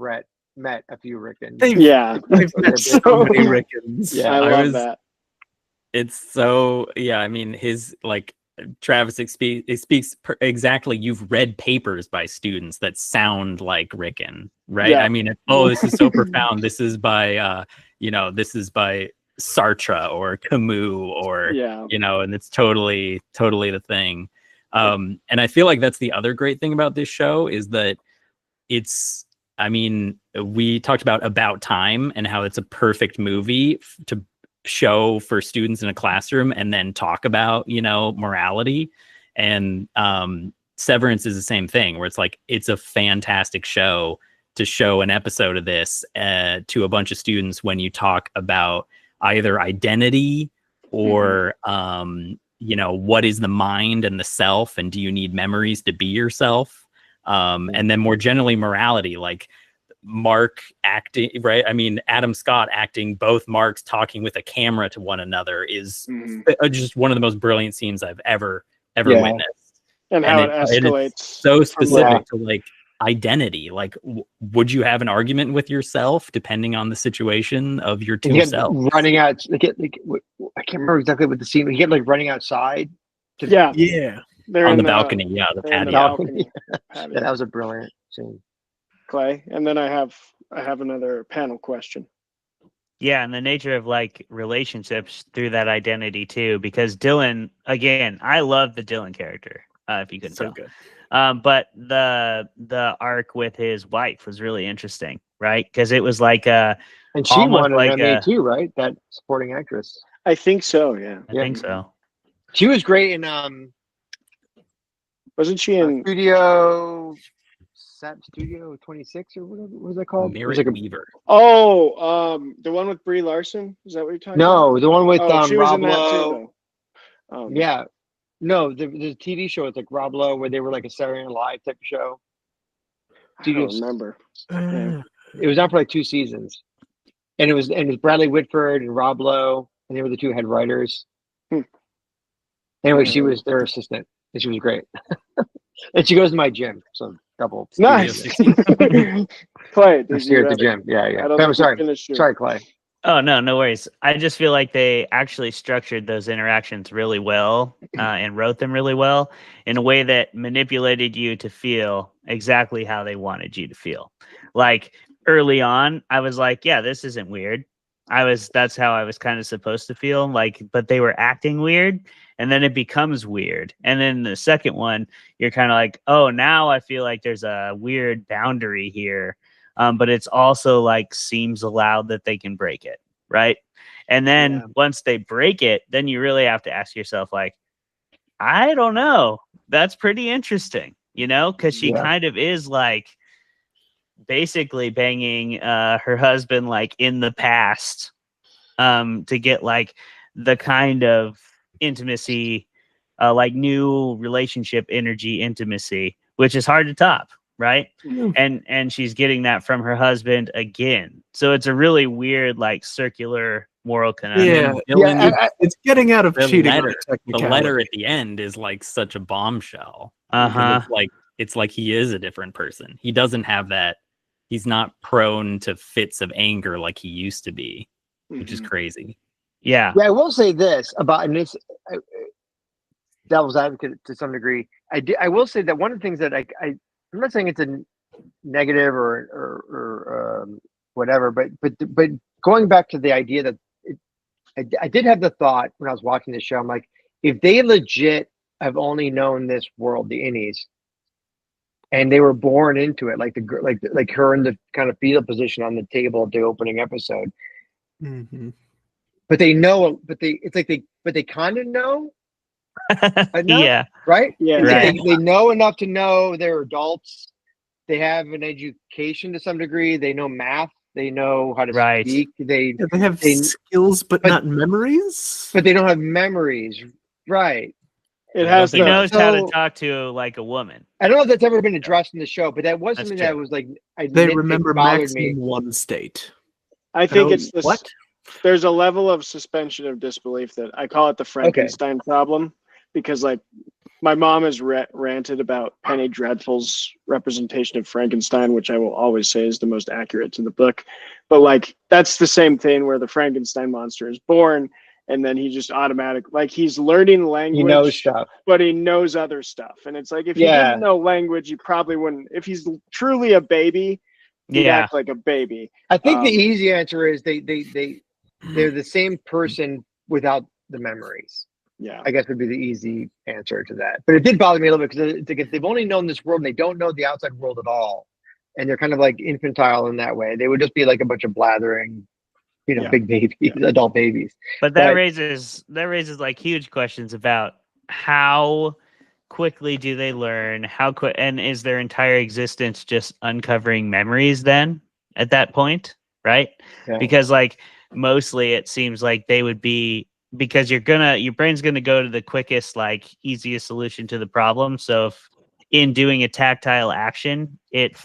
Speaker 2: met a few Rickons.
Speaker 3: They've met so many Rickons.
Speaker 4: Yeah, I love that.
Speaker 5: It's so I mean, his like Travis speaks exactly. You've read papers by students that sound like Rickon, right? I mean, this is so profound. This is by this is by Sartre or Camus or and it's totally the thing. And I feel like that's the other great thing about this show is that it's, I mean, we talked about Time and how it's a perfect movie to show for students in a classroom and then talk about, morality. And Severance is the same thing, where it's like, it's a fantastic show to show an episode of this to a bunch of students when you talk about either identity or, what is the mind and the self, and do you need memories to be yourself? And then more generally, morality, like Mark acting, right? I mean, Adam Scott acting both Marks talking with a camera to one another is just one of the most brilliant scenes I've ever witnessed.
Speaker 4: And how it escalates.
Speaker 5: It's so specific to like identity. Like, would you have an argument with yourself depending on the situation of your two selves?
Speaker 2: Running out, I can't remember exactly what the scene. He kept like running outside.
Speaker 3: Yeah.
Speaker 4: They're
Speaker 5: on
Speaker 4: in
Speaker 5: the balcony. Yeah, the
Speaker 4: they're in the
Speaker 5: patio.
Speaker 4: balcony.
Speaker 2: Yeah, that was a brilliant scene.
Speaker 4: Clay, and then I have another panel question.
Speaker 1: Yeah, and the nature of like relationships through that identity too, because Dylan, again, I love the Dylan character, if you couldn't
Speaker 3: So
Speaker 1: tell.
Speaker 3: good.
Speaker 1: But the arc with his wife was really interesting, right? Because it was like a
Speaker 2: And she
Speaker 1: almost
Speaker 2: won an
Speaker 1: like
Speaker 2: Emmy
Speaker 1: a,
Speaker 2: too, right? That supporting actress.
Speaker 4: I think so. Yeah.
Speaker 1: I think so.
Speaker 2: She was great in
Speaker 4: Wasn't she in?
Speaker 2: Studio 26 or whatever. What was that called? It was
Speaker 5: Merritt
Speaker 2: like a,
Speaker 5: Weaver.
Speaker 4: The one with Brie Larson. Is that what you're talking about?
Speaker 2: no, the one with
Speaker 4: She was
Speaker 2: Rob
Speaker 4: in that
Speaker 2: Lowe.
Speaker 4: too, though.
Speaker 2: Yeah. No, the TV show. It's like Rob Lowe, where they were like a Saturday Night Live type of show.
Speaker 4: I don't remember. Yeah.
Speaker 2: It was on for like 2 seasons, and it was Bradley Whitford and Rob Lowe, and they were the 2 head writers. Anyway, she was their assistant, and she was great. And she goes to my gym, so double.
Speaker 4: Nice. Clay,
Speaker 2: I see her at the gym. Yeah. I'm sorry, Clay.
Speaker 1: Oh no worries. I just feel like they actually structured those interactions really well and wrote them really well in a way that manipulated you to feel exactly how they wanted you to feel. Like early on, I was like, yeah, this isn't weird. That's how I was kind of supposed to feel, like, but they were acting weird, and then it becomes weird. And then the second one, you're kind of like, oh, now I feel like there's a weird boundary here. But it's also like seems allowed that they can break it, right? And then once they break it, then you really have to ask yourself, like, I don't know. That's pretty interesting, because she kind of is like basically banging her husband like in the past to get like the kind of intimacy, like new relationship energy intimacy, which is hard to top. Right. And she's getting that from her husband again. So it's a really weird, like circular moral conundrum.
Speaker 3: It's getting out of
Speaker 5: The
Speaker 3: cheating.
Speaker 5: the letter at the end is like such a bombshell.
Speaker 1: Uh-huh.
Speaker 5: It's like he is a different person. He doesn't have that. He's not prone to fits of anger like he used to be, which is crazy.
Speaker 1: Yeah.
Speaker 2: I will say this about, and this devil's advocate to some degree. I will say that one of the things that I'm not saying it's a negative or whatever, but going back to the idea that I did have the thought when I was watching this show, I'm like, if they legit have only known this world, the innies, and they were born into it, like her in the kind of fetal position on the table at the opening episode, but they know, but they kind of know.
Speaker 1: Yeah.
Speaker 2: Right.
Speaker 4: Yeah.
Speaker 1: Right.
Speaker 2: They know enough to know they're adults. They have an education to some degree. They know math. They know how to speak. They
Speaker 3: have skills, but not memories.
Speaker 2: But they don't have memories. Right.
Speaker 4: It has.
Speaker 1: He knows how to talk to like a woman.
Speaker 2: I don't know if that's ever been addressed in the show, but that was something that was like
Speaker 3: they remember maximum one state.
Speaker 4: I think it's this. What? There's a level of suspension of disbelief that I call it the Frankenstein problem. Because like my mom has ranted about Penny Dreadful's representation of Frankenstein, which I will always say is the most accurate to the book. But like that's the same thing where the Frankenstein monster is born, and then he just like he's learning language,
Speaker 2: he knows stuff,
Speaker 4: but he knows other stuff. And it's like if he didn't know language, he probably wouldn't. If he's truly a baby, he'd act like a baby.
Speaker 2: I think the easy answer is they're the same person without the memories.
Speaker 4: Yeah,
Speaker 2: I guess would be the easy answer to that. But it did bother me a little bit because they've only known this world and they don't know the outside world at all. And they're kind of like infantile in that way. They would just be like a bunch of blathering, big babies, adult babies.
Speaker 1: But that raises like huge questions about how quickly do they learn? How quick, and is their entire existence just uncovering memories then at that point? Right? Yeah. Because like mostly it seems like they would be, because your brain's gonna go to the quickest, like easiest solution to the problem. So if in doing a tactile action, it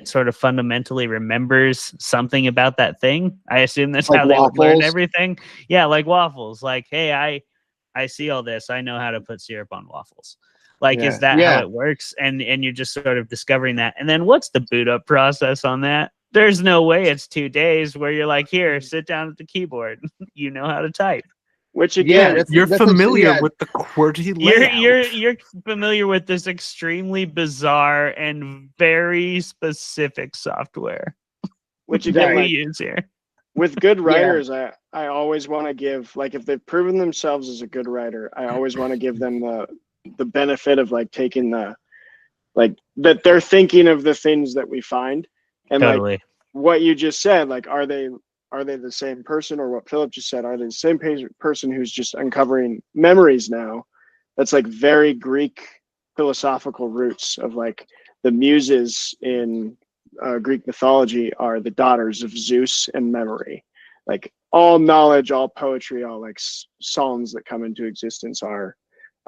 Speaker 1: sort of fundamentally remembers something about that thing. I assume that's like how they would learn everything. Yeah, like waffles. Like, hey, I see all this. I know how to put syrup on waffles. Like, is that how it works? And you're just sort of discovering that. And then what's the boot up process on that? There's no way it's 2 days where you're like, here, sit down at the keyboard. You know how to type.
Speaker 4: Which again,
Speaker 3: you're
Speaker 2: that's
Speaker 3: familiar
Speaker 2: yeah.
Speaker 3: with the QWERTY layout.
Speaker 1: You're familiar with this extremely bizarre and very specific software
Speaker 4: which
Speaker 1: that
Speaker 4: again,
Speaker 1: we
Speaker 4: like,
Speaker 1: use here.
Speaker 4: with good writers, I always want to give, like, if they've proven themselves as a good writer, I always want to give them the benefit of like taking the, like, that they're thinking of the things that we find, and
Speaker 1: Totally.
Speaker 4: like what you just said, like, are they the same person, or what Philip just said, are they the same person who's just uncovering memories now? That's like very Greek philosophical roots of like the muses in Greek mythology are the daughters of Zeus and memory. Like all knowledge, all poetry, all like songs that come into existence are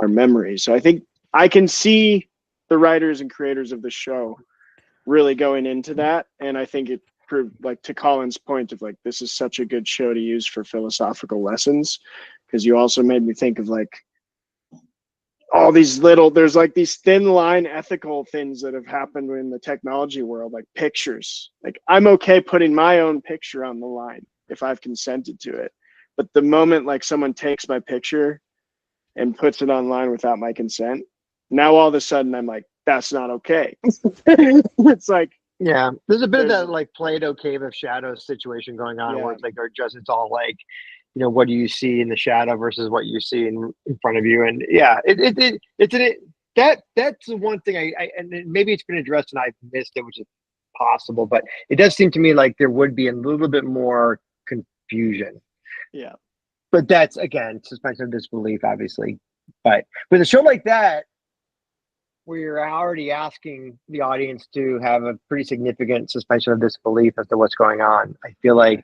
Speaker 4: memories. So I think I can see the writers and creators of the show really going into that, and I think it proved, like, to Colin's point of like, this is such a good show to use for philosophical lessons, because you also made me think of like all these little, there's like these thin line ethical things that have happened in the technology world, like pictures. Like I'm okay putting my own picture on the line if I've consented to it, but the moment like someone takes my picture and puts it online without my consent, now all of a sudden I'm like, that's not okay. It's like,
Speaker 2: Yeah, there's a bit of that like Plato Cave of Shadows situation going on, where it's like, or just it's all like, you know, what do you see in the shadow versus what you see in front of you, and yeah, that's the one thing I and maybe it's been addressed and I've missed it, which is possible, but it does seem to me like there would be a little bit more confusion.
Speaker 4: Yeah,
Speaker 2: but that's again suspension of disbelief, obviously. But with a show like that, where you're already asking the audience to have a pretty significant suspension of disbelief as to what's going on, I feel like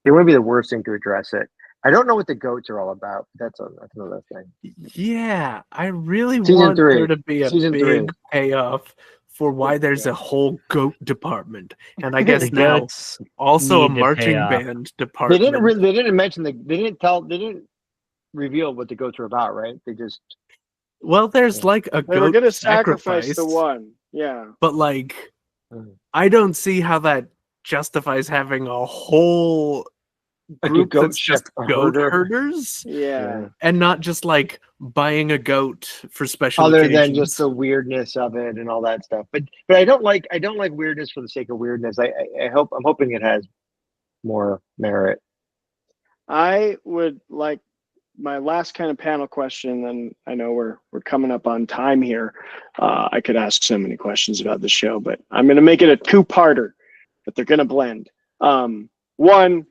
Speaker 2: it wouldn't be the worst thing to address it. I don't know what the goats are all about. That's another thing.
Speaker 3: Yeah, I really
Speaker 2: Season
Speaker 3: want
Speaker 2: 3.
Speaker 3: there to be a
Speaker 2: Season 3.
Speaker 3: big payoff for why there's a whole goat department, and I guess
Speaker 1: The
Speaker 3: now
Speaker 1: goats
Speaker 3: also a
Speaker 1: need to pay
Speaker 3: marching
Speaker 1: off.
Speaker 3: band
Speaker 2: They
Speaker 3: department.
Speaker 2: didn't mention they didn't reveal what the goats are about, right? They just
Speaker 3: Well, there's like a
Speaker 4: they were
Speaker 3: goat
Speaker 4: gonna
Speaker 3: sacrifice,
Speaker 4: sacrifice the one. Yeah,
Speaker 3: but like
Speaker 2: Mhm.
Speaker 3: I don't see how that justifies having a whole
Speaker 2: like a
Speaker 3: group
Speaker 2: goat
Speaker 3: that's just goat
Speaker 2: herder.
Speaker 3: herders,
Speaker 4: yeah.
Speaker 3: and not just like buying a goat for special
Speaker 2: Other
Speaker 3: occasions.
Speaker 2: than just the weirdness of it and all that stuff. But I don't like weirdness for the sake of weirdness. I'm hoping it has more merit.
Speaker 4: I would like my last kind of panel question, and I know we're coming up on time here. I could ask so many questions about the show, but I'm going to make it a two-parter, but they're going to blend. One,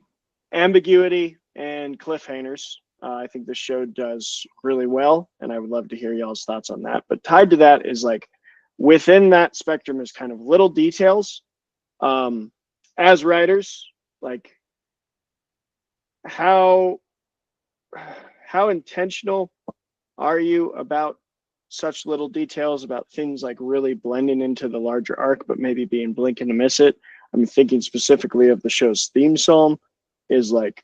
Speaker 4: ambiguity and cliffhangers. I think the show does really well, and I would love to hear y'all's thoughts on that. But tied to that is like within that spectrum is kind of little details. As writers, like how intentional are you about such little details, about things like really blending into the larger arc, but maybe being blinking to miss it? I'm thinking specifically of the show's theme song. Is like,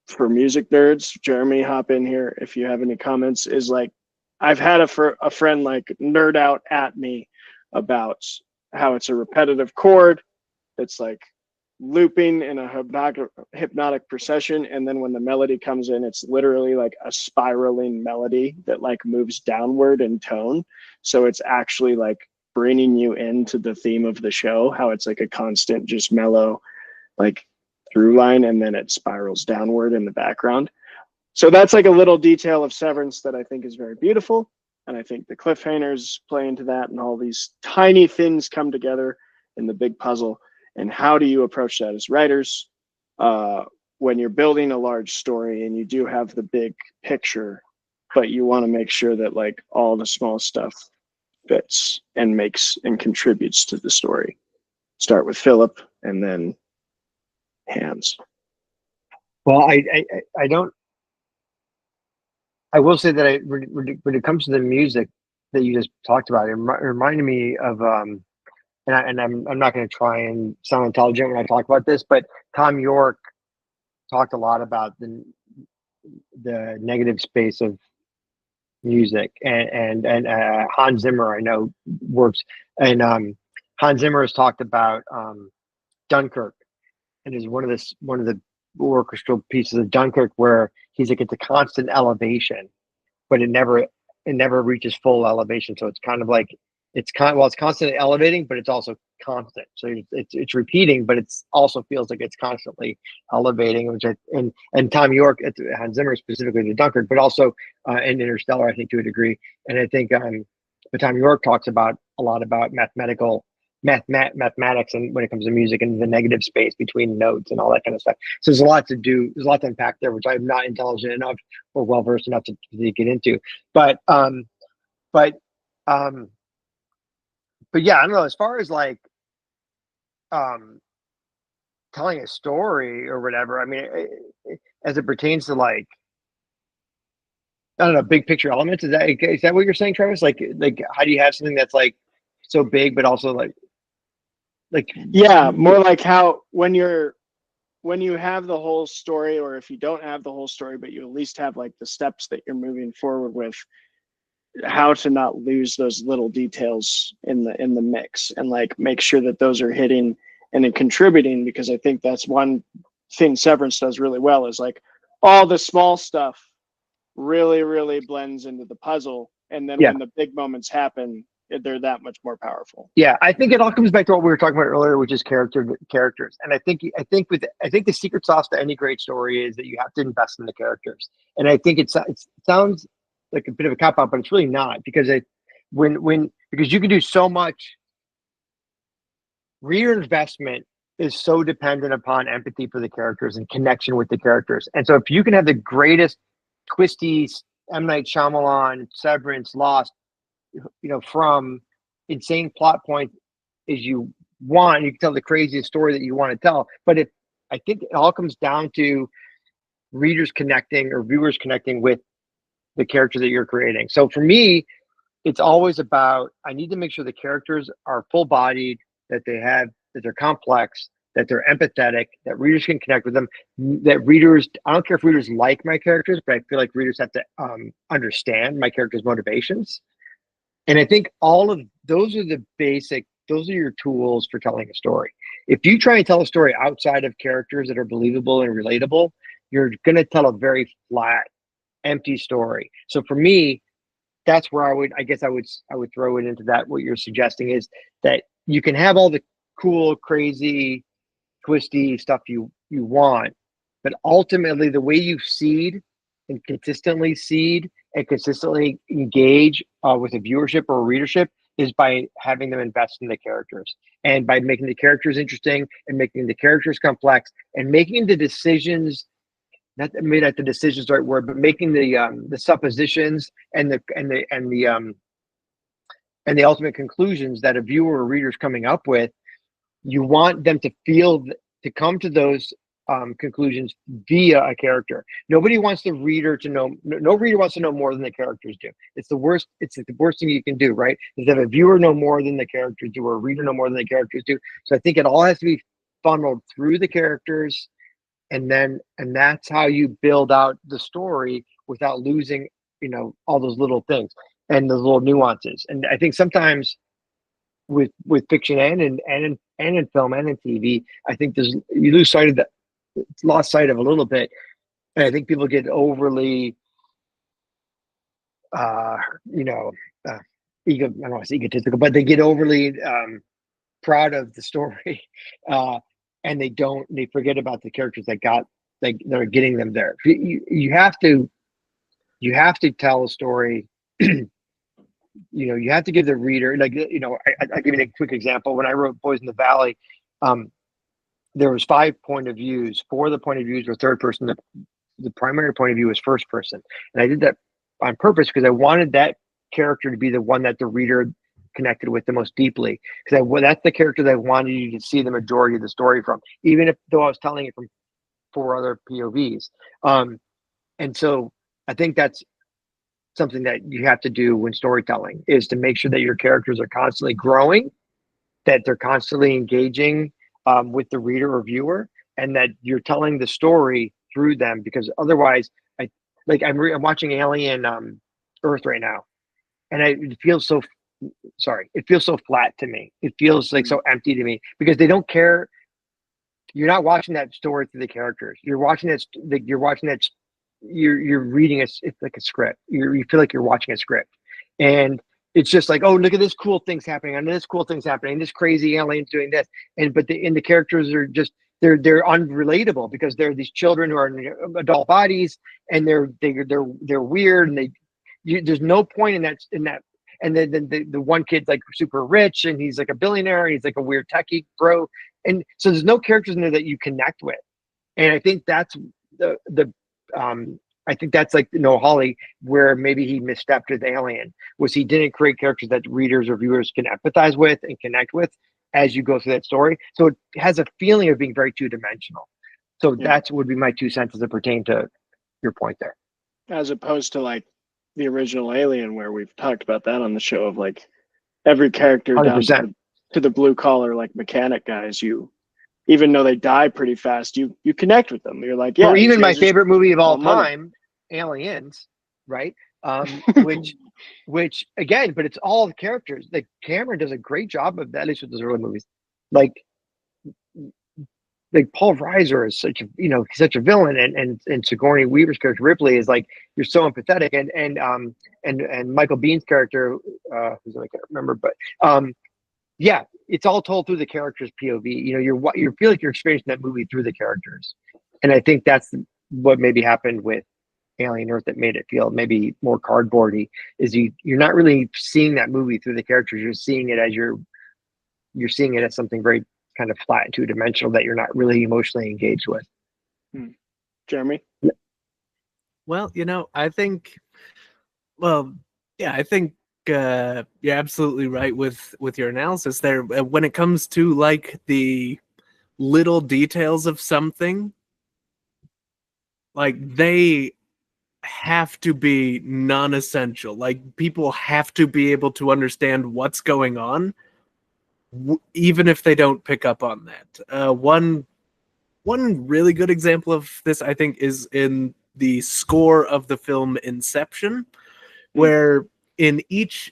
Speaker 4: for music nerds, Jeremy, hop in here if you have any comments. Is like, I've had a friend like nerd out at me about how it's a repetitive chord. It's like looping in a hypnotic procession, and then when the melody comes in, it's literally like a spiraling melody that like moves downward in tone. So it's actually like bringing you into the theme of the show, how it's like a constant just mellow like through line, and then it spirals downward in the background. So that's like a little detail of Severance that I think is very beautiful, and I think the cliffhangers play into that, and all these tiny things come together in the big puzzle. And how do you approach that as writers when you're building a large story and you do have the big picture, but you want to make sure that like all the small stuff fits and makes and contributes to the story? Start with Phillip and then Hans.
Speaker 2: Well, I don't. I will say that when it comes to the music that you just talked about, it reminded me of and I'm not going to try and sound intelligent when I talk about this, but Tom York talked a lot about the negative space of music, and Hans Zimmer, I know, works, and Hans Zimmer has talked about Dunkirk, and is one of the orchestral pieces of Dunkirk where he's like, it's a constant elevation, but it never reaches full elevation. So it's kind of like it's constantly elevating, but it's also constant. So it's repeating, but it's also feels like it's constantly elevating. Which and Tom York, Hans Zimmer specifically to Dunkirk, but also in Interstellar, I think to a degree. And I think but Tom York talks about a lot about mathematics and when it comes to music and the negative space between notes and all that kind of stuff. So there's a lot to do. There's a lot to unpack there, which I'm not intelligent enough or well versed enough to get into. But yeah, I don't know. As far as like telling a story or whatever, I mean, as it pertains to like, I don't know, big picture elements. Is that what you're saying, Travis? Like how do you have something that's like so big, but also like
Speaker 4: yeah, more like how when you have the whole story, or if you don't have the whole story, but you at least have like the steps that you're moving forward with, how to not lose those little details in the mix, and like make sure that those are hitting and then contributing, because I think that's one thing Severance does really well, is like all the small stuff really, really blends into the puzzle. And then when the big moments happen, they're that much more powerful.
Speaker 2: Yeah, I think it all comes back to what we were talking about earlier, which is characters. And I think the secret sauce to any great story is that you have to invest in the characters. And I think it sounds like a bit of a cop out, but it's really not, because because you can do so much. Reader investment is so dependent upon empathy for the characters and connection with the characters. And so if you can have the greatest twisty M. Night Shyamalan, Severance, Lost, from insane plot points as you want, you can tell the craziest story that you want to tell. But I think it all comes down to readers connecting or viewers connecting with the character that you're creating. So for me, it's always about, I need to make sure the characters are full-bodied, that they're complex, that they're empathetic, that readers can connect with them, that readers, I don't care if readers like my characters, but I feel like readers have to understand my characters' motivations. And I think all of those are those are your tools for telling a story. If you try and tell a story outside of characters that are believable and relatable, you're going to tell a very flat, empty story. So for me, that's where I would throw it into that. What you're suggesting is that you can have all the cool, crazy, twisty stuff you want, but ultimately the way you seed and consistently engage with a viewership or a readership is by having them invest in the characters, and by making the characters interesting and making the characters complex and making the decisions. Not that the decisions is the right word, but making the suppositions and the ultimate conclusions that a viewer or reader is coming up with. You want them to come to those conclusions via a character. Nobody wants the reader to know. No reader wants to know more than the characters do. It's the worst. It's the worst thing you can do, right? Is have a viewer know more than the characters do, or a reader know more than the characters do. So I think it all has to be funneled through the characters, and that's how you build out the story without losing, all those little things and those little nuances. And I think sometimes with fiction and in film and in TV, I think you lose sight of that. It's lost sight of a little bit, and I think people get overly, I don't know, it's egotistical, but they get overly proud of the story, and they forget about the characters that are getting them there. You have to tell a story. You have to give the reader, I'll give you a quick example. When I wrote Boys in the Valley, there was 5 point of views. 4 of the point of views were third person. The primary point of view was first person. And I did that on purpose because I wanted that character to be the one that the reader connected with the most deeply. Because that's the character that I wanted you to see the majority of the story from, even though I was telling it from 4 other POVs. And so I think that's something that you have to do when storytelling, is to make sure that your characters are constantly growing, that they're constantly engaging with the reader or viewer, and that you're telling the story through them. Because otherwise, I'm watching Alien Earth right now, and it feels so flat to me. It feels like so empty to me, because they don't care. you're not watching that story through the characters. You're watching it. You're watching that. You're reading it. It's like a script. You feel like you're watching a script, and it's just like, oh, look at this cool things happening, and this cool things happening, this crazy alien's doing this, but the characters are just they're unrelatable because they're these children who are in adult bodies, and they're weird, and there's no point in that. And then the one kid's like super rich, and he's like a billionaire, and he's like a weird techie bro, and so there's no characters in there that you connect with, and I think that's I think that's like Noah Hawley, where maybe he misstepped with Alien, was he didn't create characters that readers or viewers can empathize with and connect with as you go through that story. So it has a feeling of being very two-dimensional. So that's would be my 2 cents as it pertains to your point there.
Speaker 4: As opposed to like the original Alien, where we've talked about that on the show, of like every character
Speaker 2: 100%.
Speaker 4: down to the blue collar like mechanic guys, even though they die pretty fast, you connect with them. You're like, yeah.
Speaker 2: Or even my favorite movie of all time, Aliens, right? Which again, but it's all the characters. Like Cameron does a great job of that, at least with those early movies. Like Paul Reiser is such a villain, and Sigourney Weaver's character Ripley is like, you're so empathetic, and Michael Bihn's character, who's I can't remember, but yeah, it's all told through the character's POV. You feel like you're experiencing that movie through the characters, and I think that's what maybe happened with Alien Earth that made it feel maybe more cardboardy. Is you're not really seeing that movie through the characters. You're seeing it as you're seeing it as something very kind of flat and two-dimensional that you're not really emotionally engaged with.
Speaker 4: Jeremy?
Speaker 3: Well, I think, I think you're absolutely right with your analysis there. When it comes to like the little details of something, like they have to be non-essential. Like people have to be able to understand what's going on, even if they don't pick up on that. One really good example of this, I think, is in the score of the film Inception, where in each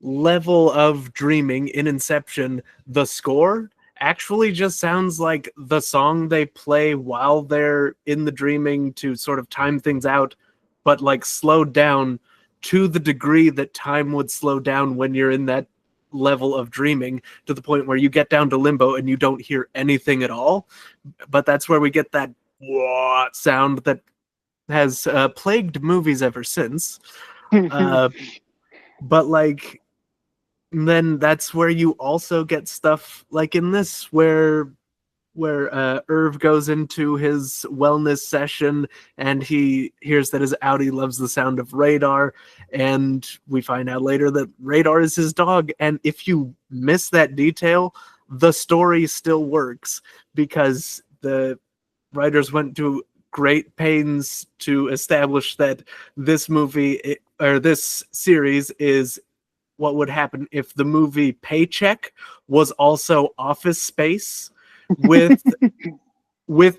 Speaker 3: level of dreaming in Inception, the score actually just sounds like the song they play while they're in the dreaming to sort of time things out, but like slowed down to the degree that time would slow down when you're in that level of dreaming, to the point where you get down to limbo and you don't hear anything at all. But that's where we get that sound that has plagued movies ever since. But like, then that's where you also get stuff like in this, where Irv goes into his wellness session and he hears that his Audi loves the sound of Radar, and we find out later that Radar is his dog. And if you miss that detail, the story still works, because the writers went to great pains to establish that this movie or this series is what would happen if the movie Paycheck was also Office Space with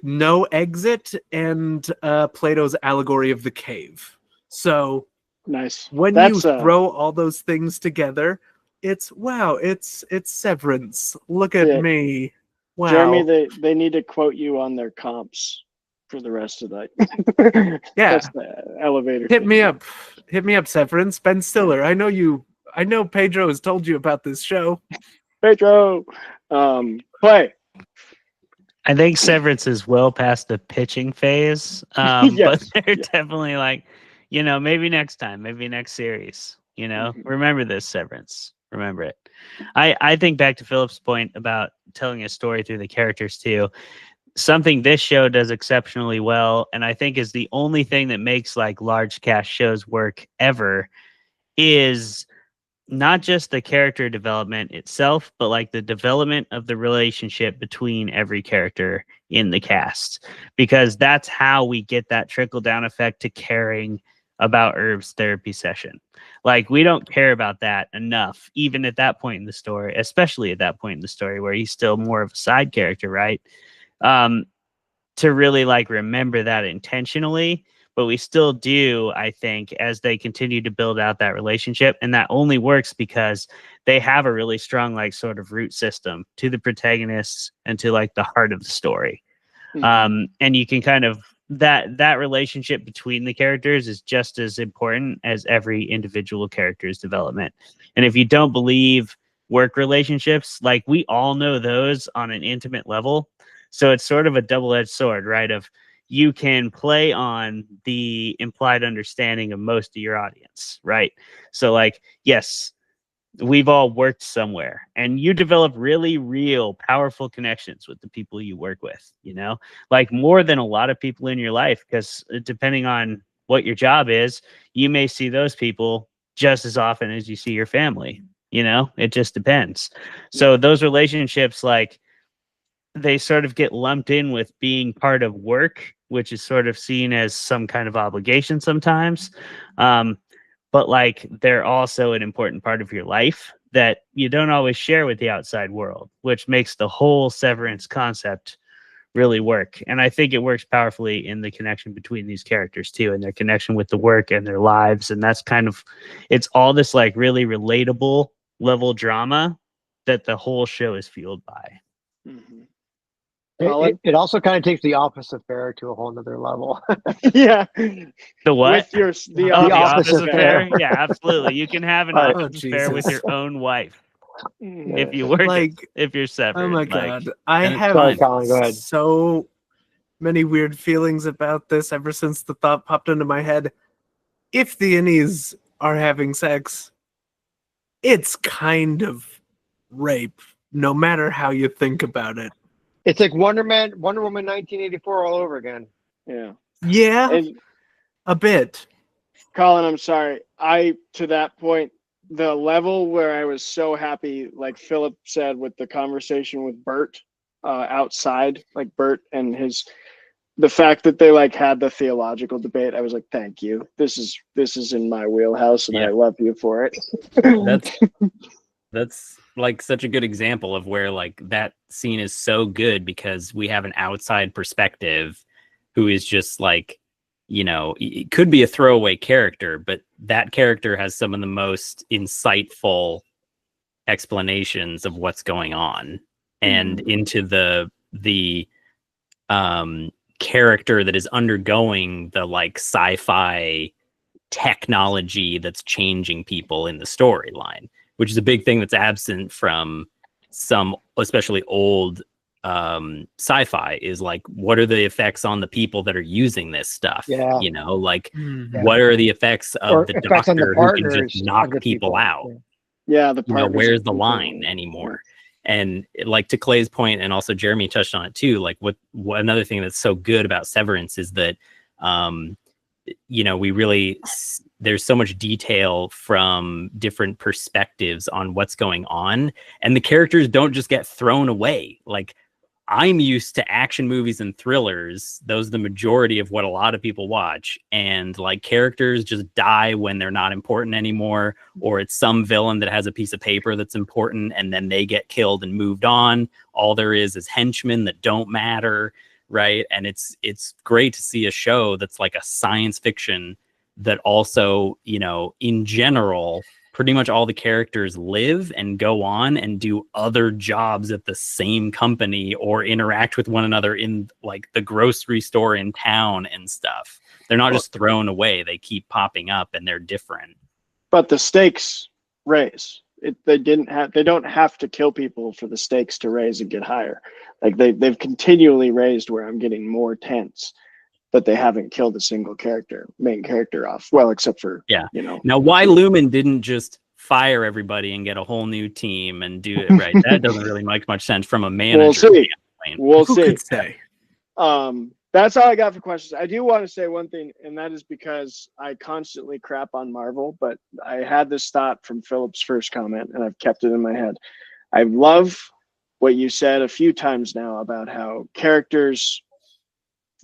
Speaker 3: no exit and Plato's allegory of the cave. So
Speaker 4: nice.
Speaker 3: When you throw all those things together, it's Severance. Look at me. Wow.
Speaker 4: Jeremy, they need to quote you on their comps for the rest of that.
Speaker 3: Yeah.
Speaker 4: That's the elevator.
Speaker 3: Hit me up, Severance. Ben Stiller. I know Pedro has told you about this show.
Speaker 4: Pedro, play.
Speaker 1: I think Severance is well past the pitching phase,
Speaker 4: Yes.
Speaker 1: but they're definitely like, maybe next time, maybe next series. Remember this, Severance. Remember it. I think back to Philip's point about telling a story through the characters too. Something this show does exceptionally well, and I think is the only thing that makes like large cast shows work ever, is not just the character development itself, but like the development of the relationship between every character in the cast, because that's how we get that trickle down effect to caring about Irv's therapy session. Like, we don't care about that enough, even at that point in the story, especially at that point in the story where he's still more of a side character, right? To really like remember that intentionally. but we still do, I think, as they continue to build out that relationship. And that only works because they have a really strong, like, sort of root system to the protagonists and to like the heart of the story. And you can kind of that relationship between the characters is just as important as every individual character's development. And if you don't believe work relationships, like, we all know those on an intimate level. So it's sort of a double-edged sword, right? Of you can play on the implied understanding of most of your audience, right? So, like, yes, we've all worked somewhere, and you develop really real powerful connections with the people you work with, like more than a lot of people in your life, because depending on what your job is, you may see those people just as often as you see your family. It just depends. So those relationships, like, they sort of get lumped in with being part of work, which is sort of seen as some kind of obligation sometimes. But, like, they're also an important part of your life that you don't always share with the outside world, which makes the whole Severance concept really work. And I think it works powerfully in the connection between these characters too, and their connection with the work and their lives. And that's kind of, it's all this, like, really relatable level drama that the whole show is fueled by.
Speaker 2: It also kind of takes The Office affair to a whole nother level.
Speaker 4: Yeah.
Speaker 1: The what?
Speaker 4: The
Speaker 1: Office
Speaker 2: affair.
Speaker 1: affair. Yeah, absolutely. You can have an office affair with your own wife if you work,
Speaker 3: Like,
Speaker 1: if you're separate.
Speaker 3: Oh my
Speaker 1: like,
Speaker 3: god, I
Speaker 1: and it's
Speaker 3: have
Speaker 1: fine.
Speaker 2: Colin, go ahead.
Speaker 3: so many weird feelings about this ever since the thought popped into my head. If the innies are having sex, it's kind of rape, no matter how you think about it.
Speaker 2: It's like Wonder Woman 1984 all over again.
Speaker 4: Yeah.
Speaker 3: Yeah,
Speaker 4: And
Speaker 3: a bit.
Speaker 4: Colin, I'm sorry. To that point, the level where I was so happy, like Phillip said, with the conversation with Bert outside, like Bert and the fact that they, like, had the theological debate, I was like, thank you. This is in my wheelhouse, and I love you for it.
Speaker 5: That's like such a good example of where, like, that scene is so good because we have an outside perspective who is just like, it could be a throwaway character, but that character has some of the most insightful explanations of what's going on, and into the character that is undergoing the, like, sci-fi technology that's changing people in the storyline, which is a big thing that's absent from some, especially old sci-fi, is like, what are the effects on the people that are using this stuff?
Speaker 2: Yeah.
Speaker 5: Like, what are the effects of
Speaker 2: Or
Speaker 5: the
Speaker 2: effects on the
Speaker 5: doctor who can
Speaker 2: partners
Speaker 5: just knock
Speaker 2: of the
Speaker 5: people out?
Speaker 4: Yeah, the partners.
Speaker 5: Where's the line anymore? And, like, to Clay's point, and also Jeremy touched on it too, like, what another thing that's so good about Severance is that we really, there's so much detail from different perspectives on what's going on, and the characters don't just get thrown away. Like, I'm used to action movies and thrillers. Those are the majority of what a lot of people watch. And, like, characters just die when they're not important anymore, or it's some villain that has a piece of paper that's important and then they get killed and moved on. All there is henchmen that don't matter, right? And it's great to see a show that's like a science fiction that also, in general, pretty much all the characters live and go on and do other jobs at the same company or interact with one another in, like, the grocery store in town and stuff. They're not just thrown away. They keep popping up and they're different.
Speaker 4: But the stakes raise. They don't have to kill people for the stakes to raise and get higher. Like, they've continually raised where I'm getting more tense, but they haven't killed a single main character off. Well, except for,
Speaker 5: Now, why Lumen didn't just fire everybody and get a whole new team and do it right? That doesn't really make much sense from a manager standpoint.
Speaker 4: We'll see.
Speaker 3: Who could say?
Speaker 4: That's all I got for questions. I do want to say one thing, and that is because I constantly crap on Marvel, but I had this thought from Philip's first comment, and I've kept it in my head. I love what you said a few times now about how characters,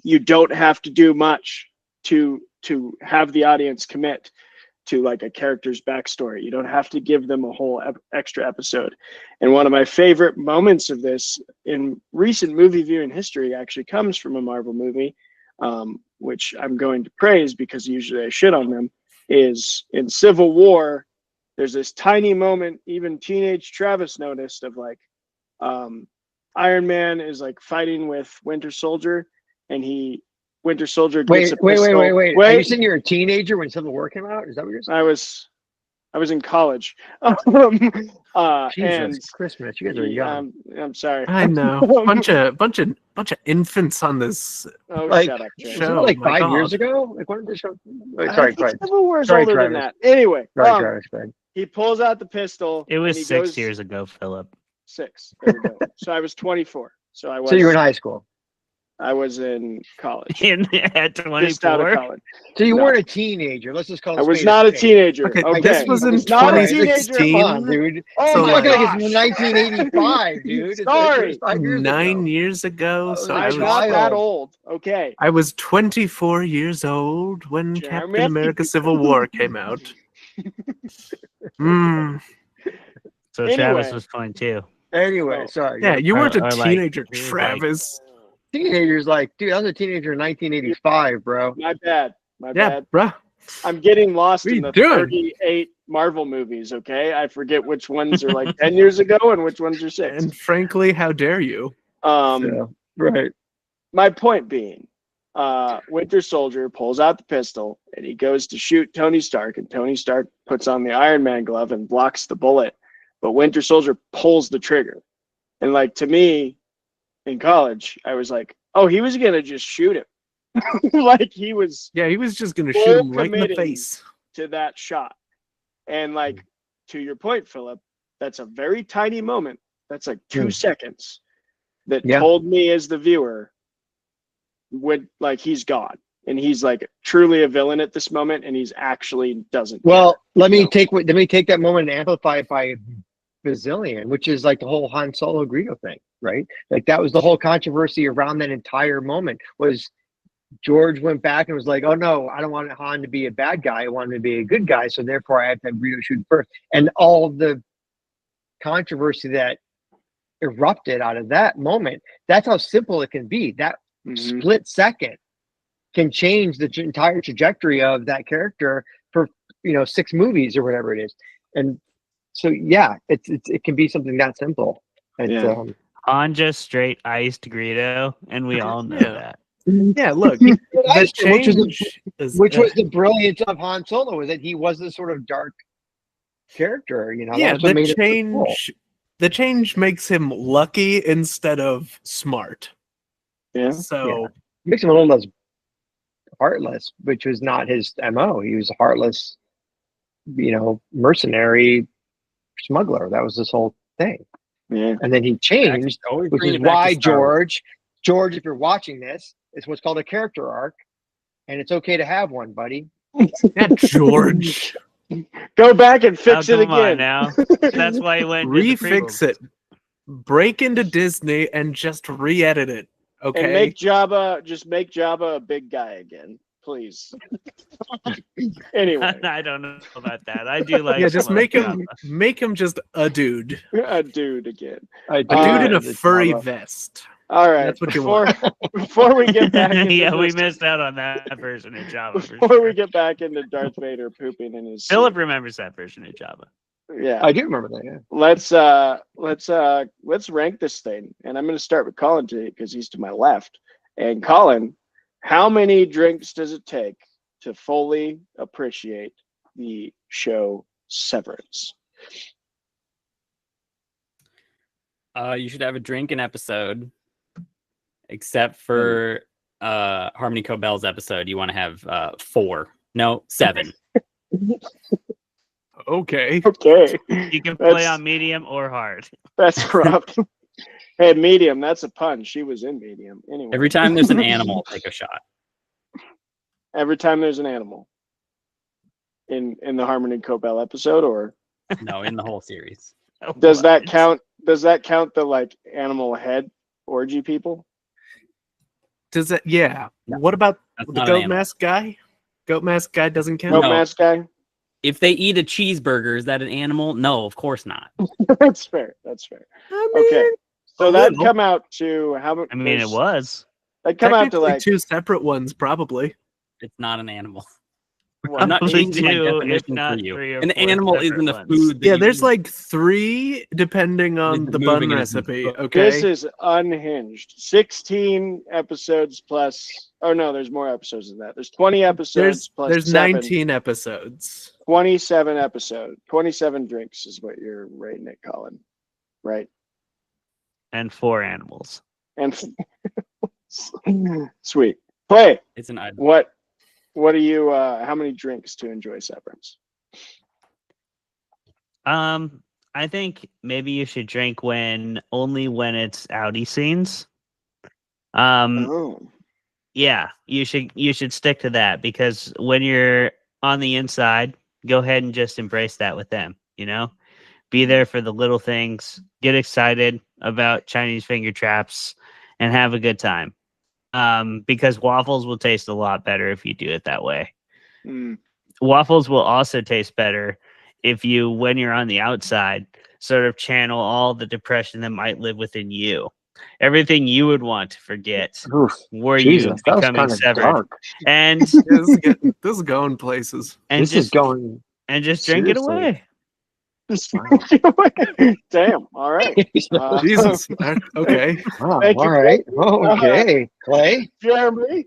Speaker 4: you don't have to do much to have the audience commit to, like, a character's backstory. You don't have to give them a whole extra episode. And one of my favorite moments of this in recent movie viewing history actually comes from a Marvel movie. which I'm going to praise because usually I shit on them, is in Civil War, there's this tiny moment, even teenage Travis noticed, of like Iron Man is like fighting with Winter Soldier, and Winter Soldier gets a pistol.
Speaker 2: Wait. Are you saying you're a teenager when Civil War came out? Is that what you're saying?
Speaker 4: I was in college.
Speaker 2: Jesus Christmas, you guys are young.
Speaker 4: I'm sorry.
Speaker 3: I know. bunch of infants on this.
Speaker 4: Oh,
Speaker 2: Like,
Speaker 4: shut up, Jay.
Speaker 2: Wasn't it like 5 years ago? Like, when did the show? Wait, sorry,
Speaker 4: Civil War's
Speaker 2: Sorry,
Speaker 4: older
Speaker 2: Travis.
Speaker 4: than that. Anyway,
Speaker 2: Right, Travis, go ahead.
Speaker 4: he pulls out the pistol.
Speaker 1: It was
Speaker 4: and he
Speaker 1: 6
Speaker 4: goes,
Speaker 1: years ago, Philip.
Speaker 4: 6. There we go. So I was 24. So I was.
Speaker 2: So you were in high school.
Speaker 4: I was in college.
Speaker 1: At
Speaker 4: Just out of
Speaker 1: 24.
Speaker 4: college.
Speaker 2: So you
Speaker 4: No.
Speaker 2: weren't a teenager. Let's just call it.
Speaker 4: I was not a teenager.
Speaker 3: Okay,
Speaker 4: Okay.
Speaker 3: this was
Speaker 4: I
Speaker 3: in
Speaker 4: not a
Speaker 3: 2016.
Speaker 2: Come on, dude.
Speaker 4: Oh
Speaker 3: So,
Speaker 2: It's
Speaker 4: my
Speaker 2: not
Speaker 3: like-
Speaker 2: like it's 1985, dude. It's
Speaker 4: Sorry.
Speaker 2: It's 5 years
Speaker 3: 9
Speaker 2: ago.
Speaker 3: years ago. So
Speaker 2: I
Speaker 3: I
Speaker 4: I'm
Speaker 3: was,
Speaker 4: not that
Speaker 2: child.
Speaker 4: old. Okay.
Speaker 3: I was 24 years old when
Speaker 4: Jeremy.
Speaker 3: Captain America Civil War came out. Mm.
Speaker 1: So
Speaker 4: Anyway.
Speaker 1: Travis was 22.
Speaker 2: Anyway,
Speaker 4: Oh.
Speaker 2: sorry.
Speaker 3: Yeah, you weren't a
Speaker 1: Or like-
Speaker 3: teenager,
Speaker 1: he was like-
Speaker 3: Travis.
Speaker 2: Teenagers like, dude, I was a teenager in 1985, bro.
Speaker 4: My bad. My
Speaker 3: Yeah,
Speaker 4: bad.
Speaker 3: bruh.
Speaker 4: I'm getting lost
Speaker 3: What are
Speaker 4: in
Speaker 3: you
Speaker 4: the
Speaker 3: doing?
Speaker 4: 38 Marvel movies, okay? I forget which ones are like 10 years ago and which ones are 6.
Speaker 3: And frankly, how dare you?
Speaker 2: So, right.
Speaker 4: My point being, Winter Soldier pulls out the pistol and he goes to shoot Tony Stark, and Tony Stark puts on the Iron Man glove and blocks the bullet, but Winter Soldier pulls the trigger. And like, to me, in college, I was like, oh, he was gonna just shoot him. Like, he was
Speaker 3: Yeah, he was just gonna
Speaker 4: Full
Speaker 3: shoot him right in the
Speaker 4: committing.
Speaker 3: face.
Speaker 4: to that shot. And like, to your point, Philip, that's a very tiny moment. That's like 2 seconds that
Speaker 2: Yeah.
Speaker 4: told me as the viewer, like, he's gone. And he's like truly a villain at this moment, and he's actually doesn't.
Speaker 2: Well, let me
Speaker 4: No.
Speaker 2: take that moment and amplify it by bazillion, which is like the whole Han Solo Greedo thing, right? Like, that was the whole controversy around that entire moment. Was George went back and was like, "Oh no, I don't want Han to be a bad guy. I want him to be a good guy. So therefore, I have to have Greedo shoot first." And all the controversy that erupted out of that moment. That's how simple it can be. That
Speaker 4: Mhm.
Speaker 2: split second can change the entire trajectory of that character for 6 movies or whatever it is. And so yeah, it can be something that simple. And,
Speaker 4: Yeah.
Speaker 1: Han just straight iced Greedo, and we all know
Speaker 3: Yeah.
Speaker 1: that.
Speaker 3: Yeah, look, the
Speaker 2: which
Speaker 3: change is,
Speaker 2: was the brilliance of Han Solo, is that he was this sort of dark character.
Speaker 3: yeah,
Speaker 2: That's what made it so cool.
Speaker 3: the change makes him lucky instead of smart.
Speaker 4: Yeah.
Speaker 3: So
Speaker 2: Makes him a little less heartless, which was not his MO. He was a heartless, mercenary smuggler. That was this whole thing.
Speaker 4: Yeah.
Speaker 2: And then he changed,
Speaker 5: Always
Speaker 2: which
Speaker 5: bring
Speaker 2: is
Speaker 5: it back to
Speaker 2: why
Speaker 5: Star Wars.
Speaker 2: George, if you're watching this, it's what's called a character arc, and it's okay to have one, buddy.
Speaker 3: yeah, George,
Speaker 4: Go back and fix it
Speaker 1: Come on
Speaker 4: again.
Speaker 1: now. That's why he went and did the
Speaker 3: refix
Speaker 1: prequels.
Speaker 3: it, break into Disney, and just re-edit it. Okay,
Speaker 4: And make Jabba a big guy again, please. Anyway,
Speaker 1: I don't know about that. I do like.
Speaker 3: yeah, just
Speaker 1: Slow
Speaker 3: make
Speaker 1: Jabba.
Speaker 3: him just a dude,
Speaker 4: a dude again.
Speaker 3: a dude in a
Speaker 2: the
Speaker 3: furry
Speaker 2: Jabba.
Speaker 3: vest.
Speaker 4: All right.
Speaker 3: That's what you
Speaker 4: Before we get back into
Speaker 1: Yeah, we
Speaker 4: this-
Speaker 1: missed out on that version of Java. For
Speaker 4: before
Speaker 1: sure.
Speaker 4: we get back into Darth Vader pooping in his
Speaker 1: Philip remembers that version of Java.
Speaker 4: yeah.
Speaker 2: I do remember that. Yeah.
Speaker 4: Let's rank this thing, and I'm going to start with Colin today because he's to my left. And Colin, how many drinks does it take to fully appreciate the show Severance?
Speaker 5: You should have a drink an episode, except for Harmony Cobell's episode. You want to have 4, no 7.
Speaker 3: Okay,
Speaker 4: Okay,
Speaker 1: You can play
Speaker 4: That's-
Speaker 1: on medium or hard.
Speaker 4: that's rough. Hey, medium. That's a pun. She was in medium. Anyway,
Speaker 5: Every time there's an animal, take a shot.
Speaker 4: every time there's an animal in the Harmony Cobell episode, or
Speaker 5: No, in the whole series.
Speaker 4: does that
Speaker 1: What?
Speaker 4: count? Does that count the like animal head orgy people?
Speaker 3: does that? Yeah.
Speaker 5: No,
Speaker 3: What about
Speaker 5: That's
Speaker 3: the
Speaker 5: not an
Speaker 3: goat
Speaker 5: animal.
Speaker 3: mask guy? Goat mask guy doesn't count.
Speaker 4: Goat
Speaker 5: No.
Speaker 4: mask guy.
Speaker 5: If they eat a cheeseburger, is that an animal? No, of course not.
Speaker 4: That's fair. That's fair.
Speaker 3: I mean,
Speaker 4: Okay. So
Speaker 3: a
Speaker 4: that
Speaker 3: little.
Speaker 4: come out to how much?
Speaker 1: I mean, it was.
Speaker 4: I'd come out to
Speaker 3: Technically
Speaker 4: like
Speaker 3: two separate ones, probably.
Speaker 5: It's not an animal.
Speaker 4: what?
Speaker 5: I'm not
Speaker 1: Probably
Speaker 5: changing my
Speaker 1: two, if
Speaker 5: definition
Speaker 1: not
Speaker 5: for you.
Speaker 1: 3 or
Speaker 5: An
Speaker 1: 4
Speaker 5: animal
Speaker 1: separate
Speaker 5: isn't a
Speaker 1: ones.
Speaker 5: food. That
Speaker 3: Yeah,
Speaker 5: you
Speaker 3: there's
Speaker 5: eat.
Speaker 3: like 3 depending on
Speaker 5: It's
Speaker 3: the
Speaker 5: moving
Speaker 3: bun
Speaker 5: and it's
Speaker 3: recipe.
Speaker 5: cooked.
Speaker 3: Okay.
Speaker 4: This is unhinged. 16 episodes plus. Oh no, there's more episodes than that. There's 20 episodes plus
Speaker 3: There's
Speaker 4: 7.
Speaker 3: 19 episodes.
Speaker 4: 27 episodes. 27 drinks is what you're rating it, Colin. Right?
Speaker 1: And 4 animals.
Speaker 4: And sweet. Play.
Speaker 5: It's an item.
Speaker 4: What are you? How many drinks to enjoy Severance?
Speaker 1: I think maybe you should drink only when it's outie scenes.
Speaker 4: Oh.
Speaker 1: Yeah, you should stick to that, because when you're on the inside, go ahead and just embrace that with them, Be there for the little things, get excited about Chinese finger traps, and have a good time. Because waffles will taste a lot better if you do it that way.
Speaker 4: Mm.
Speaker 1: Waffles will also taste better if you, when you're on the outside, sort of channel all the depression that might live within you. Everything you would want to forget
Speaker 2: Oof,
Speaker 1: were
Speaker 2: Jesus,
Speaker 1: you
Speaker 2: that was
Speaker 1: becoming
Speaker 2: kind of
Speaker 1: severed.
Speaker 2: dark.
Speaker 1: And
Speaker 3: This is going places.
Speaker 1: and
Speaker 2: This
Speaker 1: just
Speaker 2: is going.
Speaker 1: and just drink it
Speaker 2: seriously.
Speaker 1: away.
Speaker 4: Damn. All right.
Speaker 3: Jesus. Okay.
Speaker 2: Wow,
Speaker 4: Thank you,
Speaker 2: all right.
Speaker 4: Clay.
Speaker 2: Okay, Clay.
Speaker 4: Jeremy.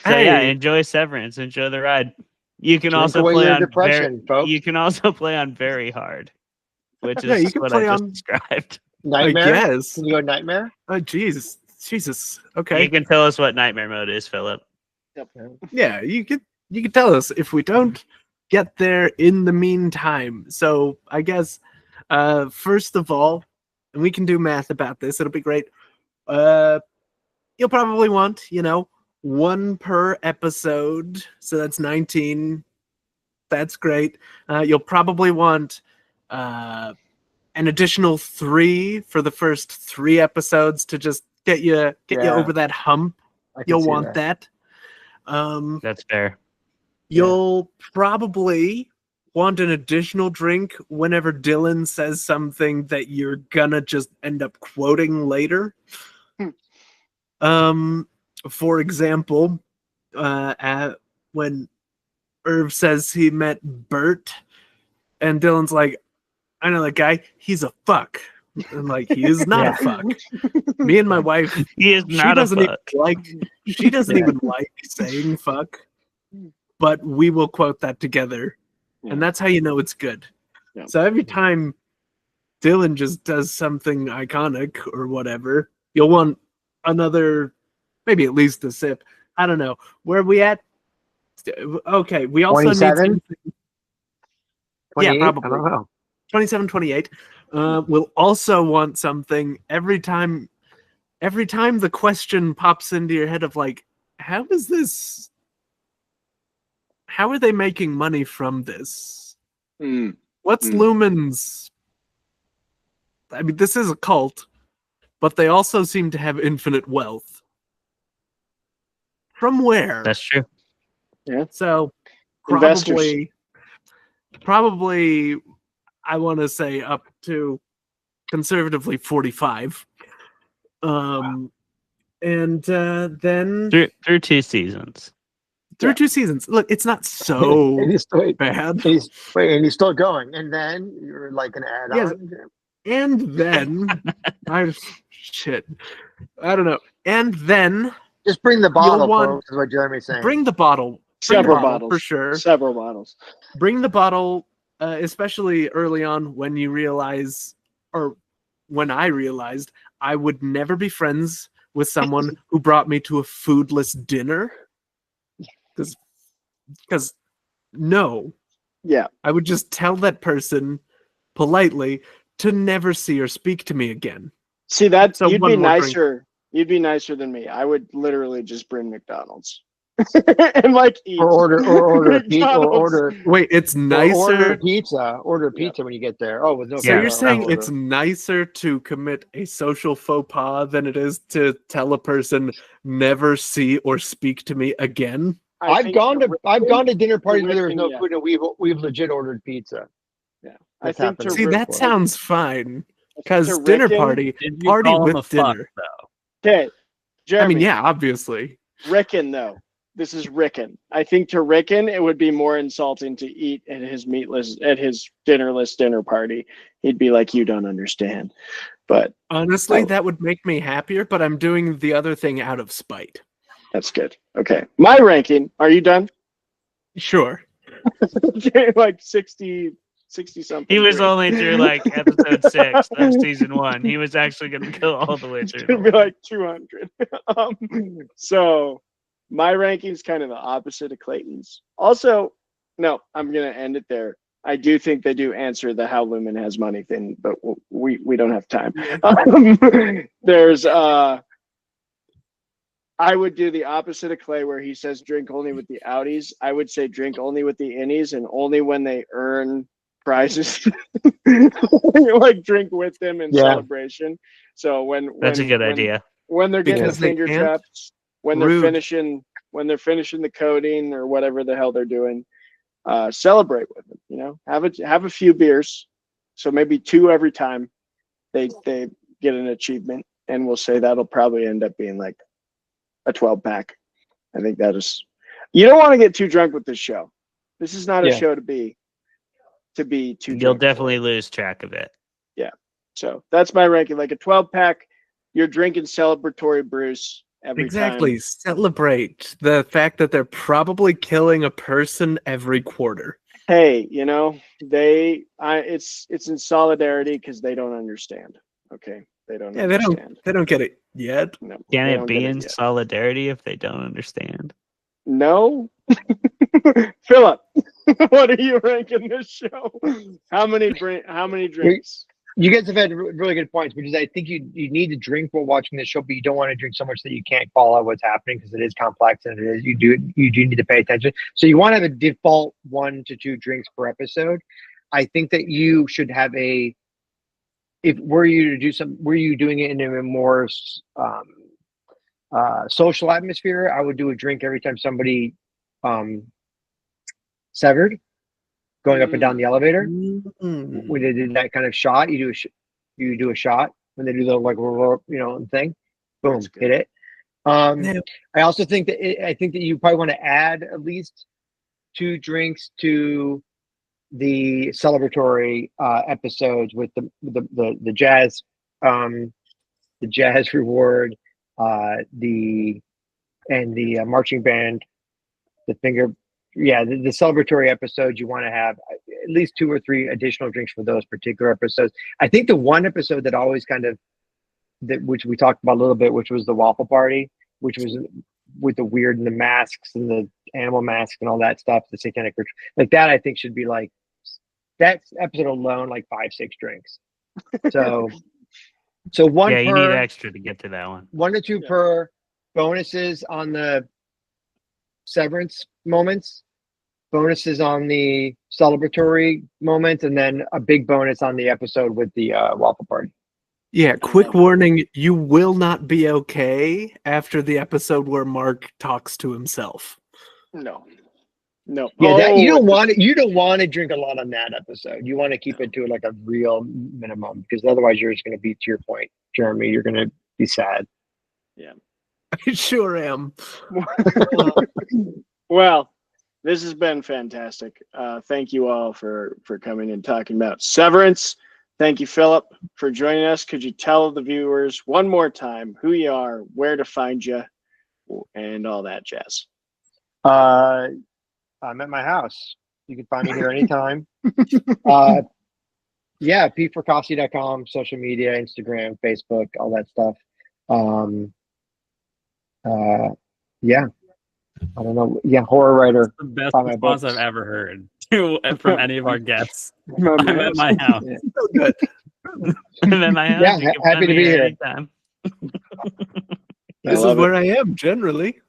Speaker 1: So yeah,
Speaker 3: Hey.
Speaker 1: enjoy Severance, enjoy the ride. You can
Speaker 2: Drink
Speaker 1: also
Speaker 2: away
Speaker 1: play
Speaker 2: your
Speaker 1: on
Speaker 2: depression, folks.
Speaker 1: You can also play on very hard, which
Speaker 3: Yeah,
Speaker 1: is
Speaker 3: you can
Speaker 1: what
Speaker 3: play
Speaker 1: I just
Speaker 3: on-
Speaker 1: described.
Speaker 2: Nightmare.
Speaker 3: I guess.
Speaker 2: Can you go nightmare?
Speaker 3: Oh, Jesus.
Speaker 1: You
Speaker 3: Okay.
Speaker 1: can tell us what nightmare mode is, Philip.
Speaker 3: Yeah, you can tell us if we don't get there in the meantime. So I guess first of all, and we can do math about this, it'll be great. You'll probably want, 1 per episode. So that's 19. That's great. You'll probably want an additional 3 for the first 3 episodes to just get you
Speaker 2: Yeah.
Speaker 3: over that hump.
Speaker 2: I can
Speaker 3: You'll
Speaker 2: see
Speaker 3: want that.
Speaker 1: That's fair.
Speaker 3: You'll probably want an additional drink whenever Dylan says something that you're gonna just end up quoting later. For example, when Irv says he met Bert, and Dylan's like, I know that guy, he's a fuck. And like, he is not a fuck. Me and my wife,
Speaker 1: He is
Speaker 3: she
Speaker 1: not a
Speaker 3: doesn't even
Speaker 1: fuck.
Speaker 3: like saying fuck, but we will quote that together.
Speaker 4: Yeah.
Speaker 3: And that's how you know it's good.
Speaker 4: Yeah.
Speaker 3: So every time Dylan just does something iconic or whatever, you'll want another, maybe at least a sip. I don't know. Where are we at? Okay, we also
Speaker 2: 27?
Speaker 3: need something.
Speaker 2: 28?
Speaker 3: probably.
Speaker 2: I don't know.
Speaker 3: 27, 28. We'll also want something every time the question pops into your head of like, how are they making money from this?
Speaker 4: Mm.
Speaker 3: What's Lumen's? I mean, this is a cult, but they also seem to have infinite wealth. From where?
Speaker 1: That's true.
Speaker 3: So
Speaker 4: Investors.
Speaker 3: probably I want to say up to conservatively 45. And then
Speaker 1: Through 2 seasons.
Speaker 3: through 2 seasons. Look, it's not so
Speaker 2: And he's still,
Speaker 3: bad.
Speaker 2: and he's still going. And then you're like an add-on.
Speaker 3: And then I don't know. And then
Speaker 2: Just bring the bottle,
Speaker 3: want-
Speaker 2: folks, is what Jeremy's saying.
Speaker 3: bring the bottle.
Speaker 4: Several bottles
Speaker 3: for sure.
Speaker 4: Several bottles.
Speaker 3: Bring the bottle, especially early on when you realize, or when I realized, I would never be friends with someone who brought me to a foodless dinner. Because no,
Speaker 4: Yeah.
Speaker 3: I would just tell that person politely to never see or speak to me again.
Speaker 4: See that
Speaker 3: So
Speaker 4: you'd
Speaker 3: one
Speaker 4: be
Speaker 3: more drink.
Speaker 4: nicer. You'd be nicer than me. I would literally just bring McDonald's and like eat.
Speaker 2: or order pizza, or
Speaker 4: McDonald's.
Speaker 2: order
Speaker 3: Wait, it's
Speaker 2: or
Speaker 3: nicer.
Speaker 2: order pizza when you get there. Oh, with no.
Speaker 3: So
Speaker 1: Yeah,
Speaker 3: you're saying
Speaker 2: order.
Speaker 3: it's nicer to commit a social faux pas than it is to tell a person never see or speak to me again?
Speaker 2: I've gone to dinner parties where there was no
Speaker 4: yeah.
Speaker 2: food, and we've legit ordered pizza.
Speaker 4: Yeah, I
Speaker 2: That's
Speaker 4: think
Speaker 2: happened.
Speaker 4: to
Speaker 3: See,
Speaker 4: rip-
Speaker 3: that sounds fine. Because
Speaker 4: to
Speaker 3: dinner
Speaker 4: Rick and-
Speaker 3: party,
Speaker 5: Did you
Speaker 3: party
Speaker 5: call him
Speaker 3: with
Speaker 5: a fuck,
Speaker 3: dinner.
Speaker 5: though?
Speaker 4: Okay, Jeremy,
Speaker 3: yeah, obviously.
Speaker 4: Rickon, though. This is Rickon. I think to Rickon, it would be more insulting to eat at his dinnerless dinner party. He'd be like, "You don't understand." But
Speaker 3: honestly, that would make me happier. But I'm doing the other thing out of spite.
Speaker 4: That's good. Okay, my ranking. Are you done?
Speaker 3: Sure.
Speaker 4: Like 60 something.
Speaker 1: He was only through like episode 6 of season 1. He was actually going to kill all the
Speaker 4: It's
Speaker 1: Witchers.
Speaker 4: gonna be like 200. So my ranking's kind of the opposite of Clayton's. Also, no, I'm gonna end it there. I do think they do answer the how Lumen has money thing, but we don't have time. There's I would do the opposite of Clay, where he says drink only with the outies. I would say drink only with the innies, and only when they earn prizes. Like drink with them in celebration. So when
Speaker 1: That's a good idea.
Speaker 4: When they're getting
Speaker 3: Because
Speaker 4: the
Speaker 3: they
Speaker 4: finger
Speaker 3: can't?
Speaker 4: traps, when
Speaker 3: Rude.
Speaker 4: they're finishing the coding or whatever the hell they're doing, celebrate with them. You know, have a few beers. So maybe 2 every time they get an achievement, and we'll say that'll probably end up being like a 12-pack. I think that is. You don't want to get too drunk with this show. This is not a show to be too
Speaker 1: You'll
Speaker 4: drunk
Speaker 1: definitely
Speaker 4: for.
Speaker 1: lose track of it.
Speaker 4: Yeah. So that's my ranking. Like a 12-pack, you're drinking celebratory brews every
Speaker 3: Exactly.
Speaker 4: time.
Speaker 3: Celebrate the fact that they're probably killing a person every quarter.
Speaker 4: Hey, you know, it's in solidarity because they don't understand. Okay. They don't understand.
Speaker 3: They don't get it yet.
Speaker 4: No,
Speaker 1: Can
Speaker 4: they
Speaker 1: it
Speaker 4: don't
Speaker 1: be
Speaker 4: get
Speaker 1: in
Speaker 4: yet.
Speaker 1: solidarity if they don't understand?
Speaker 4: No. Phillip, what are you ranking this show? How many drinks?
Speaker 2: You guys have had really good points, because I think you need to drink while watching the show, but you don't want to drink so much that you can't follow what's happening, because it is complex and it is you do need to pay attention. So you want to have a default 1 to 2 drinks per episode. I think that you should have were you doing it in a more social atmosphere, I would do a drink every time somebody severed, going up and down the elevator. When they did that kind of shot, you do a shot when they do the like thing. Boom, hit it. I also think that you probably want to add at least 2 drinks to the celebratory episodes with the jazz reward, the marching band, the celebratory episodes. You want to have at least 2 or 3 additional drinks for those particular episodes. I think the one episode that always which we talked about a little bit, which was the waffle party, which was with the weird and the masks and the animal masks and all that stuff, the satanic ritual, like that, I think should be like that episode alone, like 5-6 drinks. So one
Speaker 1: Yeah, you
Speaker 2: per,
Speaker 1: need extra to get to that one.
Speaker 2: 1 to 2 per. Bonuses on the Severance moments, bonuses on the celebratory moments, and then a big bonus on the episode with the waffle party.
Speaker 3: Yeah, quick warning, you will not be okay after the episode where Mark talks to himself.
Speaker 4: No.
Speaker 2: Yeah, you don't want to drink a lot on that episode. You want to keep it to like a real minimum, because otherwise you're just going to be, to your point, Jeremy, you're going to be sad.
Speaker 4: Yeah.
Speaker 3: I sure am.
Speaker 4: Well, this has been fantastic. Thank you all for coming and talking about Severance. Thank you, Phillip, for joining us. Could you tell the viewers one more time who you are, where to find you, and all that jazz?
Speaker 2: I'm at my house. You can find me here anytime. pfracassi.com, social media, Instagram, Facebook, all that stuff. I don't know. Yeah, horror writer.
Speaker 5: The best
Speaker 2: Buy my
Speaker 5: response
Speaker 2: books.
Speaker 5: I've ever heard from any of our guests.
Speaker 4: I'm
Speaker 5: I'm at my house.
Speaker 2: Yeah.
Speaker 3: So good.
Speaker 1: I'm at my house.
Speaker 2: Yeah,
Speaker 1: You can
Speaker 2: happy
Speaker 1: find
Speaker 2: to
Speaker 1: me
Speaker 2: be
Speaker 1: here
Speaker 2: here.
Speaker 1: anytime.
Speaker 3: This is where I am generally.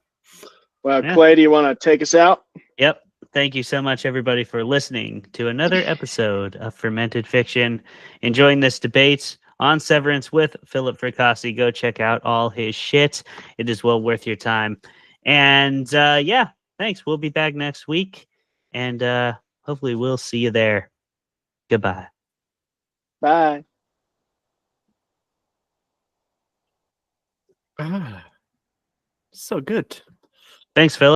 Speaker 4: Well,
Speaker 1: Yeah.
Speaker 4: Clay, do you want to take us out?
Speaker 1: Yep. Thank you so much, everybody, for listening to another episode of Fermented Fiction. Enjoying this debate on Severance with Phillip Fracassi. Go check out all his shit. It is well worth your time. And thanks. We'll be back next week. And hopefully we'll see you there. Goodbye.
Speaker 4: Bye.
Speaker 3: Ah. So good.
Speaker 1: Thanks, Phillip.